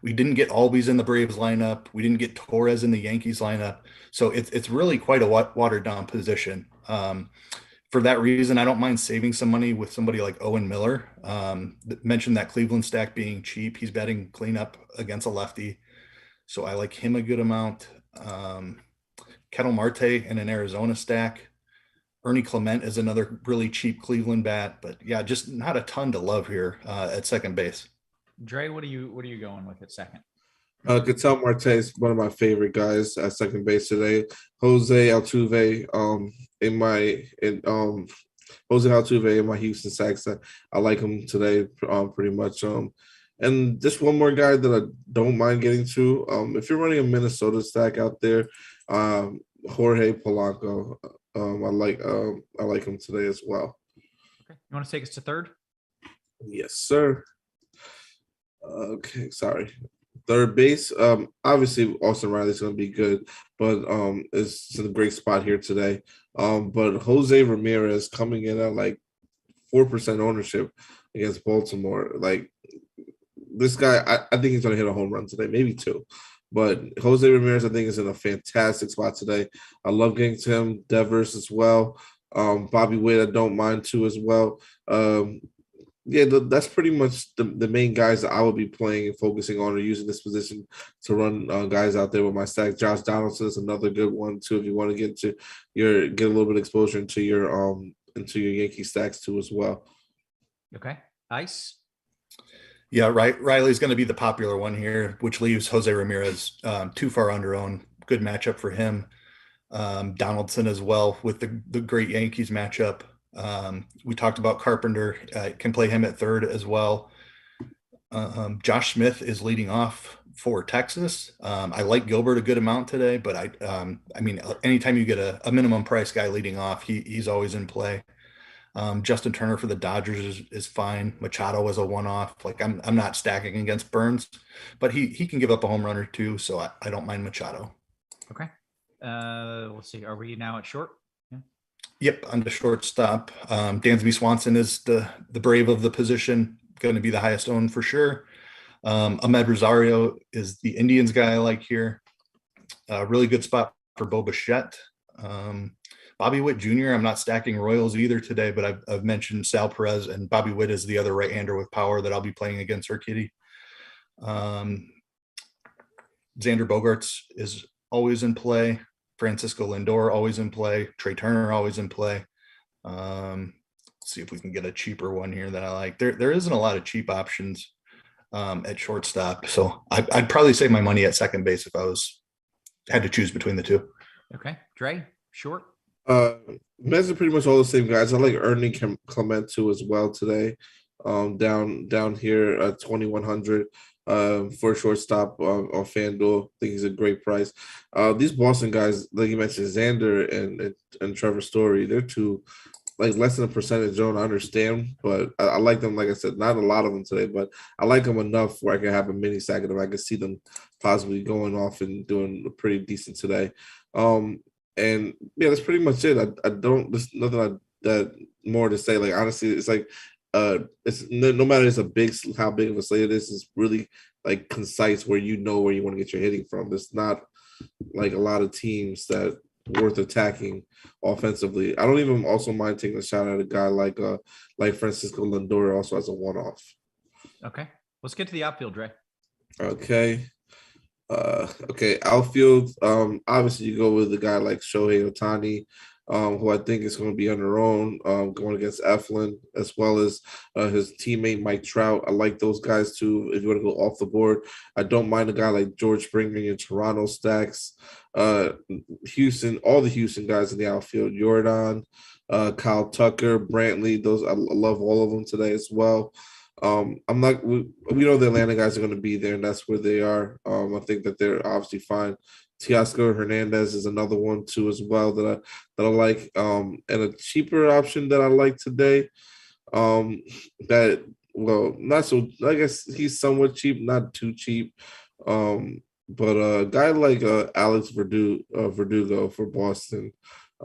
we didn't get Albies in the Braves lineup. We didn't get Torres in the Yankees lineup. So it's really quite a watered down position. For that reason, I don't mind saving some money with somebody like Owen Miller. Mentioned that Cleveland stack being cheap. He's batting cleanup against a lefty. So I like him a good amount. Kettle Marte in an Arizona stack. Ernie Clement is another really cheap Cleveland bat, but yeah, just not a ton to love here at second base. Dre, what are you going with at second? Ketel Marte is one of my favorite guys at second base today. Jose Altuve, Jose Altuve in my Houston Sacks. I like him today, pretty much. And just one more guy that I don't mind getting to. If you're running a Minnesota stack out there, Jorge Polanco. I like him today as well. Okay, you want to take us to third? Yes, sir. Okay, sorry. Third base. Obviously Austin Riley's going to be good, but it's in a great spot here today. But Jose Ramirez coming in at like 4% ownership against Baltimore. Like this guy, I think he's going to hit a home run today, maybe 2. But Jose Ramirez, I think, is in a fantastic spot today. I love getting to him. Devers as well. Bobby Witt, I don't mind too as well. That's pretty much the main guys that I would be playing and focusing on or using this position to run guys out there with my stack. Josh Donaldson is another good one too if you want to get a little bit of exposure into your Yankee stacks too as well. Okay, Ice. Yeah, right. Riley's going to be the popular one here, which leaves Jose Ramirez too far under owned. Good matchup for him. Donaldson as well with the great Yankees matchup. We talked about Carpenter. Can play him at third as well. Josh Smith is leading off for Texas. I like Gilbert a good amount today, but I mean, anytime you get a minimum price guy leading off, he's always in play. Justin Turner for the Dodgers is fine. Machado was a one-off. Like I'm not stacking against Burns, but he can give up a home run or two, so I don't mind Machado. Okay. Let's see. Are we now at short? Yeah. Yep, on the shortstop. Dansby Swanson is the brave of the position, going to be the highest owned for sure. Ahmed Rosario is the Indians guy I like here. Really good spot for Bo Bichette. Bobby Witt Jr., I'm not stacking Royals either today, but I've mentioned Sal Perez, and Bobby Witt is the other right-hander with power that I'll be playing against Urquidy. Xander Bogaerts is always in play. Francisco Lindor always in play. Trey Turner always in play. Let's see if we can get a cheaper one here that I like. There isn't a lot of cheap options at shortstop, so I'd probably save my money at second base if I had to choose between the two. Okay, Dre, short. Mets are pretty much all the same guys. I like Ernie Clement too as well today. Down here at 2,100 for a shortstop on FanDuel. I think he's a great price. These Boston guys, like you mentioned, Xander and Trevor Story, they're two like less than a percentage zone. I understand, but I like them. Like I said, not a lot of them today, but I like them enough where I can have a mini sack of them. I can see them possibly going off and doing pretty decent today. And yeah, that's pretty much it. I don't. There's nothing that more to say. Like honestly, it's like it's no matter how big of a slate it is, it's really like concise where you know where you want to get your hitting from. There's not like a lot of teams that worth attacking offensively. I don't even also mind taking a shot at a guy like Francisco Lindor also as a one-off. Okay, let's get to the outfield, Dre. Okay. Outfield. Obviously, you go with a guy like Shohei Ohtani, who I think is going to be on their own, going against Eflin, as well as his teammate Mike Trout. I like those guys too. If you want to go off the board, I don't mind a guy like George Springer in your Toronto stacks. Houston, all the Houston guys in the outfield, Jordan, Kyle Tucker, Brantley. Those I love all of them today as well. We know the Atlanta guys are going to be there, and that's where they are. I think that they're obviously fine. Teoscar Hernandez is another one too as well that I like. And a cheaper option that I like today. Not so. I guess he's somewhat cheap, not too cheap. But a guy like Alex Verdugo for Boston.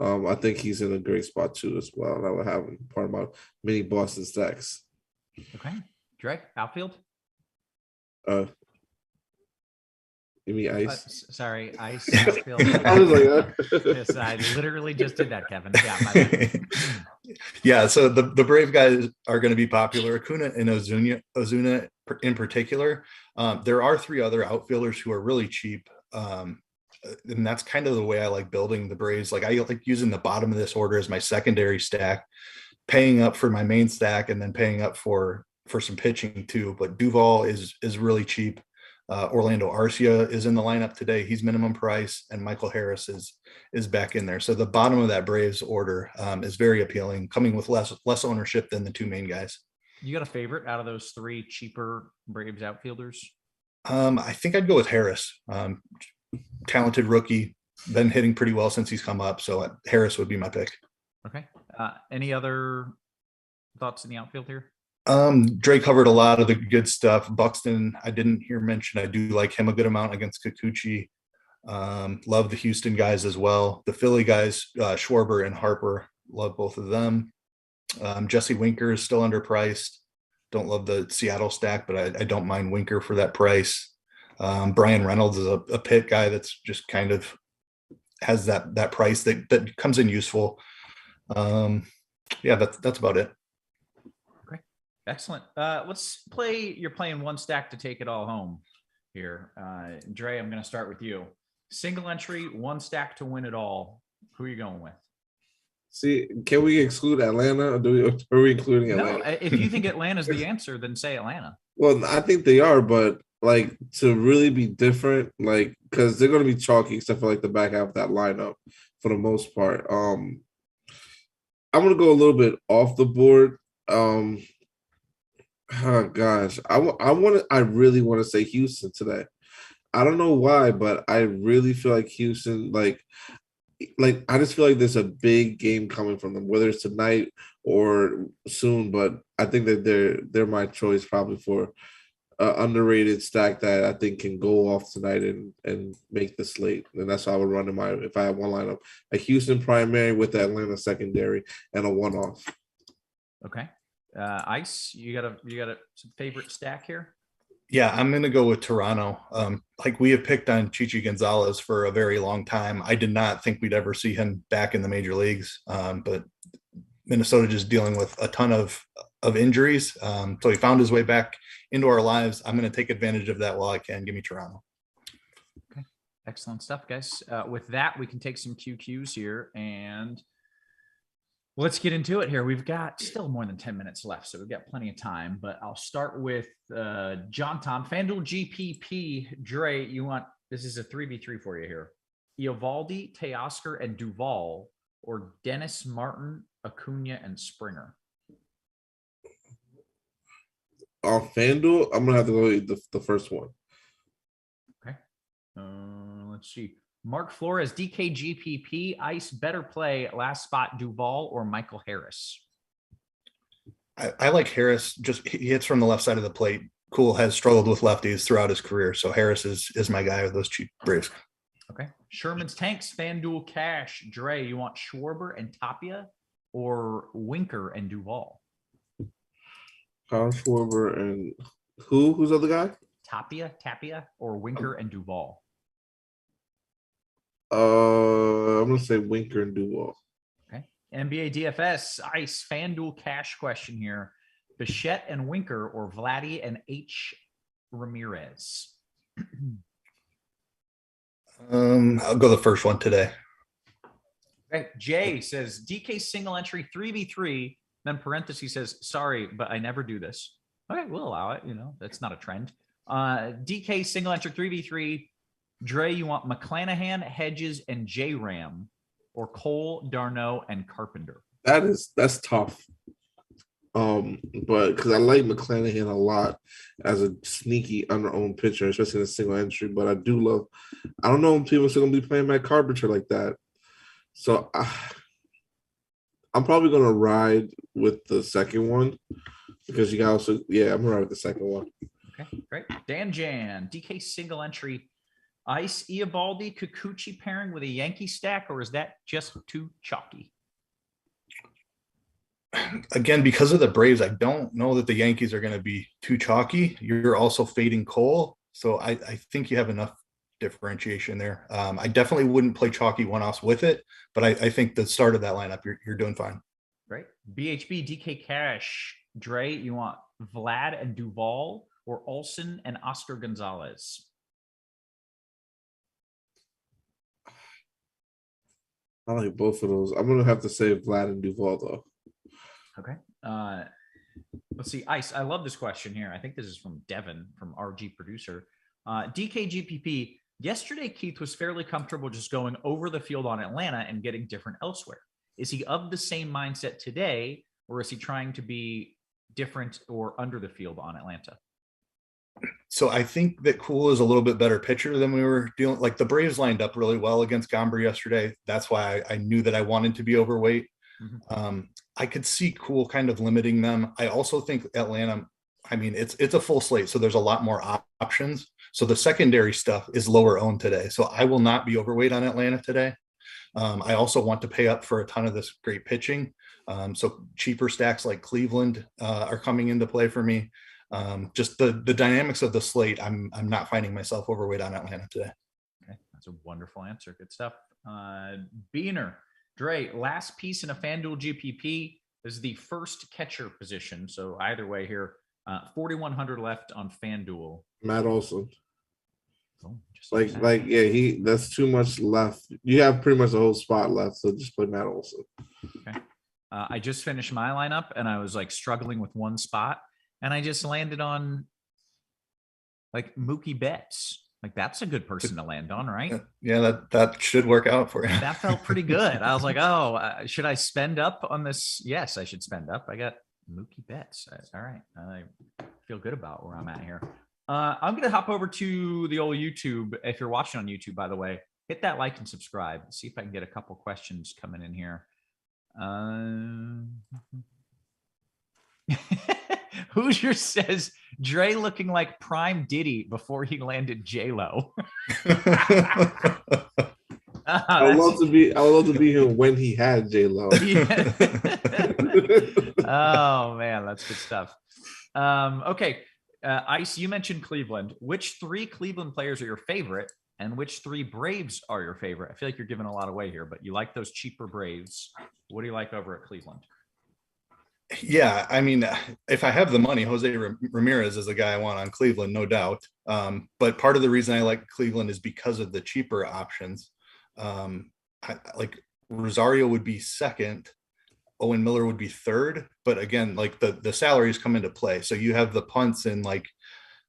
I think he's in a great spot too as well. And I would have him part of my mini Boston stacks. Okay. Dre, outfield? You mean Ice? Sorry, Ice outfield. I was like, Yes, I literally just did that, Kevin. Yeah, my bad. Yeah, so the Brave guys are going to be popular. Acuna and Ozuna in particular. There are 3 other outfielders who are really cheap. And that's kind of the way I like building the Braves. Like I like using the bottom of this order as my secondary stack, paying up for my main stack, and then paying up for some pitching too. But Duvall is really cheap. Orlando Arcia is in the lineup today. He's minimum price, and Michael Harris is back in there. So the bottom of that Braves order is very appealing, coming with less ownership than the 2 main guys. You got a favorite out of those 3 cheaper Braves outfielders? I think I'd go with Harris. Talented rookie, been hitting pretty well since he's come up. So Harris would be my pick. Okay. Any other thoughts in the outfield here? Dre covered a lot of the good stuff. Buxton, I didn't hear mentioned. I do like him a good amount against Kikuchi. Love the Houston guys as well. The Philly guys, Schwarber and Harper, love both of them. Jesse Winker is still underpriced. Don't love the Seattle stack, but I don't mind Winker for that price. Brian Reynolds is a pit guy that's just kind of has that price that comes in useful. Yeah, that's about it. Excellent. Let's play. You're playing one stack to take it all home here. Dre, I'm going to start with you. Single entry, one stack to win it all. Who are you going with? See, can we exclude Atlanta? Or are we including Atlanta? No, if you think Atlanta's the answer, then say Atlanta. Well, I think they are, but like to really be different, like because they're going to be chalky except for like the back half of that lineup for the most part. I'm going to go a little bit off the board. Oh gosh, I really want to say Houston today. I don't know why, but I really feel like Houston, like I just feel like there's a big game coming from them, whether it's tonight or soon. But I think that they're my choice probably for underrated stack that I think can go off tonight and make the slate. And that's how I would run if I have one lineup: a Houston primary with the Atlanta secondary and a one-off. Okay. Ice, you got a favorite stack here? Yeah, I'm going to go with Toronto. Like we have picked on Chichi Gonzalez for a very long time. I did not think we'd ever see him back in the major leagues, but Minnesota just dealing with a ton of injuries. So he found his way back into our lives. I'm going to take advantage of that while I can. Give me Toronto. Okay, excellent stuff, guys. With that, we can take some QQs here and let's get into it here. We've got still more than 10 minutes left, so we've got plenty of time, but I'll start with John Tom. Fanduel GPP. Dre, this is a 3v3 for you here. Eovaldi, Teoscar, and Duvall, or Dennis, Martin, Acuna, and Springer? On Fanduel, I'm going to have to go with the first one. Okay. Let's see. Mark Flores, DKGPP, Ice, better play, last spot, Duvall or Michael Harris? I like Harris. Just he hits from the left side of the plate. Cool has struggled with lefties throughout his career. So Harris is my guy with those cheap Braves. Okay. Sherman's Tanks, FanDuel Cash. Dre, you want Schwarber and Tapia or Winker and Duvall? Kyle Schwarber and who's the other guy? Tapia or Winker and Duvall? I'm gonna say Winker and Duvall. Okay. NBA DFS, Ice, FanDuel Cash question here. Bichette and Winker or Vladdy and H. Ramirez? I'll go the first one today. Okay. Jay says DK single entry 3v3, then parentheses says, sorry, but I never do this. Okay, we'll allow it. That's not a trend. DK single entry 3v3. Dre, you want McClanahan, Hedges, and J-Ram, or Cole, Darno, and Carpenter? That's tough. But because I like McClanahan a lot as a sneaky under-owned pitcher, especially in a single entry. But I don't know if people are still gonna be playing Matt Carpenter like that. So I'm probably gonna ride with the second one because you got I'm gonna ride with the second one. Okay, great. Dan Jan, DK single entry Ice, Eovaldi, Kikuchi pairing with a Yankee stack, or is that just too chalky? Again, because of the Braves, I don't know that the Yankees are going to be too chalky. You're also fading Cole. So I think you have enough differentiation there. I definitely wouldn't play chalky one-offs with it, but I think the start of that lineup, you're doing fine. Great. BHB, DK Cash, Dre, you want Vlad and Duvall or Olsen and Oscar Gonzalez? I like both of those. I'm gonna have to say Vlad and Duvall though. Okay. Let's see. Ice, I love this question here. I think this is from Devin, from RG Producer. DKGPP, yesterday Keith was fairly comfortable just going over the field on Atlanta and getting different elsewhere. Is he of the same mindset today, or is he trying to be different or under the field on Atlanta? So I think that Cool is a little bit better pitcher than we were dealing. Like the Braves lined up really well against Gomber yesterday. That's why I knew that I wanted to be overweight. Mm-hmm. I could see Cool kind of limiting them. I also think Atlanta, I mean, it's a full slate, so there's a lot more options. So the secondary stuff is lower owned today. So I will not be overweight on Atlanta today. I also want to pay up for a ton of this great pitching. So cheaper stacks like Cleveland are coming into play for me. Just the dynamics of the slate, I'm not finding myself overweight on Atlanta today. Okay, that's a wonderful answer. Good stuff. Beaner, Dre, last piece in a FanDuel GPP. This is the first catcher position. So either way here, 4,100 left on FanDuel. Matt Olson. Oh, yeah, that's too much left. You have pretty much the whole spot left, so just play Matt Olson. Okay. I just finished my lineup and I was like struggling with one spot, and I just landed on like Mookie Betts. Like that's a good person to land on, right? Yeah, that should work out for you. That felt pretty good. I was like, should I spend up on this? Yes, I should spend up. I got Mookie Betts. All right. I feel good about where I'm at here. I'm going to hop over to the old YouTube. If you're watching on YouTube, by the way, hit that like and subscribe. See if I can get a couple questions coming in here. Hoosier says, Dre looking like prime Diddy before he landed J-Lo. I would love to be here when he had J-Lo. Yeah. Oh, man, that's good stuff. Okay. Ice, you mentioned Cleveland. Which 3 Cleveland players are your favorite, and which 3 Braves are your favorite? I feel like you're giving a lot away here, but you like those cheaper Braves. What do you like over at Cleveland? Yeah, I mean, if I have the money, Jose Ramirez is the guy I want on Cleveland, no doubt. But part of the reason I like Cleveland is because of the cheaper options. Like Rosario would be second. Owen Miller would be third, but again, like the salaries come into play. So you have the punts in like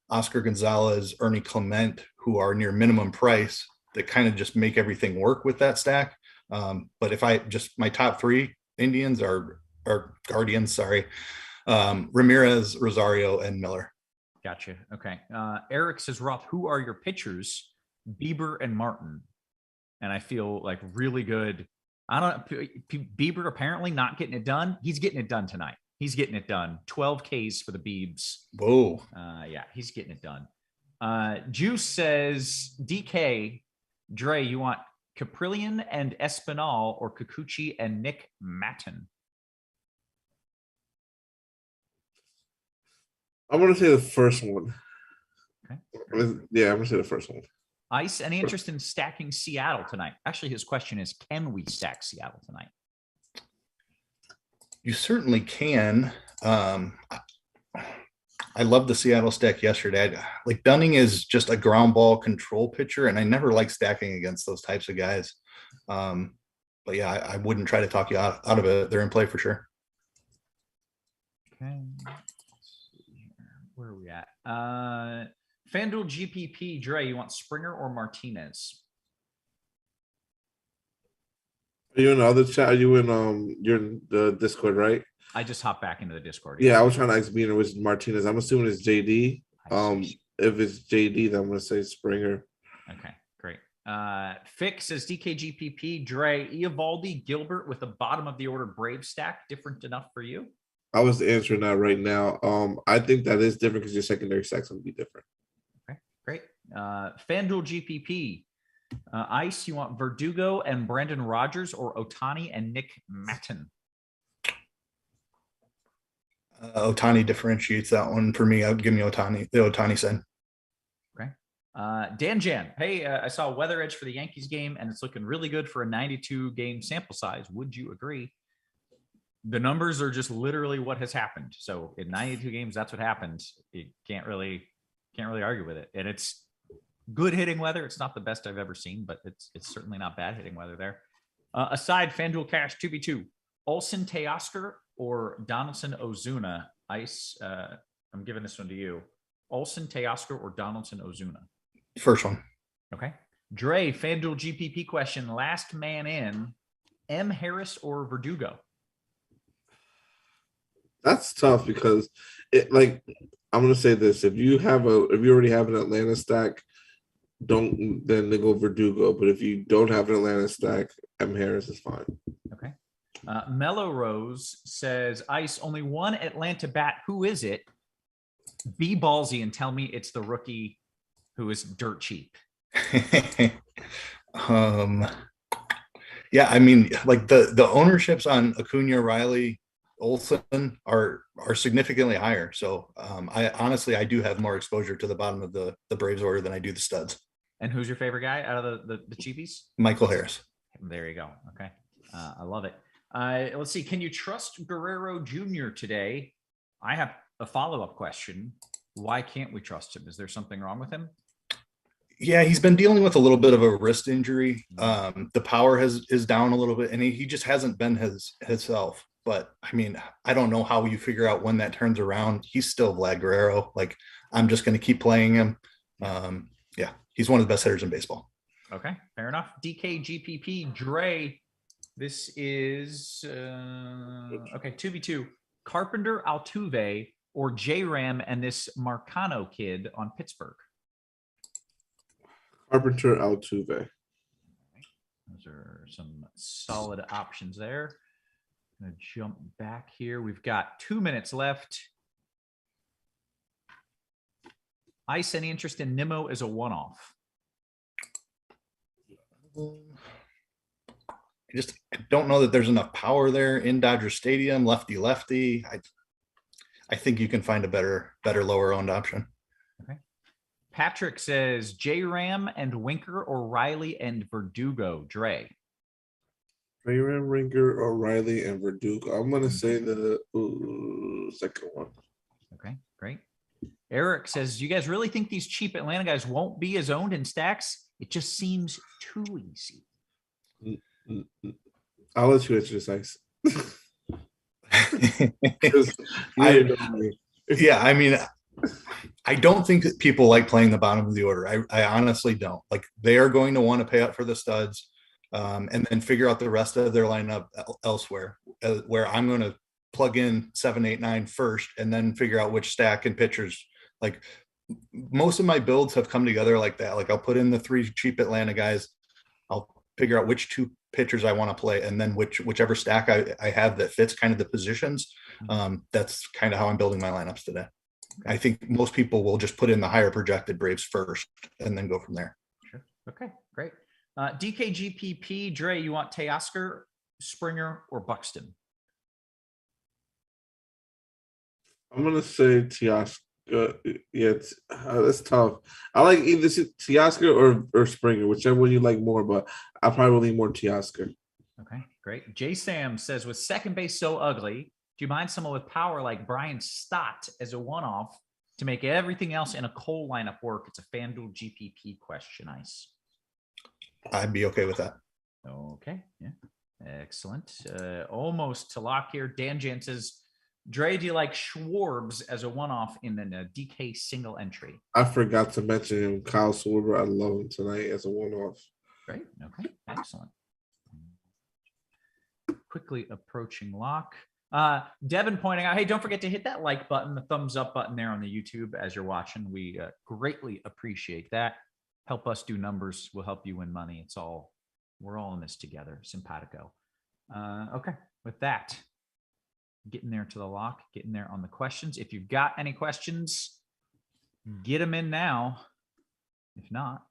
Oscar Gonzalez, Ernie Clement, who are near minimum price that kind of just make everything work with that stack. But if I just, my top 3 Indians or Guardians, sorry, Ramirez, Rosario, and Miller. Gotcha. Okay. Eric says, Roth, who are your pitchers? Bieber and Martin. And I feel like really good. I don't know. Bieber apparently not getting it done. He's getting it done tonight. He's getting it done. 12 Ks for the Biebs. Whoa. Yeah, he's getting it done. Juice says, DK, Dre, you want Caprillion and Espinal or Kikuchi and Nick Matten? I'm going to say the first one. Okay. Yeah, I'm going to say the first one. Ice, any interest in stacking Seattle tonight? Actually, his question is, can we stack Seattle tonight? You certainly can. I love the Seattle stack yesterday. Like Dunning is just a ground ball control pitcher, and I never like stacking against those types of guys. But yeah, I wouldn't try to talk you out of it. They're in play for sure. Okay. Where are we at? FanDuel GPP, Dre, you want Springer or Martinez? Are you in the other chat? Are you in you're in the Discord, right? I just hopped back into the Discord. Yeah, I was trying to ask Beaner which Martinez. I'm assuming it's JD. If it's JD, then I'm gonna say Springer. Okay, great. Fix says DKGPP, Dre, Eovaldi, Gilbert with the bottom of the order Brave stack. Different enough for you? I was answering that right now. I think that is different because your secondary stack's gonna be different. Okay, great. FanDuel GPP. Ice, you want Verdugo and Brandon Rogers or Ohtani and Nick Matten? Ohtani differentiates that one for me. I would give me Ohtani, the Ohtani side. Okay. Dan Jan, hey, I saw a weather edge for the Yankees game, and it's looking really good for a 92 game sample size. Would you agree? The numbers are just literally what has happened. So in 92 games, that's what happened. You can't really argue with it. And it's good hitting weather. It's not the best I've ever seen, but it's certainly not bad hitting weather there. Aside FanDuel Cash 2v2, Olsen Teoscar or Donaldson Ozuna? Ice, I'm giving this one to you. Olsen Teoscar or Donaldson Ozuna? First one. Okay. Dre, FanDuel GPP question. Last man in, M. Harris or Verdugo? That's tough because I'm gonna say this: if you already have an Atlanta stack, then go Verdugo. But if you don't have an Atlanta stack, M. Harris is fine. Okay. Mellow Rose says, Ice, only one Atlanta bat. Who is it? Be ballsy and tell me it's the rookie who is dirt cheap. Yeah, I mean, like the ownerships on Acuna, Riley, Olsen are significantly higher. So I do have more exposure to the bottom of the Braves order than I do the studs. And who's your favorite guy out of the cheapies? Michael Harris. There you go. Okay. I love it. Let's see. Can you trust Guerrero Jr. today? I have a follow-up question. Why can't we trust him? Is there something wrong with him? Yeah, he's been dealing with a little bit of a wrist injury. The power is down a little bit, and he just hasn't been himself. But I mean, I don't know how you figure out when that turns around. He's still Vlad Guerrero. Like, I'm just going to keep playing him. Yeah, he's one of the best hitters in baseball. Okay, fair enough. DKGPP, Dre. This is okay. 2v2. Carpenter, Altuve, or J-Ram and this Marcano kid on Pittsburgh. Carpenter, Altuve. Those are some solid options there. I'm going to jump back here. We've got 2 minutes left. Ice, any interest in Nimmo as a one-off? I don't know that there's enough power there in Dodger Stadium, lefty. I think you can find a better lower owned option. Okay. Patrick says J-Ram and Winker or Riley and Verdugo. Dre. J-Ram, Winker, O'Reilly, and Verdugo. I'm gonna say the second one. Okay, great. Eric says, you guys really think these cheap Atlanta guys won't be as owned in stacks? It just seems too easy. I'll let you answer this, Ice. I mean, I don't think that people like playing the bottom of the order. I honestly don't. Like, they are going to want to pay up for the studs and then figure out the rest of their lineup elsewhere, where I'm going to plug in 7, 8, 9 first and then figure out which stack and pitchers. Like, most of my builds have come together like that. Like, I'll put in the 3 cheap Atlanta guys. I'll figure out which 2 pitchers I want to play, and then whichever stack I have that fits kind of the positions. That's kind of how I'm building my lineups today. I think most people will just put in the higher projected Braves first and then go from there. Sure. Okay, great. DKGPP, Dre, you want Teoscar, Springer, or Buxton? I'm gonna say Teoscar. Yeah, that's tough. I like either Teoscar or Springer, whichever one you like more, but I probably lean more Teoscar. Okay, great. J Sam says, with second base so ugly, do you mind someone with power like Brian Stott as a one-off to make everything else in a Cole lineup work? It's a FanDuel GPP question, Ice. I'd be okay with that. Okay, yeah, excellent. Almost to lock here. Dan Jan says, Dre, do you like Schwarbs as a one-off in a DK single entry? I forgot to mention him, Kyle Schwarber. I love him tonight as a one-off. Great. Okay. Excellent. Quickly approaching lock. Devin pointing out, hey, don't forget to hit that like button, the thumbs up button there on the YouTube as you're watching. We greatly appreciate that. Help us do numbers. We'll help you win money. We're all in this together. Simpatico. Okay. With that, getting there to the lock, getting there on the questions. If you've got any questions, get them in now. If not,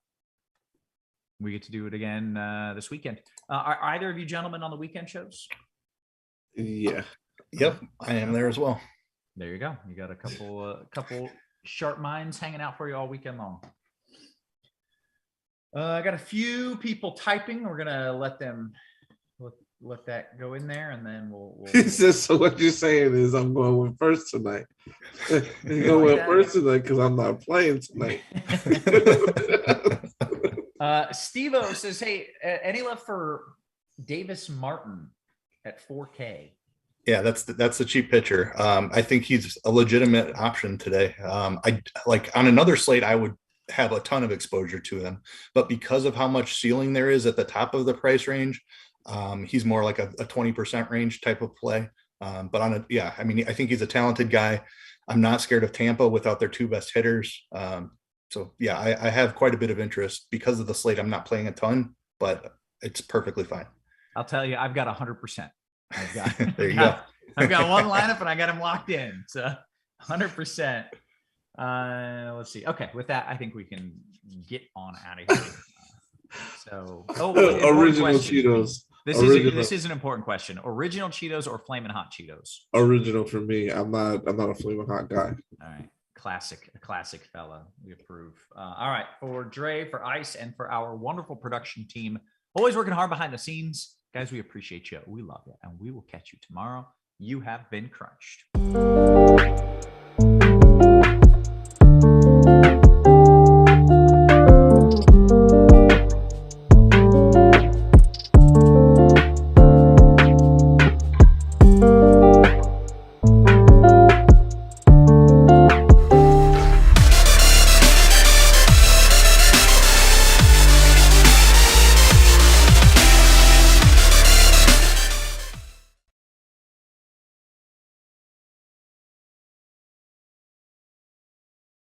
we get to do it again this weekend. Are either of you gentlemen on the weekend shows? Yeah. Yep, I am there as well. There you go. You got a couple sharp minds hanging out for you all weekend long. I got a few people typing. We're gonna let that go in there, and then we'll He says, so what you're saying is I'm going with first tonight. I'm going with first tonight because I'm not playing tonight. Steve-O says, hey, any love for Davis Martin at 4K? Yeah, that's the cheap pitcher. I think he's a legitimate option today. I like on another slate, I would have a ton of exposure to him, but because of how much ceiling there is at the top of the price range, he's more like a 20% range type of play. But I think he's a talented guy. I'm not scared of Tampa without their two best hitters. So yeah, I have quite a bit of interest because of the slate. I'm not playing a ton, but it's perfectly fine. I'll tell you, I've got 100%. There you go. I've got one lineup and I got him locked in. So 100%. Let's see. Okay, with that, I think we can get on out of here. Original Cheetos. This is an important question. Original Cheetos or Flamin' Hot Cheetos? Original for me. I'm not a Flamin' Hot guy. All right. A classic fella. We approve. All right. For Dre, for Ice, and for our wonderful production team, always working hard behind the scenes. Guys, we appreciate you. We love you. And we will catch you tomorrow. You have been crunched.